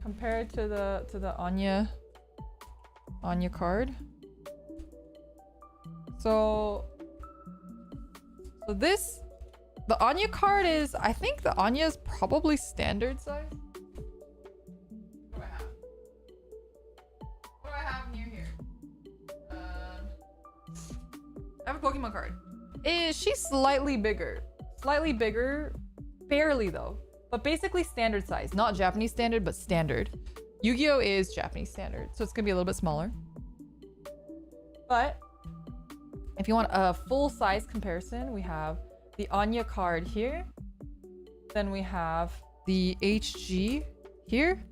Compared to the Anya card. So this The Anya card is, I think the Anya is probably standard size. What do I have? What do I have near here? I have a Pokemon card. She's slightly bigger. Slightly bigger. Barely though. But basically standard size. Not Japanese standard, but standard. Yu-Gi-Oh! Is Japanese standard. So it's gonna be a little bit smaller. But if you want a full size comparison, we have the Anya card here. Then we have the HG here.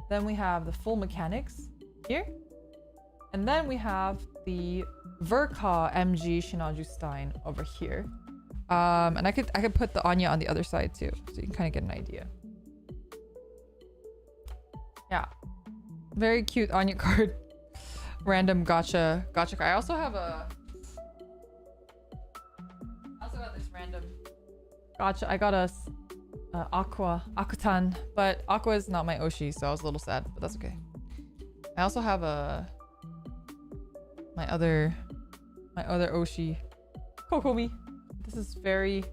Then we have the full mechanics here. And then we have the Verka MG Shinaju Stein over here. And I could put the Anya on the other side too, so you can kind of get an idea. Yeah. Very cute Anya card. Random gotcha card. I also have this random gotcha. I got a Akutan, but Aqua is not my Oshi, so I was a little sad, but that's okay. I also have my other Oshi, Kokomi. This is very,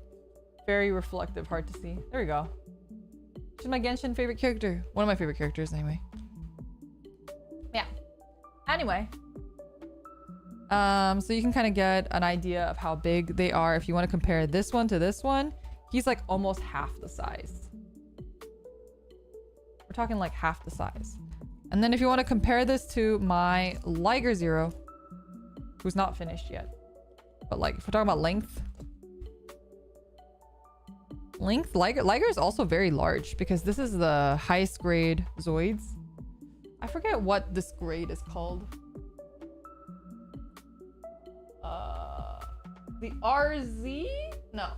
very reflective, hard to see. There we go. She's my Genshin favorite character. One of my favorite characters anyway. Yeah. Anyway. So you can kind of get an idea of how big they are. If you want to compare this one to this one, he's like almost half the size. We're talking like half the size. And then if you want to compare this to my Liger Zero, who's not finished yet. But like, if we're talking about length, Liger is also very large because this is the highest grade Zoids. I forget what this grade is called. The RZ? No.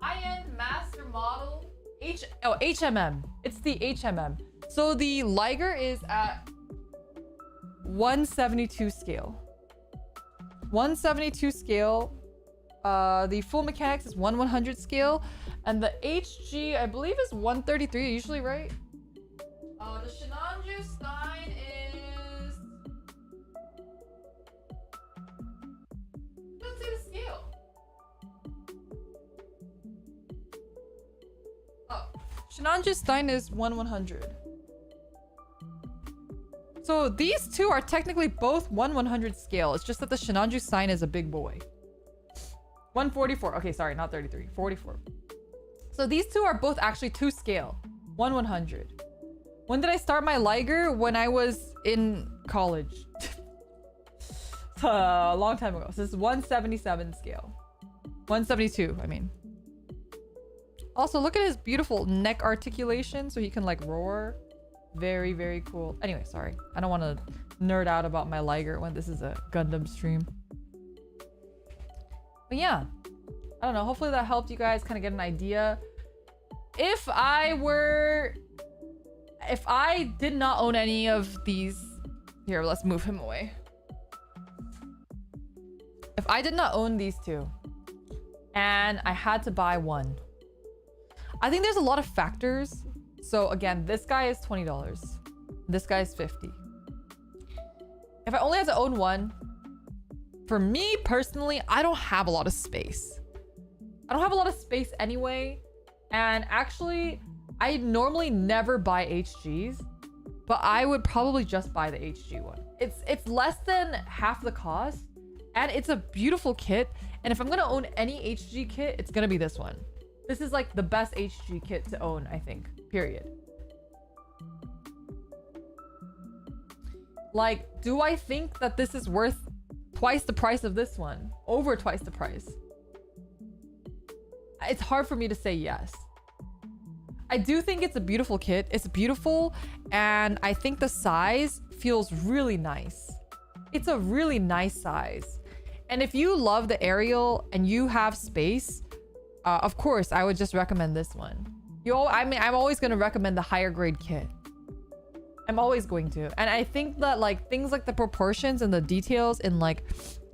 High-end master model HMM. It's the HMM. So the Liger is at 172 scale. 172 scale. The full mechanics is 1/100 scale, and the HG I believe is 133. Usually, right? The Shinanju Stein is. Let's see the scale. Oh, Shinanju Stein is 1/100. So these two are technically both 1/100 scale. It's just that the Shinanju Stein is a big boy. 144. Okay, sorry, not 33. 44. So these two are both actually 2 scale. 1/100. When did I start my Liger? When I was in college. A long time ago. So this is 177 scale. 172, I mean. Also, look at his beautiful neck articulation so he can like roar. Very, very cool. Anyway, sorry. I don't want to nerd out about my Liger when this is a Gundam stream. But yeah, I don't know. Hopefully that helped you guys kind of get an idea. If I did not own any of these, here, let's move him away. If I did not own these two and I had to buy one, I think there's a lot of factors. So again, this guy is $20. This guy is $50. If I only had to own one, for me personally, I don't have a lot of space. I don't have a lot of space anyway. And actually, I normally never buy HGs, but I would probably just buy the HG one. It's less than half the cost, and it's a beautiful kit. And if I'm gonna own any HG kit, it's gonna be this one. This is like the best HG kit to own, I think, period. Like, do I think that this is worth twice the price of this one? Over twice the price? It's hard for me to say yes. I do think it's a beautiful kit. It's beautiful, and I think the size feels really nice. It's a really nice size. And if you love the Ariel and you have space, of course, I would just recommend this one. I'm always going to recommend the higher grade kit. I'm always going to. And I think that like things like the proportions and the details in like,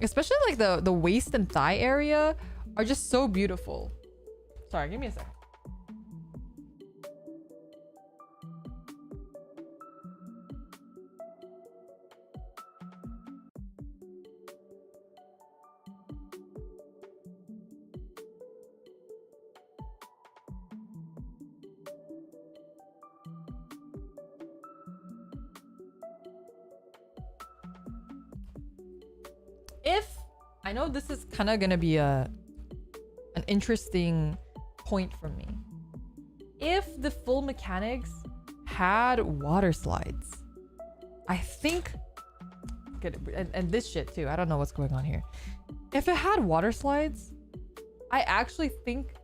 especially like the waist and thigh area are just so beautiful. Sorry, give me a second. if I know this is kind of gonna be an interesting point for me. If the full mechanics had water slides, I think, and this shit too, I don't know what's going on here. If it had water slides, I actually think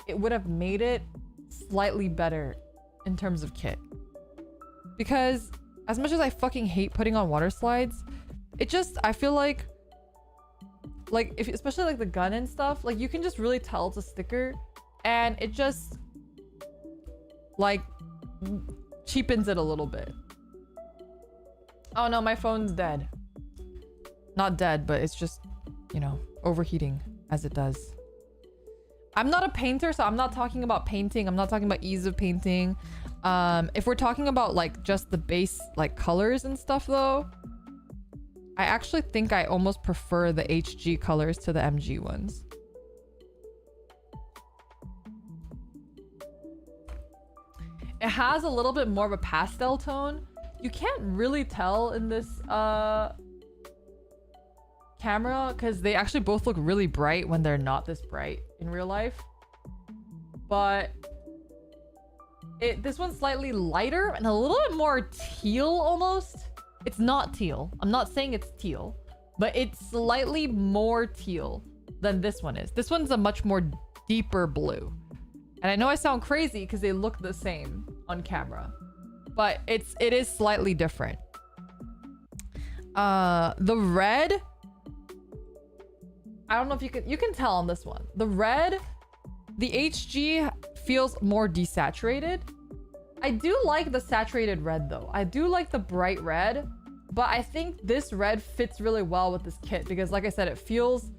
it would have made it slightly better in terms of kit. Because as much as I fucking hate putting on water slides, it just, I feel like if, especially like the gun and stuff, like you can just really tell it's a sticker, and it just like cheapens it a little bit. Oh no, my phone's dead. Not dead, but it's just, you know, overheating as it does. I'm not a painter, so I'm not talking about painting. I'm not talking about ease of painting. If we're talking about like just the base like colors and stuff though, I actually think I almost prefer the HG colors to the MG ones. It has a little bit more of a pastel tone. You can't really tell in this camera because they actually both look really bright when they're not this bright in real life. But this one's slightly lighter and a little bit more teal almost. It's not teal. I'm not saying it's teal, but it's slightly more teal than this one is. This one's a much more deeper blue. And I know I sound crazy because they look the same on camera, but it is slightly different. The red, I don't know if you can tell on this one. The red, the HG feels more desaturated. I do like the saturated red though. I do like the bright red, but I think this red fits really well with this kit because like I said, it feels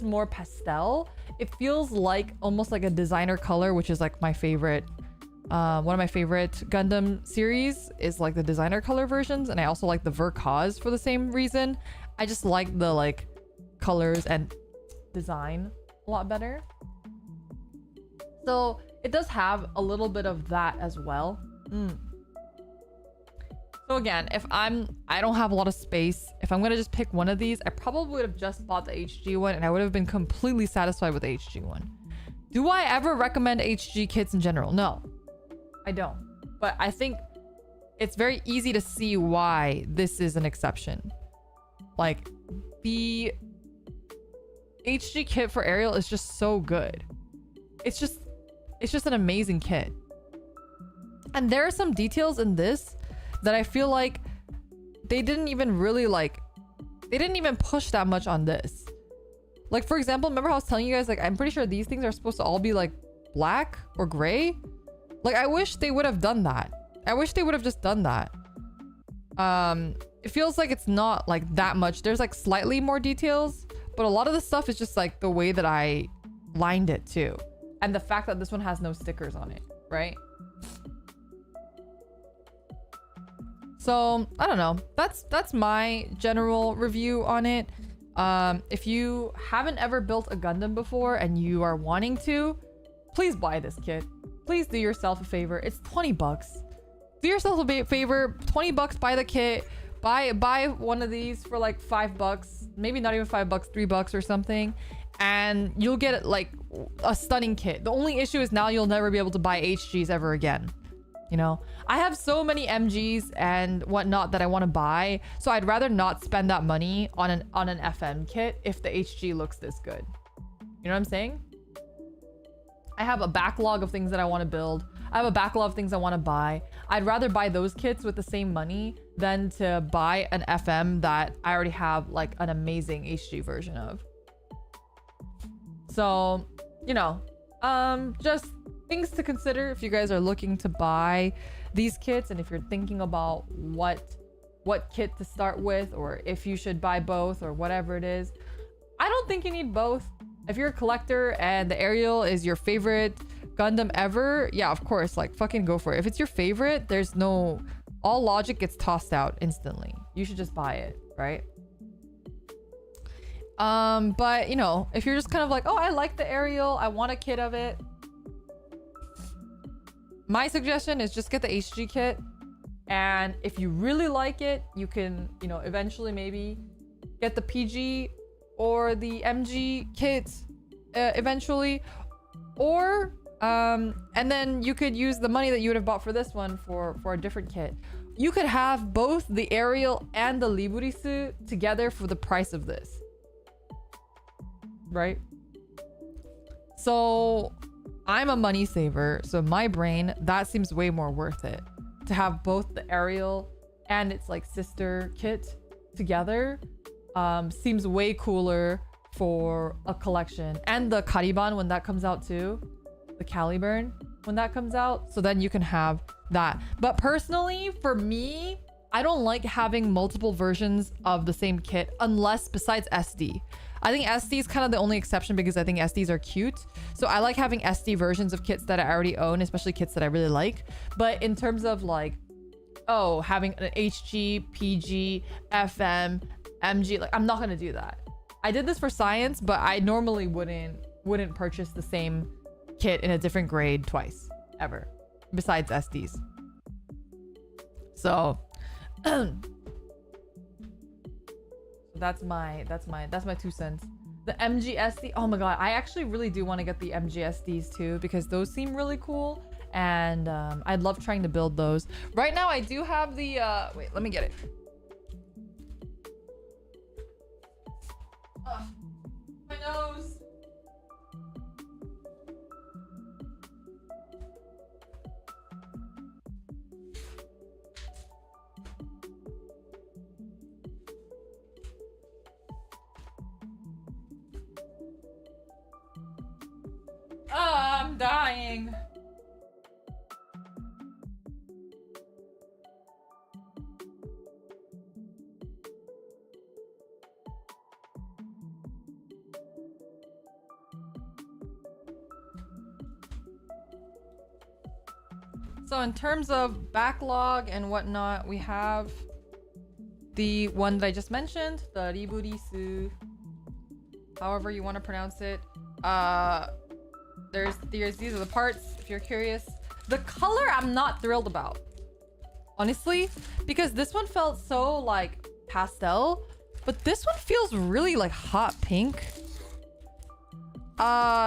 more pastel. It feels like almost like a designer color, which is like my favorite. One of my favorite Gundam series is like the designer color versions, and I also like the Verkaz for the same reason. I just like the like colors and design a lot better. So it does have a little bit of that as well. So again, if I don't have a lot of space, if I'm gonna just pick one of these, I probably would have just bought the HG one and I would have been completely satisfied with the HG one. Do I ever recommend HG kits in general? No, I don't. But I think it's very easy to see why this is an exception. Like the HG kit for Ariel is just so good. It's just an amazing kit. And there are some details in this that I feel like they didn't even really they didn't even push that much on this. Like for example, remember how I was telling you guys, like I'm pretty sure these things are supposed to all be like black or gray? Like I wish they would have done that. I wish they would have just done that. It feels like it's not like that much. There's like slightly more details, but a lot of the stuff is just like the way that I lined it too. And the fact that this one has no stickers on it, right? So I don't know. That's my general review on it. If you haven't ever built a Gundam before and you are wanting to, please buy this kit. Please do yourself a favor. It's 20 bucks. Do yourself a favor. 20 bucks, buy the kit. Buy one of these for like 5 bucks. Maybe not even 5 bucks, 3 bucks or something. And you'll get like a stunning kit. The only issue is now you'll never be able to buy HGs ever again. You know, I have so many MGs and whatnot that I want to buy, so I'd rather not spend that money on an FM kit if the HG looks this good. You know what I'm saying? I have a backlog of things that I want to build. I have a backlog of things I want to buy. I'd rather buy those kits with the same money than to buy an FM that I already have like an amazing HG version of. So, you know, just things to consider if you guys are looking to buy these kits, and if you're thinking about what kit to start with, or if you should buy both or whatever it is. I don't think you need both. If you're a collector and the Ariel is your favorite Gundam ever, yeah, of course, like fucking go for it. If it's your favorite, there's no, all logic gets tossed out instantly. You should just buy it, right? But you know, if you're just kind of like, oh, I like the Ariel, I want a kit of it, my suggestion is just get the HG kit. And if you really like it, you can, you know, eventually maybe get the PG or the MG kit eventually, or and then you could use the money that you would have bought for this one for a different kit. You could have both the Ariel and the Liburisu together for the price of this, right? So I'm a money saver, so in my brain that seems way more worth it to have both the Ariel and its like sister kit together. Seems way cooler for a collection. And the Caliban when that comes out too, the Caliburn when that comes out, so then you can have that. But personally for me, I don't like having multiple versions of the same kit unless besides SD. I think SD is kind of the only exception because I think SDs are cute. So I like having SD versions of kits that I already own, especially kits that I really like. But in terms of like, oh, having an HG, PG, FM, MG, like I'm not gonna do that. I did this for science, but I normally wouldn't purchase the same kit in a different grade twice, ever, besides SDs. So that's my 2 cents. The MGSD, oh my god, I actually really do want to get the MGSDs too because those seem really cool, and I'd love trying to build those. Right now I do have the wait, let me get it. Ugh, my nose. I'm dying. So in terms of backlog and whatnot, we have the one that I just mentioned, the Riburisu, however you want to pronounce it. These are the parts if you're curious. The color I'm not thrilled about, honestly, because this one felt so like pastel, but this one feels really like hot pink.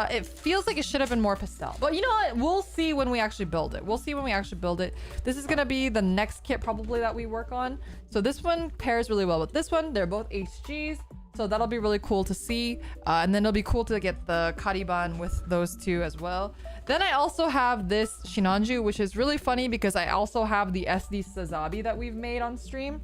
It feels like it should have been more pastel, but you know what, we'll see when we actually build it. This is gonna be the next kit probably that we work on, so this one pairs really well with this one. They're both HGs, so that'll be really cool to see, and then it'll be cool to get the Caliban with those two as well. Then I also have this Shinanju, which is really funny because I also have the SD Sazabi that we've made on stream.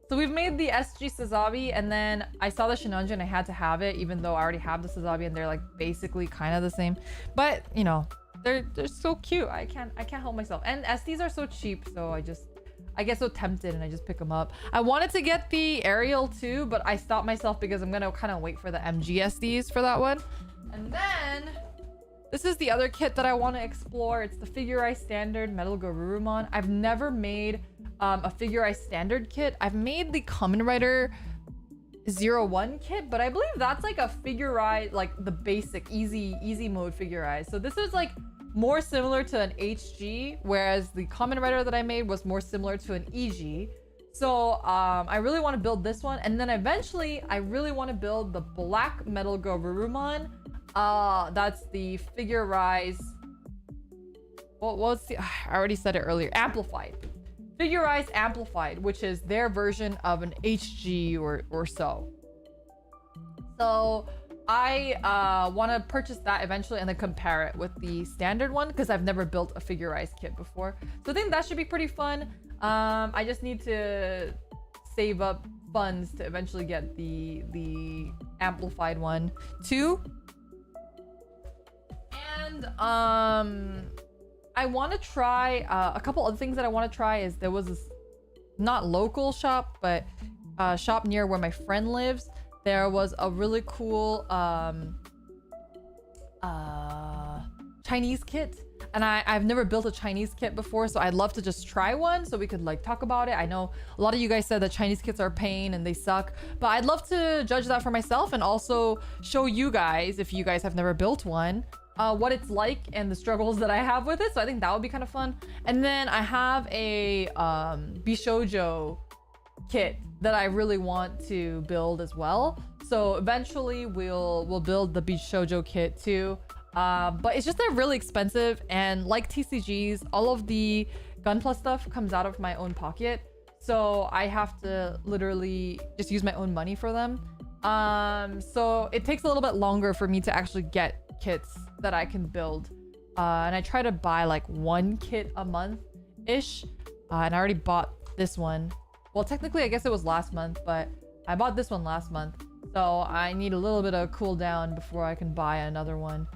So we've made the SG Sazabi, and then I saw the Shinanju and I had to have it, even though I already have the Sazabi and they're like basically kind of the same. But you know, they're so cute. I can't help myself. And SDs are so cheap, so I get so tempted and I just pick them up. I wanted to get the Ariel too, but I stopped myself because I'm gonna kind of wait for the MG SDs for that one. And then this is the other kit that I want to explore. It's the Figure Eye Standard Metal Garurumon. I've never made a Figure Eye Standard kit. I've made the Kamen Rider 01 kit, but I believe that's like a Figure Eye, like the basic easy mode Figure Eye. So this is like more similar to an HG, whereas the Kamen Rider that I made was more similar to an EG. So I really want to build this one, and then eventually I really want to build the Black Metal Garurumon. That's the Figure Rise. What's the? I already said it earlier. Amplified. Figure Rise Amplified, which is their version of an HG or so. So I want to purchase that eventually and then compare it with the standard one because I've never built a Figure Rise kit before. So I think that should be pretty fun. I just need to save up funds to eventually get the amplified one too. And I want to try a couple other things that I want to try. Is there was this not local shop, but shop near where my friend lives. There was a really cool Chinese kit, and I've never built a Chinese kit before, so I'd love to just try one so we could like talk about it. I know a lot of you guys said that Chinese kits are a pain and they suck, but I'd love to judge that for myself and also show you guys, if you guys have never built one, what it's like and the struggles that I have with it. So I think that would be kind of fun. And then I have a Bishoujo kit that I really want to build as well. So eventually we'll build the Beach Shoujo kit too. But it's just they're really expensive, and like TCGs, all of the Gunpla stuff comes out of my own pocket. So I have to literally just use my own money for them. So it takes a little bit longer for me to actually get kits that I can build. And I try to buy like 1 kit a month-ish. And I already bought this one. Well, technically, I guess it was last month, but I bought this one last month. So I need a little bit of cooldown before I can buy another one.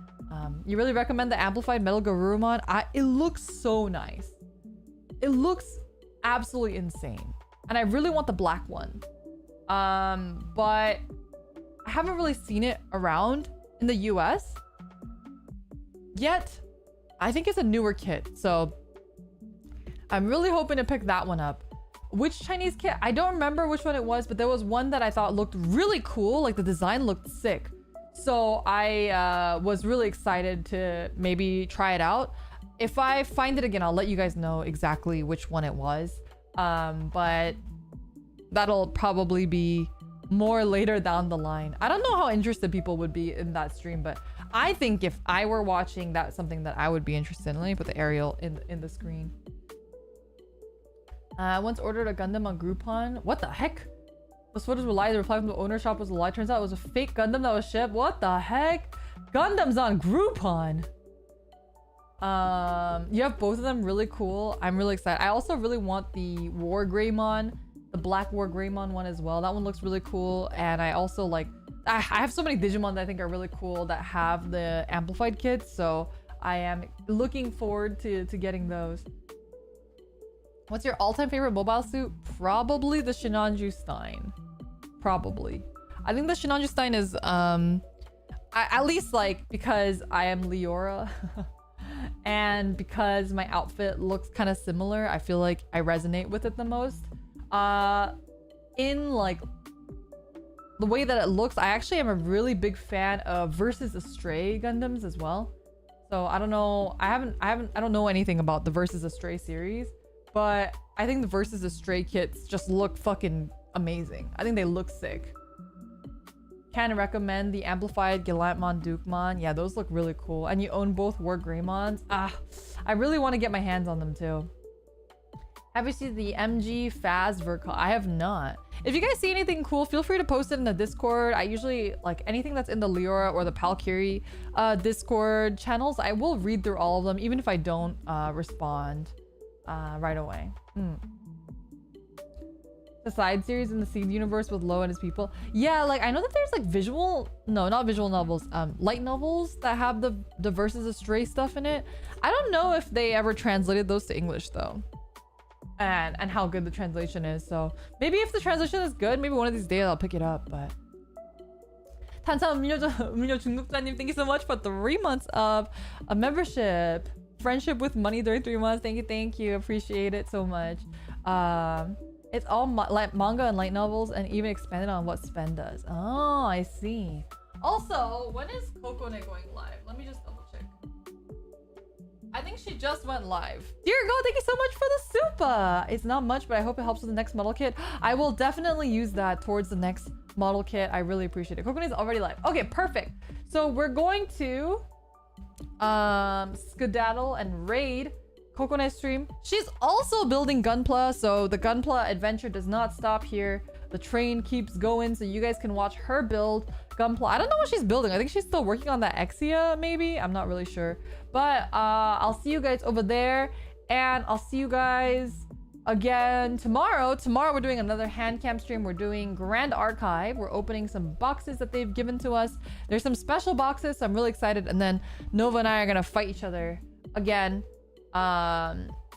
You really recommend the amplified Metal Garurumon? It looks so nice. It looks absolutely insane. And I really want the black one. But I haven't really seen it around in the US yet. I think it's a newer kit, so I'm really hoping to pick that one up. Which Chinese kit? I don't remember which one it was, but there was one that I thought looked really cool. Like the design looked sick. So I was really excited to maybe try it out. If I find it again, I'll let you guys know exactly which one it was. But that'll probably be more later down the line. I don't know how interested people would be in that stream, but I think if I were watching, that's something that I would be interested in. Let me put the aerial in the screen. I once ordered a Gundam on Groupon. What the heck? Those photos were lies. The reply from the owner shop was a lie. Turns out it was a fake Gundam that was shipped. What the heck? Gundam's on Groupon. You have both of them. Really cool. I'm really excited. I also really want the War Greymon, the Black War Greymon one as well. That one looks really cool. And I also like, I have so many Digimon that I think are really cool that have the amplified kits. So I am looking forward to getting those. What's your all-time favorite mobile suit? Probably the Shinanju Stein. Probably. I think the Shinanju Stein is, at least like because I am Leora and because my outfit looks kind of similar, I feel like I resonate with it the most. In like the way that it looks, I actually am a really big fan of Versus Astray Gundams as well. So I don't know. I don't know anything about the Versus Astray series, but I think the Versus Astray kits just look fucking amazing. I think they look sick. Can recommend the amplified Gallantmon Dukemon. Yeah, those look really cool. And you own both War Greymons. I really want to get my hands on them too. Have you seen the MG Phaz Vercall? I have not. If you guys see anything cool, feel free to post it in the Discord. I usually, like anything that's in the Leora or the Palkyrie Discord channels, I will read through all of them, even if I don't respond right away. The side series in the Seed universe with Lo and his people. Yeah, like I know that there's like not visual novels, light novels that have the Versus Astray stuff in it. I don't know if they ever translated those to English though. And how good the translation is. So maybe if the translation is good, maybe one of these days I'll pick it up. But 탄산 음료 중독자님, thank you so much for 3 months of a membership. Friendship with money during 3 months. Thank you. Appreciate it so much. It's all manga and light novels, and even expanded on what Spen does. Oh, I see. Also, when is Kokone going live? Let me just double check. I think she just went live. Dear God, thank you so much for the super. It's not much, but I hope it helps with the next model kit. I will definitely use that towards the next model kit. I really appreciate it. Kokone is already live. Okay, perfect. So we're going to skedaddle and raid Kokone's stream. She's also building Gunpla, so the Gunpla adventure does not stop here. The train keeps going, so you guys can watch her build Gunpla. I don't know what she's building. I think she's still working on that Exia, maybe. I'm not really sure. But I'll see you guys over there, and I'll see you guys again tomorrow. Tomorrow we're doing another HANDCAM stream. We're doing Grand Archive. We're opening some boxes that they've given to us. There's some special boxes, so I'm really excited. And then Nova and I are gonna fight each other again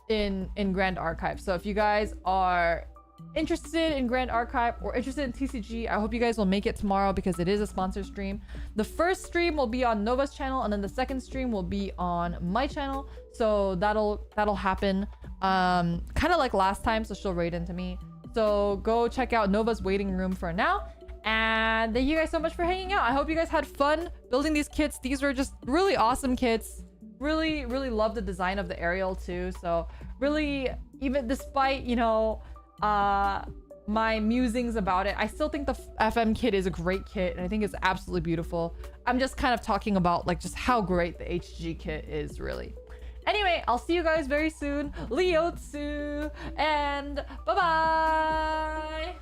in Grand Archive. So if you guys are interested in Grand Archive or interested in TCG, I hope you guys will make it tomorrow because it is a sponsored stream. The first stream will be on Nova's channel, and then the second stream will be on my channel. So that'll happen kind of like last time, so she'll raid into me. So go check out Nova's waiting room for now. And thank you guys so much for hanging out. I hope you guys had fun building these kits. These were just really awesome kits. Really love the design of the aerial too. So really, even despite, you know, my musings about it. I still think the FM kit is a great kit, and I think it's absolutely beautiful. I'm just kind of talking about like just how great the HG kit is, really. Anyway, I'll see you guys very soon. Liotsu, and bye-bye!